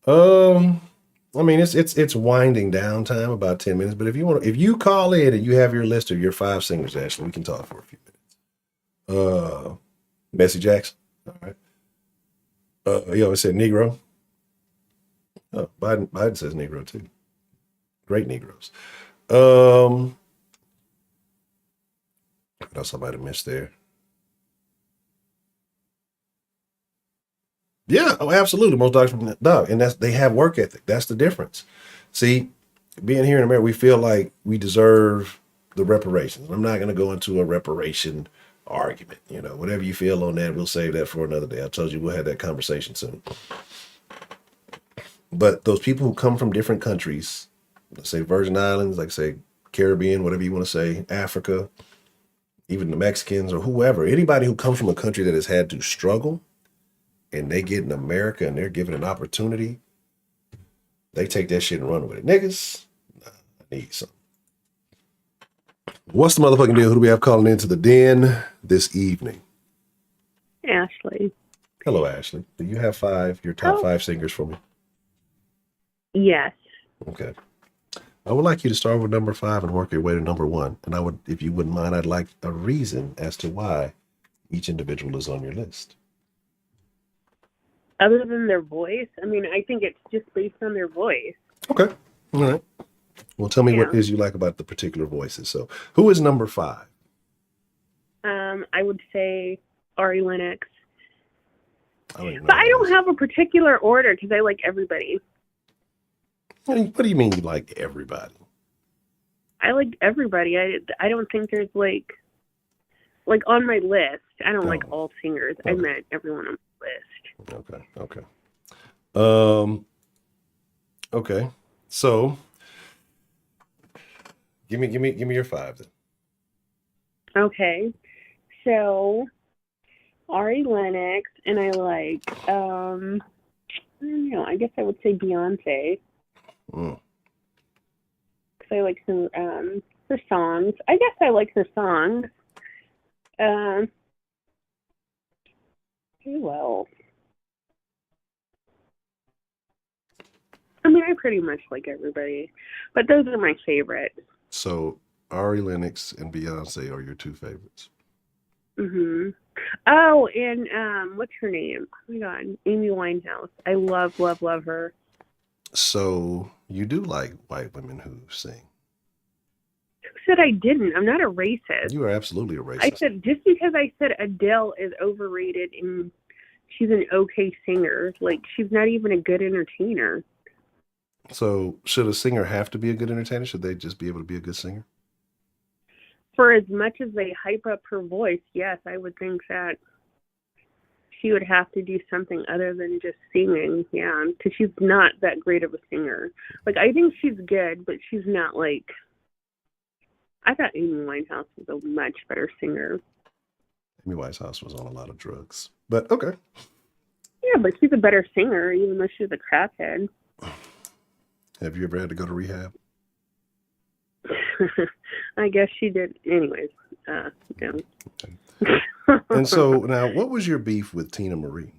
I mean, it's winding down time, about 10 minutes. But if you call in and you have your list of your 5 singers, Ashley, we can talk for a few minutes. Bessie Jackson. All right. You always said Negro. Oh, Biden says Negro too. Great Negroes. What else I might have missed there? Yeah, oh, absolutely. Most doctors, dog, and they have work ethic. That's the difference. See, being here in America, we feel like we deserve the reparations. I'm not going to go into a reparation argument. Whatever you feel on that, we'll save that for another day. I told you we'll have that conversation soon. But those people who come from different countries, let's say Virgin Islands, like say Caribbean, whatever you want to say, Africa, even the Mexicans or whoever, anybody who comes from a country that has had to struggle, and they get in America and they're given an opportunity, they take that shit and run with it. Niggas, nah, I need something. What's the motherfucking deal? Who do we have calling into the den this evening? Ashley. Hello, Ashley. Do you have your top 5 singers for me? Yes. Okay. I would like you to start with number 5 and work your way to number 1. And I would, if you wouldn't mind, I'd like a reason as to why each individual is on your list. Other than their voice, I mean, I think it's just based on their voice. Okay. All right. Well, tell me what it is you like about the particular voices. So who is number 5? I would say Ari Lennox. But I don't have a particular order because I like everybody. What do you mean you like everybody? I like everybody. I don't think there's like on my list. I don't like all singers. Okay. I meant everyone on my list. Okay. Okay. So give me your 5 then. Okay. So Ari Lennox, and I like I guess I would say Beyonce. Because I like her songs. I guess I like her songs. Who else? I mean, I pretty much like everybody, but those are my favorites. So Ari Lennox and Beyonce are your 2 favorites. Mhm. Oh, and what's her name? Oh my God, Amy Winehouse. I love her. So you do like white women who sing? Who said I didn't? I'm not a racist. You are absolutely a racist. I said just because I said Adele is overrated and she's an okay singer, like she's not even a good entertainer. So should a singer have to be a good entertainer? Should they just be able to be a good singer? For as much as they hype up her voice, yes, I would think that she would have to do something other than just singing, yeah, because she's not that great of a singer. Like, I think she's good, but she's not like... I thought Amy Winehouse was a much better singer. Amy Winehouse was on a lot of drugs, but okay. Yeah, but she's a better singer, even though she's a crackhead. Have you ever had to go to rehab? I guess she did. Anyways, no. Okay. And so now, what was your beef with Tina Marie?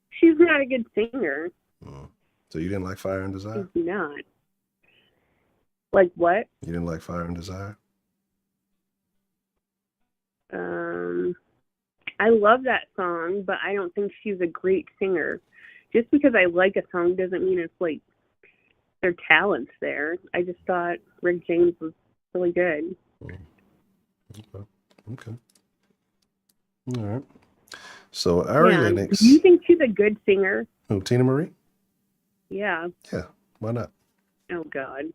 She's not a good singer. So you didn't like Fire and Desire? She's not. Like what? You didn't like Fire and Desire? I love that song, but I don't think she's a great singer. Just because I like a song doesn't mean it's like their talent's there. I just thought Rick James was really good. Okay. All right. So Ari Lennox. Do you think she's a good singer? Who, Tina Marie? Yeah. Yeah. Why not? Oh God.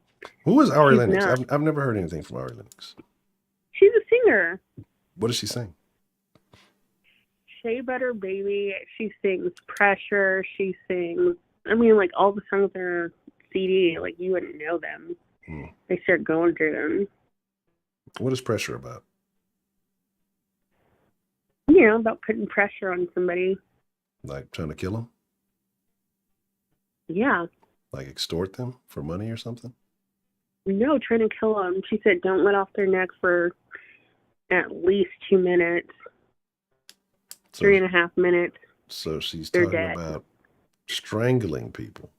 Who is Ari She's Lennox? not. I've never heard anything from Ari Lennox. She's a singer. What does she sing? Shea Butter Baby. She sings Pressure. She sings. I mean, like all the songs on her CD. Like you wouldn't know them. They start going through them. What is Pressure about? You know, about putting pressure on somebody. Like trying to kill them? Yeah. Like extort them for money or something? No, trying to kill them. She said don't let off their neck for at least 2 minutes. So, 3.5 minutes. So she's They're talking dead. about strangling people.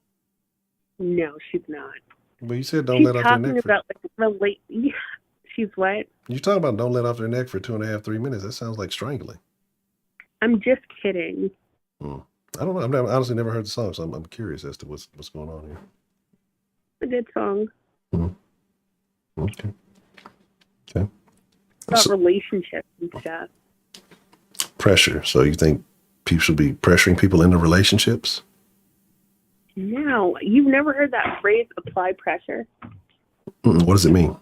No, she's not. But you said don't She's let off their neck. Talking about like yeah. She's what? You're talking about don't let off their neck for 2.5, 3 minutes. That sounds like strangling. I'm just kidding. I don't know. I've honestly never heard the song, so I'm curious as to what's going on here. A good song. Okay. About relationships and stuff. Pressure. So you think people should be pressuring people into relationships? No, you've never heard that phrase, apply pressure? What does it mean?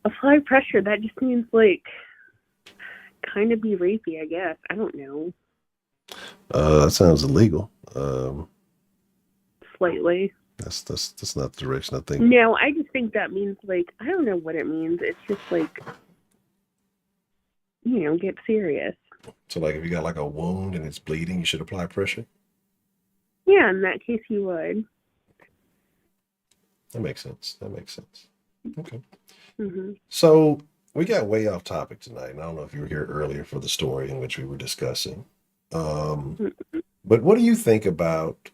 Apply pressure, that just means like kind of be rapey, I guess. I don't know. That sounds illegal. Slightly. That's not the direction I think. No, I just think that means like, I don't know what it means. It's just like, you know, get serious. So like if you got like a wound and it's bleeding, you should apply pressure? Yeah, in that case you would. That makes sense. Okay. So we got way off topic tonight, and I don't know if you were here earlier for the story in which we were discussing. But what do you think about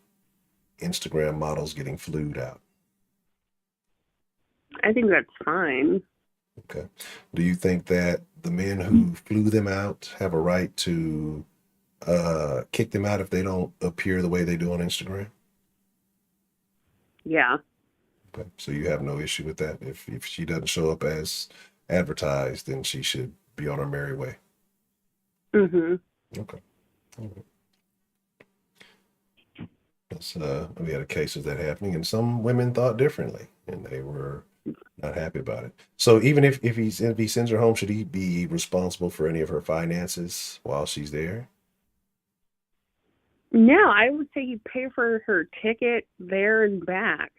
Instagram models getting flued out? I think that's fine. Okay. Do you think that the men who flew them out have a right to kick them out if they don't appear the way they do on Instagram? Yeah. Okay. So you have no issue with that. If she doesn't show up as advertised, then she should be on her merry way. Okay. All right. We had a case of that happening, and some women thought differently, and they were not happy about it. So even if he sends her home, should he be responsible for any of her finances while she's there? No, I would say you pay for her ticket there and back.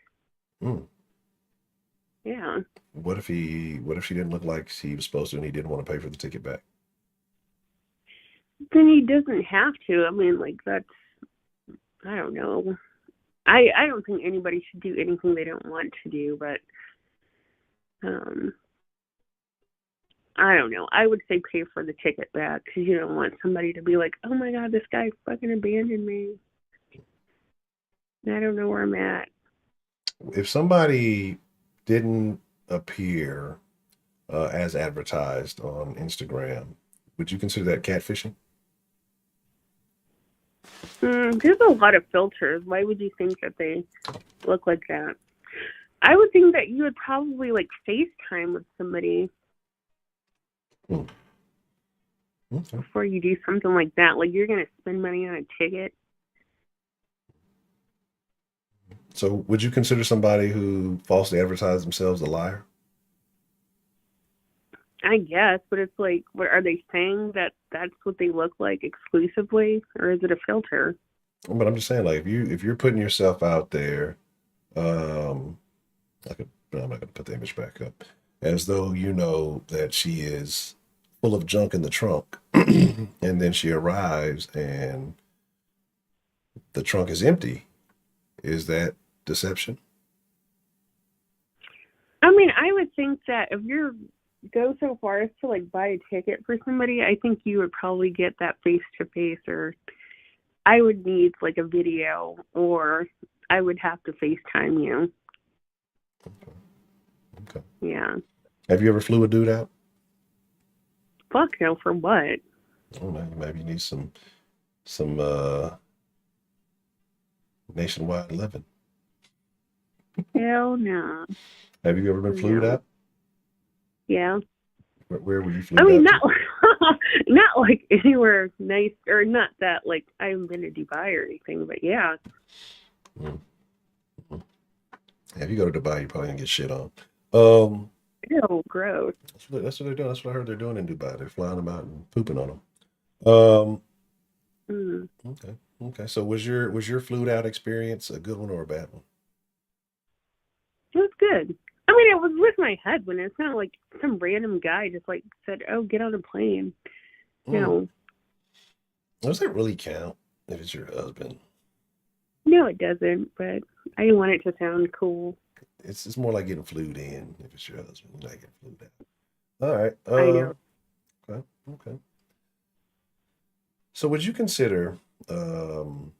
Yeah. What if she didn't look like he was supposed to, and he didn't want to pay for the ticket back? Then he doesn't have to. I mean, like that's, I don't know. I don't think anybody should do anything they don't want to do, but I don't know. I would say pay for the ticket back because you don't want somebody to be like, oh my God, this guy fucking abandoned me. I don't know where I'm at. If somebody didn't appear as advertised on Instagram, would you consider that catfishing? There's a lot of filters. Why would you think that they look like that? I would think that you would probably like FaceTime with somebody before you do something like that. Like you're going to spend money on a ticket. So would you consider somebody who falsely advertised themselves a liar? I guess, but it's like, what are they saying that that's what they look like exclusively, or is it a filter? But I'm just saying, like, if you're putting yourself out there, I'm not going to put the image back up, as though you know that she is full of junk in the trunk, and then she arrives and the trunk is empty. Is that deception? I mean, I would think that if you're go so far as to like buy a ticket for somebody, I think you would probably get that face to face, or I would need like a video, or I would have to FaceTime you. Okay. Yeah. Have you ever flew a dude out? Fuck no, for what? I don't know. Maybe you need some nationwide living. Hell no. Have you ever been flued No. out? Yeah. Where were you I flued mean, out not like anywhere nice, or not that like I haven't been to Dubai or anything, but yeah. to? Mm. Yeah, if you go to Dubai, you're probably gonna get shit on. Ew, gross. That's what they're doing. That's what I heard they're doing in Dubai. They're flying them out and pooping on them. Okay. Okay. So was your flued out experience a good one or a bad one? It was good. I mean, it was with my husband. It's not like some random guy just like said, "Oh, get on a plane." No, Does that really count if it's your husband? no, it doesn't. But I didn't want it to sound cool. It's more like getting flued in if it's your husband. You're not getting flued out. All right. I know. Okay. Okay. So would you consider, um,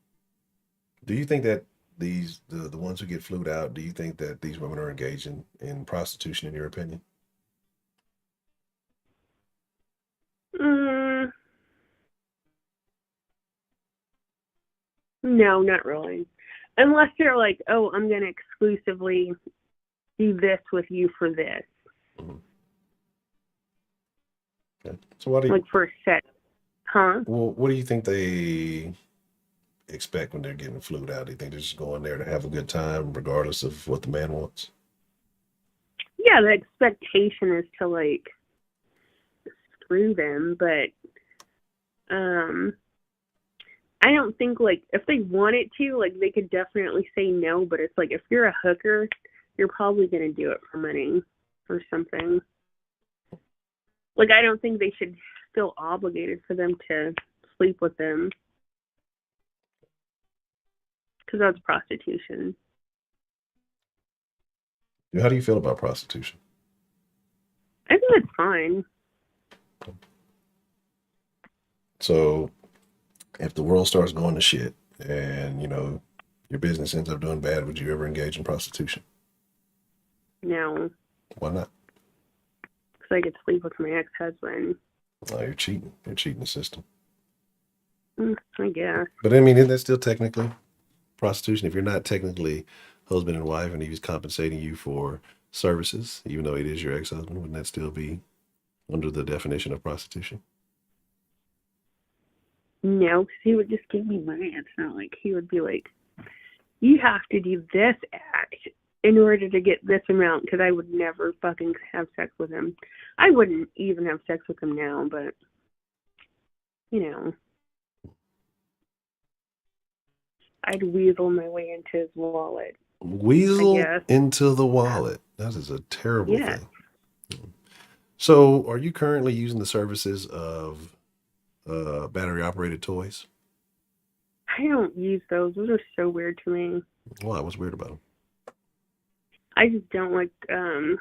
do you think that the ones who get flued out, do you think that these women are engaging in prostitution in your opinion? Mm, no, not really. Unless they're like, "Oh, I'm going to exclusively do this with you for this," Mhm. Okay. So why do you, like for a set, huh? well, what do you think they expect when they're getting flued out? Do you think they're just going there to have a good time regardless of what the man wants? Yeah, the expectation is to like screw them, but I don't think like if they wanted to, like they could definitely say no, but it's like if you're a hooker, you're probably gonna do it for money or something. Like I don't think they should feel obligated for them to sleep with them because that's prostitution. How do you feel about prostitution? I think it's fine. So if the world starts going to shit and your business ends up doing bad, would you ever engage in prostitution? No, Why not? because I could sleep with my ex-husband. Oh, you're cheating. You're cheating the system. I guess. But I mean, isn't that still technically prostitution? If you're not technically husband and wife and he was compensating you for services, even though it is your ex-husband, wouldn't that still be under the definition of prostitution? No, because he would just give me money. It's not like he would be like, "You have to do this act in order to get this amount," because I would never fucking have sex with him. I wouldn't even have sex with him now, but, I'd weasel my way into his wallet, I Weasel guess. into the wallet. That is a terrible Yeah. thing. So, are you currently using the services of battery operated toys? I don't use those. Those are so weird to me. Why? What's weird about them? I just don't like, I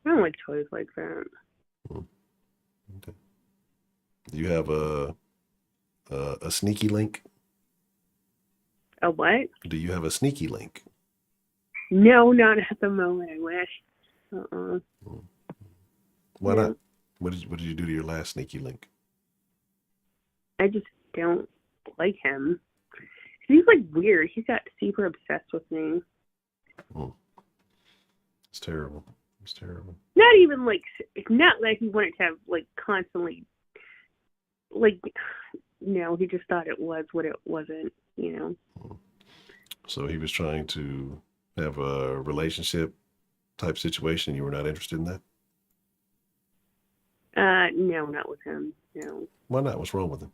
don't like toys like that. Okay. Do you have a sneaky link? A what? Do you have a sneaky link? No, not at the moment. I wish. Why No. not? What did you do to your last sneaky link? I just don't like him. He's like weird. He got super obsessed with me. It's terrible. It's terrible. Not even like, not like he wanted to have like constantly, like, no, he just thought it was what it wasn't, So he was trying to have a relationship type situation. You were not interested in that? No, not with him. No. Why not? What's wrong with him?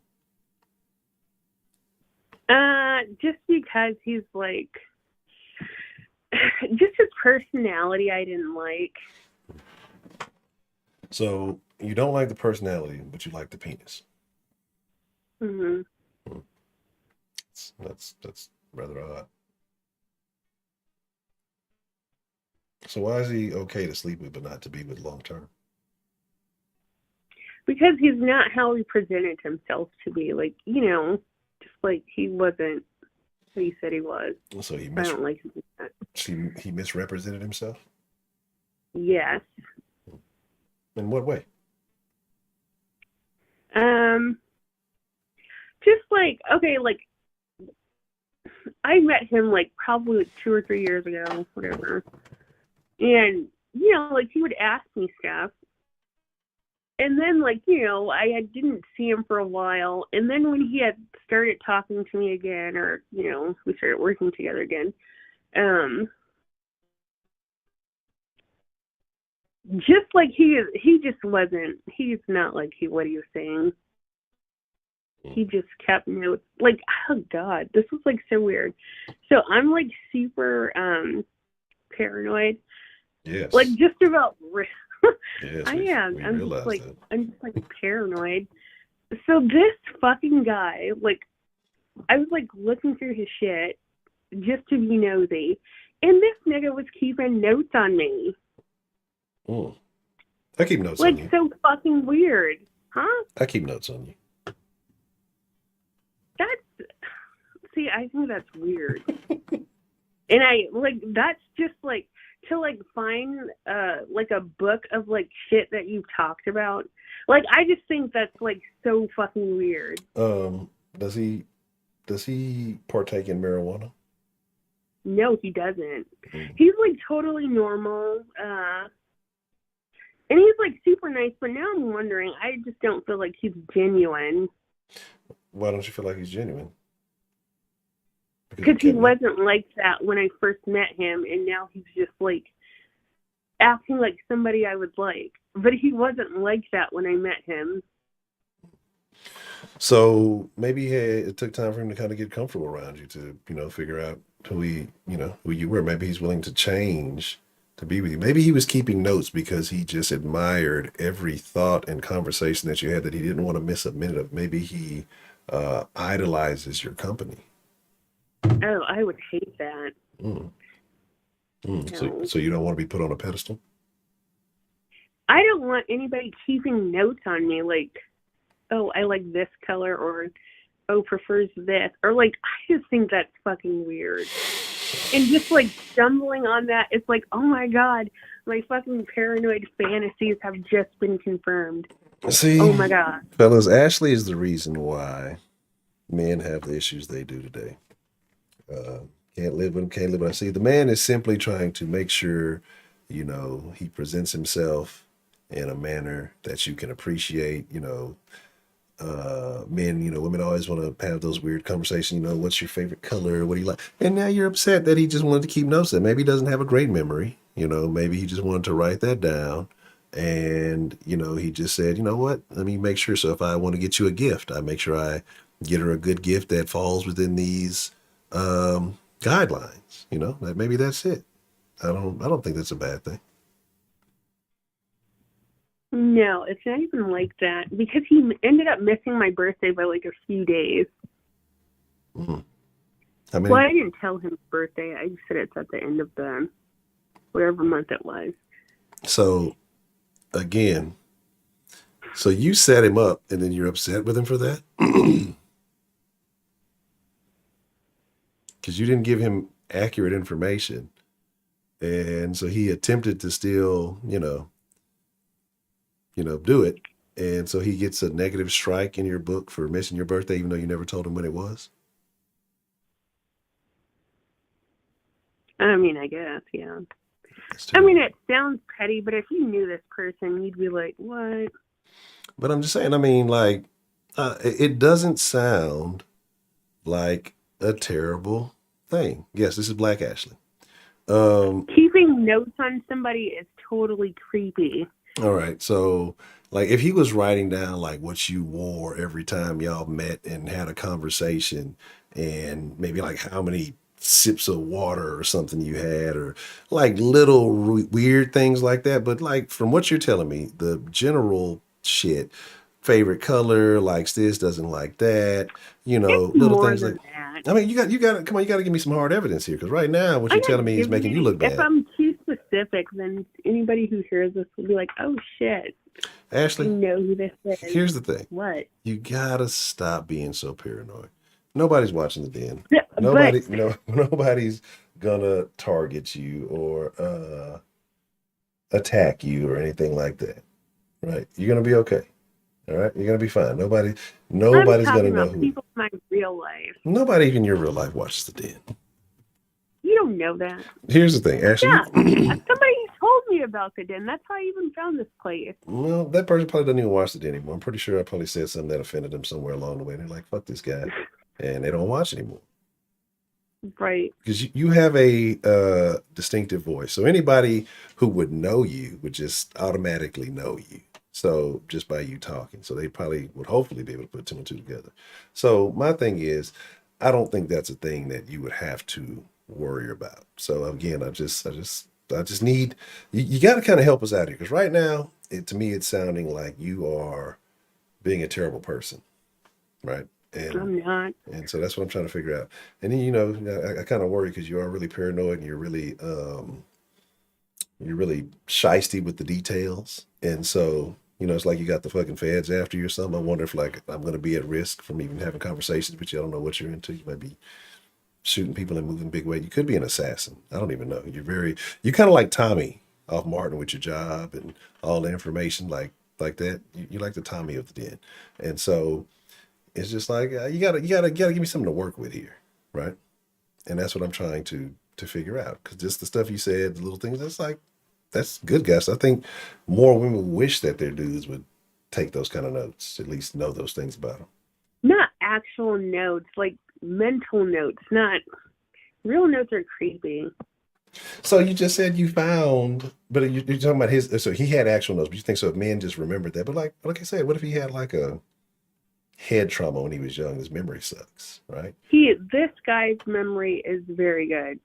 Just because he's like, just his personality I didn't like. So you don't like the personality, but you like the penis. Mm-hmm. That's rather odd. So why is he okay to sleep with, but not to be with long term? Because he's not how he presented himself to be. Like, just like he wasn't who he said he was. So he I don't like him like that. he misrepresented himself? Yes. In what way? Just like, okay, like, I met him like probably like 2 or 3 years ago, whatever. And, you know, like he would ask me stuff. And then, like, you know, didn't see him for a while. And then when he had started talking to me again, or, you know, we started working together again, just like he just wasn't, he's not like what he was saying. He just kept notes. Like, oh God, this was like so weird. So I'm like super paranoid. Yes. Like just about yes, I am. I'm just like that. paranoid. So this fucking guy, like, I was like looking through his shit just to be nosy, and this nigga was keeping notes on me. I keep notes on you. Like, so fucking weird, huh? I keep notes on you. I think that's weird. And that's just like to like find like a book of like shit that you've talked about. Like, I just think that's like so fucking weird. Does he partake in marijuana? No, he doesn't. He's like totally normal. And he's like super nice, but now I'm wondering, I just don't feel like he's genuine. Why don't you feel like he's genuine? Because he wasn't like that when I first met him, and now he's just like acting like somebody I would like. But he wasn't like that when I met him. So maybe it took time for him to kind of get comfortable around you to, you know, figure out who you were. Maybe he's willing to change to be with you. Maybe he was keeping notes because he just admired every thought and conversation that you had that he didn't want to miss a minute of. Maybe he idolizes your company. Oh, I would hate that. No. So No. you don't want to be put on a pedestal? I don't want anybody keeping notes on me like, oh, I like this color, or oh, prefers this. Or like, I just think that's fucking weird. And just like stumbling on that, it's like, oh my God, my fucking paranoid fantasies have just been confirmed. See, oh my God. Fellas, Ashley is the reason why men have the issues they do today. Can't live with him, can't live with him. See, the man is simply trying to make sure, you know, he presents himself in a manner that you can appreciate. You know, men, you know, women always want to have those weird conversations, you know, what's your favorite color? What do you like? And now you're upset that he just wanted to keep notes. That maybe he doesn't have a great memory. You know, maybe he just wanted to write that down. And, you know, he just said, you know what, let me make sure. So if I want to get you a gift, I make sure I get her a good gift that falls within these guidelines. You know, that maybe that's it. I don't think that's a bad thing. No, it's not even like that, because he ended up missing my birthday by like a few days. I mean, Well, I didn't tell him his birthday. I just said it's at the end of the whatever month it was. so again, so you set him up and then you're upset with him for that? Because you didn't give him accurate information. And so he attempted to still, do it. And so he gets a negative strike in your book for missing your birthday, even though you never told him when it was. I mean, I guess, yeah. That's I mean, terrible. it sounds petty, but if you knew this person, you'd be like, what? But I'm just saying, I mean, like, it doesn't sound like a terrible thing. Yes, this is Black Ashley. Keeping notes on somebody is totally creepy. All right. So, like, if he was writing down, like, what you wore every time y'all met and had a conversation, and maybe, like, how many sips of water or something you had, or, like, little weird things like that. But, like, from what you're telling me, the general shit, favorite color, likes this, doesn't like that, It's little more things than like, that. I mean, you got, come on, you got to give me some hard evidence here. Because right now, what I'm you're telling not me is giving making you any. look If bad. I'm too specific, then anybody who hears this will be like, oh, shit. I Ashley, know who this is. here's the thing. What? You gotta stop being so paranoid. Nobody's watching the den. But Nobody's gonna target you or attack you or anything like that. Right? You're gonna be okay. All right, you're gonna be fine. I'm Nobody's gonna talking know about who. people in my real life. Nobody in your real life watches the Den. You don't know that. Here's the thing, Ashley. Yeah, somebody told me about the Den. That's how I even found this place. Well, that person probably doesn't even watch the Den anymore. I'm pretty sure I probably said something that offended them somewhere along the way. They're like, "Fuck this guy," and they don't watch anymore. Right. Because you have a distinctive voice. So anybody who would know you would just automatically know you. So just by you talking. So they probably would hopefully be able to put two and two together. So my thing is, I don't think that's a thing that you would have to worry about. So again, I just need you got to kind of help us out here. Because right now, to me, it's sounding like you are being a terrible person. Right. I'm not. And so that's what I'm trying to figure out. And then, you know, I kind of worry because you are really paranoid and you're really shisty with the details. And so, you know, it's like you got the fucking feds after you or something. I wonder if like I'm going to be at risk from even having conversations with you. I don't know what you're into. You might be shooting people and moving big weight. You could be an assassin. I don't even know. You're kind of like Tommy off Martin with your job and all the information like that. You're like the Tommy of the Den. And so, it's just like you gotta give me something to work with here, right? And that's what I'm trying to figure out. Because just the stuff you said, the little things, that's good guess. I think more women wish that their dudes would take those kind of notes, at least know those things about them. Not actual notes, like mental notes. Not real notes are creepy. So you just said you found, but you're talking about his. So he had actual notes, but you think so? If men just remembered that, but like I said, what if he had like a head trauma when he was young? His memory sucks, right? This guy's memory is very good.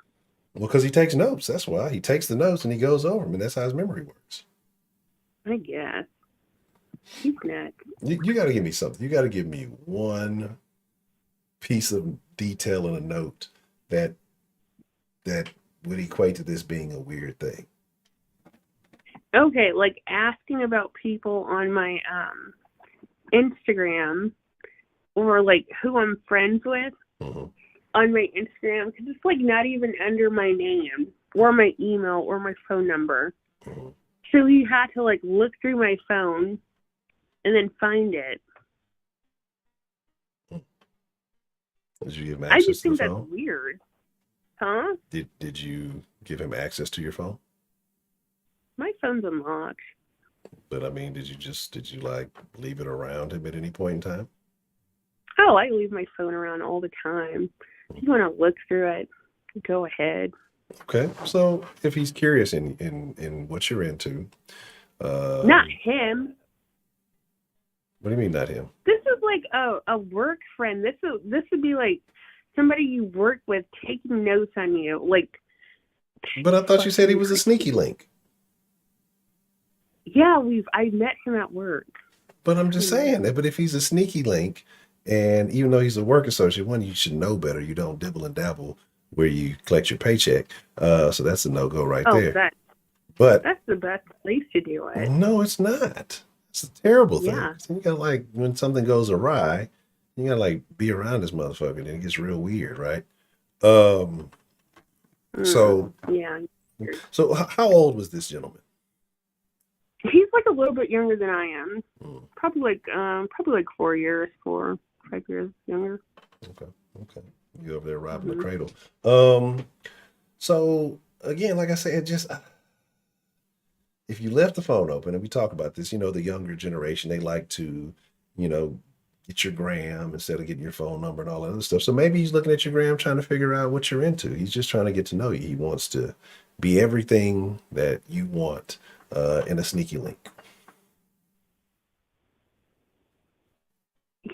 Well, because he takes notes. That's why he takes the notes and he goes over them, and that's how his memory works. I guess. He's nuts. You got to give me something. You got to give me one piece of detail in a note that would equate to this being a weird thing. Okay, like asking about people on my Instagram, or like who I'm friends with on my Instagram, because it's like not even under my name or my email or my phone number. So he had to like look through my phone and then find it. Did you give him I access just to the think phone? that's weird. Huh? Did you give him access to your phone? My phone's unlocked. But I mean, did you like leave it around him at any point in time? Oh, I leave my phone around all the time. If you want to look through it, go ahead. Okay, so if he's curious in what you're into, Not him. What do you mean, not him? This is like a work friend. This would be like somebody you work with taking notes on you. Like, But I thought you said he was a sneaky link. yeah, I met him at work. But I'm just saying that. But if he's a sneaky link, and even though he's a work associate, one, you should know better. You don't dibble and dabble where you collect your paycheck. So that's a no-go right there. But that's the best place to do it. No, it's not. It's a terrible thing. Yeah. So you gotta like when something goes awry, you gotta like be around this motherfucker, and it gets real weird, right? So yeah. So how old was this gentleman? He's like a little bit younger than I am. Probably like 4 years, 4, 5 years younger. Okay. You over there robbing the cradle. So again, like I said, just if you left the phone open, and we talk about this, you know, the younger generation, they like to, you know, get your gram instead of getting your phone number and all that other stuff. So maybe he's looking at your gram trying to figure out what you're into. He's just trying to get to know you. He wants to be everything that you want in a sneaky link.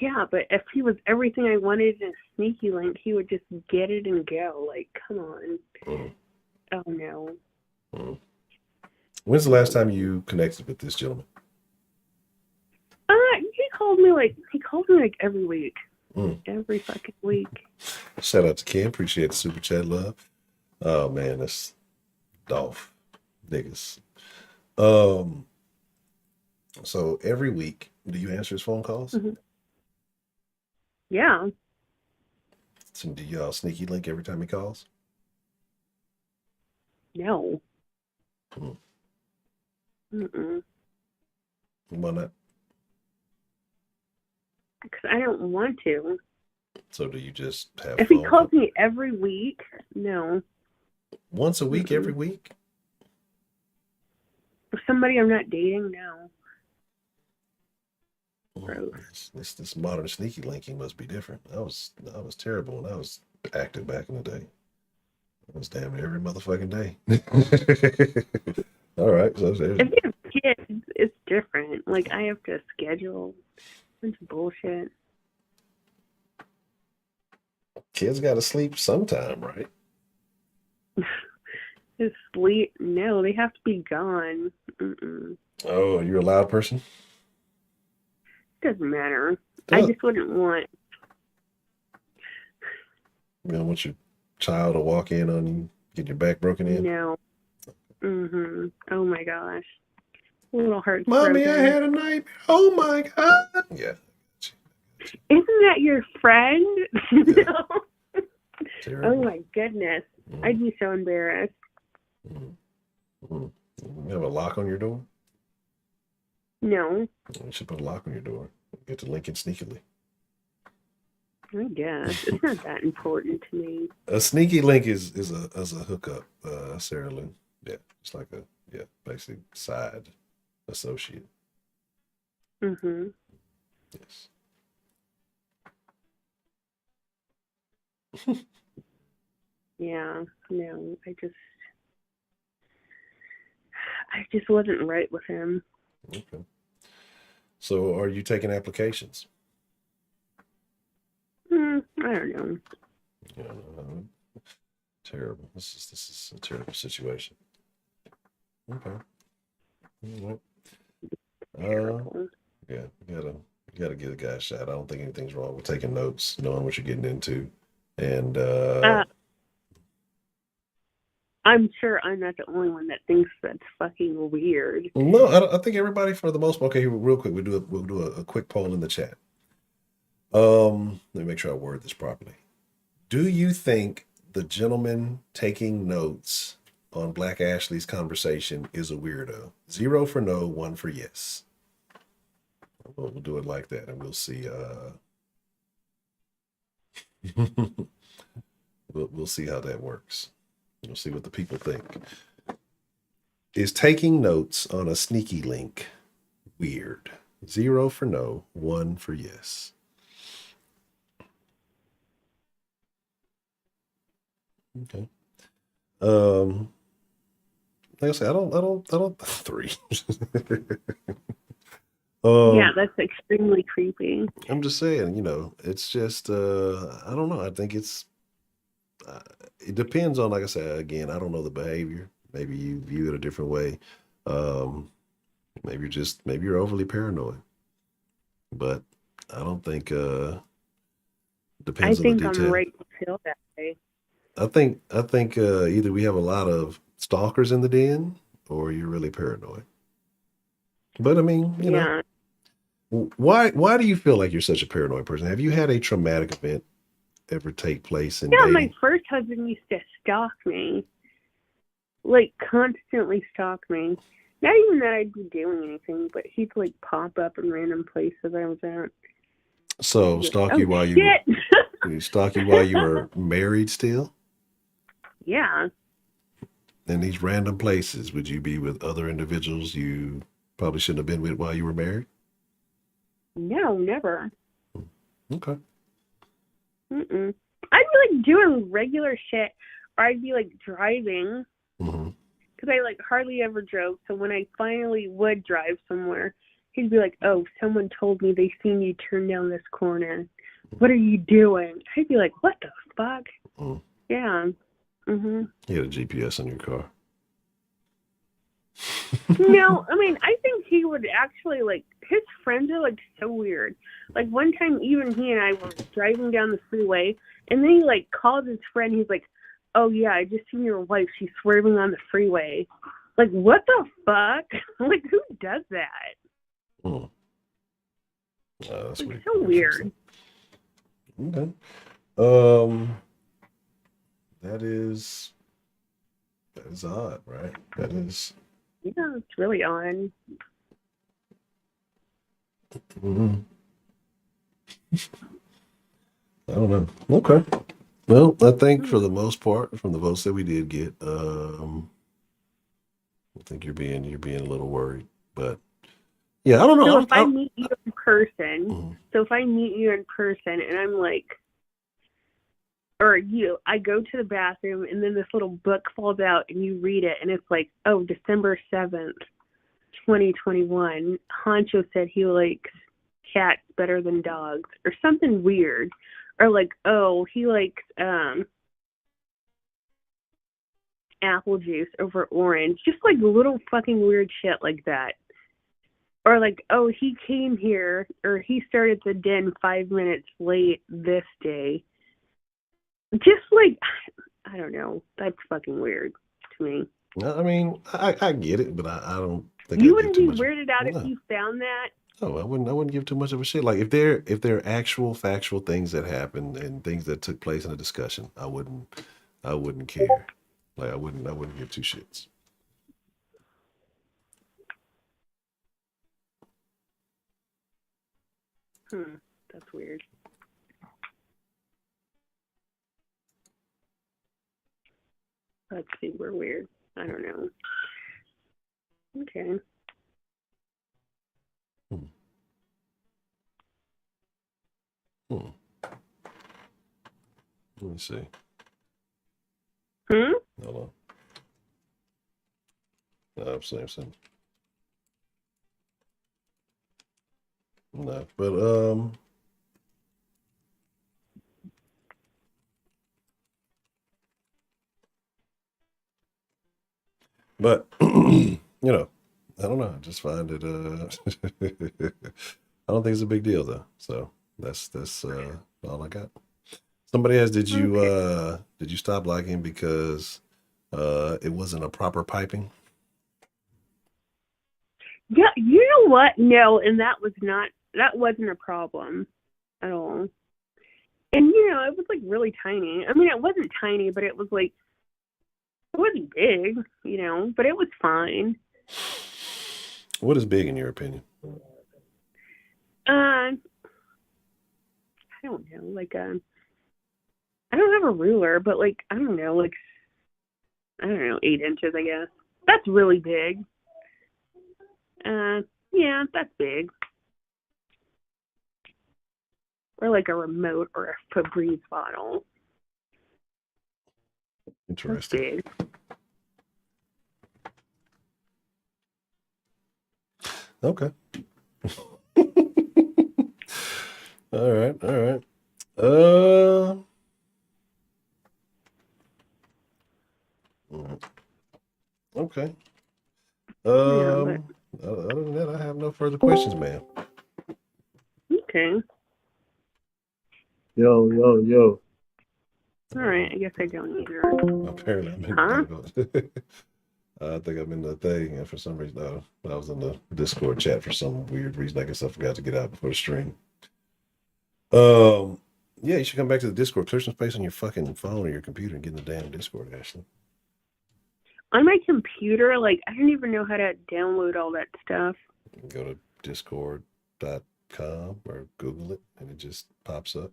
Yeah, but if he was everything I wanted in a sneaky link, he would just get it and go. Like, come on. Oh, no. When's the last time you connected with this gentleman? He calls me like every week. Every fucking week. Shout out to Ken. Appreciate the super chat love. Oh man, that's Dolph niggas. So every week, do you answer his phone calls? Yeah. So do y'all sneaky link every time he calls? No. Why not? because I don't want to. So do you just have If he calls me every week, no. Once a week, every week? For somebody I'm not dating, no. This modern sneaky linking must be different. I was terrible when I was active back in the day. I was damn near every motherfucking day. All right. So if you have kids, it's different. Like, I have to schedule. It's bullshit. Kids got to sleep sometime, right? Sleep? No, they have to be gone. Mm-mm. Oh, you're a loud person? Doesn't matter. I just wouldn't want. You don't want your child to walk in on you, get your back broken in? No. Oh my gosh. A little heart. Mommy, I had a nightmare. Oh my God. Yeah. Isn't that your friend? No. Terrible. Oh my goodness. I'd be so embarrassed. You have a lock on your door? No. You should put a lock on your door. Get to link it sneakily. I guess. It's not that important to me. A sneaky link is a hookup, Sarah Lynn. Yeah. It's like basic side associate. Yes. Yeah, no, I just wasn't right with him. Okay. So are you taking applications? I don't know. Yeah, terrible. This is a terrible situation. Okay. All right. Yeah, you gotta give the guy a shot. I don't think anything's wrong with taking notes, knowing what you're getting into. And I'm sure I'm not the only one that thinks that's fucking weird. No, I think everybody, for the most part. Okay, real quick, we'll do a quick poll in the chat. Let me make sure I word this properly. Do you think the gentleman taking notes on Black Ashley's conversation is a weirdo? 0 for no, 1 for yes. We'll do it like that, and we'll see. We'll see how that works. We'll see what the people think. Is taking notes on a sneaky link weird? 0 for no, 1 for yes. Okay. Like I said, I don't 3. Yeah, that's extremely creepy. I'm just saying, it's just, I don't know. I think it depends on, like I said, again, I don't know the behavior. Maybe you view it a different way. Maybe you're overly paranoid, but I don't think, depends on the detail. I'm right to feel that way. I think either we have a lot of stalkers in the den or you're really paranoid. But I mean, you know, why do you feel like you're such a paranoid person? Have you had a traumatic event ever take place in dating? My first husband used to stalk me. Like, constantly stalk me. Not even that I'd be doing anything, but he'd like pop up in random places I was at. So stalk you while you were married still? Yeah. In these random places, would you be with other individuals you probably shouldn't have been with while you were married? No, never. Okay. I'd be like doing regular shit, or I'd be like driving. Because I like hardly ever drove. So when I finally would drive somewhere, he'd be like, "Oh, someone told me they seen you turn down this corner. What are you doing?" I'd be like, "What the fuck?" Yeah. You had a GPS in your car. No, I mean, I think he would actually, like, his friends are, like, so weird. Like, one time, even he and I were driving down the freeway, and then he, like, called his friend. He's like, "Oh, yeah, I just seen your wife. She's swerving on the freeway." Like, what the fuck? Like, who does that? That's like, so weird. Okay. That is odd, right? That is. Yeah, it's really odd. I don't know. Okay. Well, I think for the most part, from the votes that we did get, I think you're being a little worried, but yeah, I don't know. So if I meet you in person, and I'm like, or I go to the bathroom and then this little book falls out and you read it and it's like, oh, December 7th, 2021, Honcho said he likes cats better than dogs or something weird. Or like, oh, he likes apple juice over orange. Just like little fucking weird shit like that. Or like, oh, he came here or he started the den 5 minutes late this day. Just like, I don't know. That's fucking weird to me. I mean, I get it, but I don't think you wouldn't be weirded out if you found that. No, I wouldn't give too much of a shit. Like if there are actual factual things that happened and things that took place in a discussion, I wouldn't care. Like I wouldn't give two shits. That's weird. That's super weird. I don't know. Okay. Let me see. Hold on. No, same. No, but But I don't know. I just find it I don't think it's a big deal though. So that's all I got. Somebody asked, did you stop liking because it wasn't a proper piping? Yeah, you know what? No, and that wasn't a problem at all. And it was like really tiny. I mean, it wasn't tiny, but it was like it wasn't big, but it was fine. What is big in your opinion? I don't know. Like I don't have a ruler, but like I don't know, 8 inches, I guess. That's really big. Yeah, that's big. Or like a remote or a Febreze bottle. Interesting. Okay. All right. Okay. Other than that, I have no further questions, ma'am. Okay. Yo. All right, I guess I don't either. Apparently, I think I'm in the thing, and for some reason, I was in the Discord chat for some weird reason. I guess I forgot to get out before the stream. Yeah, you should come back to the Discord. Clear some space on your fucking phone or your computer and get in the damn Discord, Ashley. On my computer, I don't even know how to download all that stuff. Go to discord.com or Google it, and it just pops up.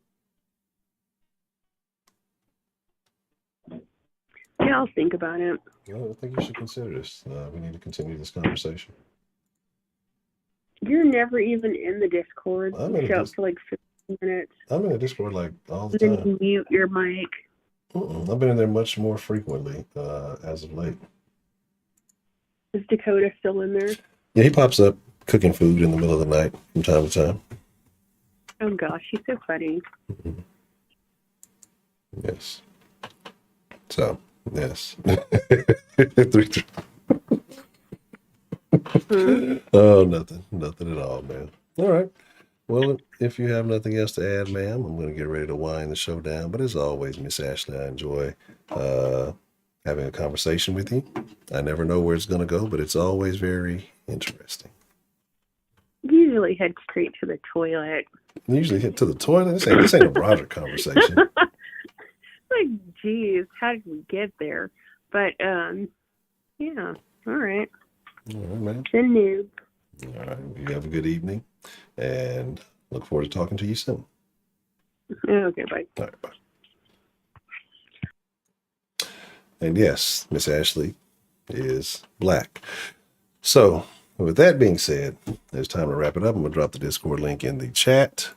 Yeah, I'll think about it. Well, I think you should consider this. We need to continue this conversation. You're never even in the Discord. You show up for 15 minutes. I'm in the Discord all the time. Then you mute your mic. I've been in there much more frequently as of late. Is Dakota still in there? Yeah, he pops up cooking food in the middle of the night from time to time. Oh gosh, he's so funny. Yes. So, yes. Oh, nothing at all, man. All right. Well, if you have nothing else to add, ma'am, I'm going to get ready to wind the show down. But as always, Miss Ashley, I enjoy having a conversation with you. I never know where it's going to go, but it's always very interesting. Usually head straight to the toilet. Usually head to the toilet? This ain't a Broderick conversation. Geez, how did we get there? But, yeah, all right. All right, man. The noob. All right. You have a good evening, and look forward to talking to you soon. Okay, bye. All right, bye. And yes, Miss Ashley is black. So with that being said, it's time to wrap it up. I'm going to drop the Discord link in the chat.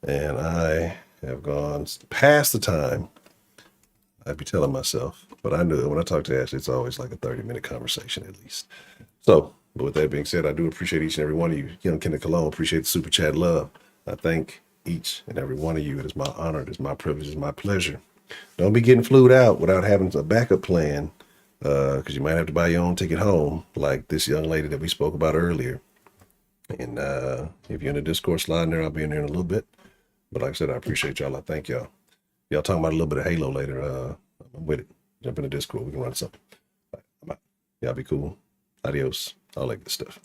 And I have gone past the time I'd be telling myself, but I knew it. When I talk to Ashley, it's always like a 30-minute conversation at least. So, but with that being said, I do appreciate each and every one of you. Young Kenneth Cologne, appreciate the super chat love. I thank each and every one of you. It is my honor. It is my privilege. It is my pleasure. Don't be getting flued out without having a backup plan, because you might have to buy your own ticket home, like this young lady that we spoke about earlier. And if you're in the Discord slide in there, I'll be in there in a little bit. But like I said, I appreciate y'all. I thank y'all. Y'all talking about a little bit of Halo later. I'm with it. Jump in the Discord. We can run something. All right, I'm out. Y'all be cool. Adios. All that good stuff.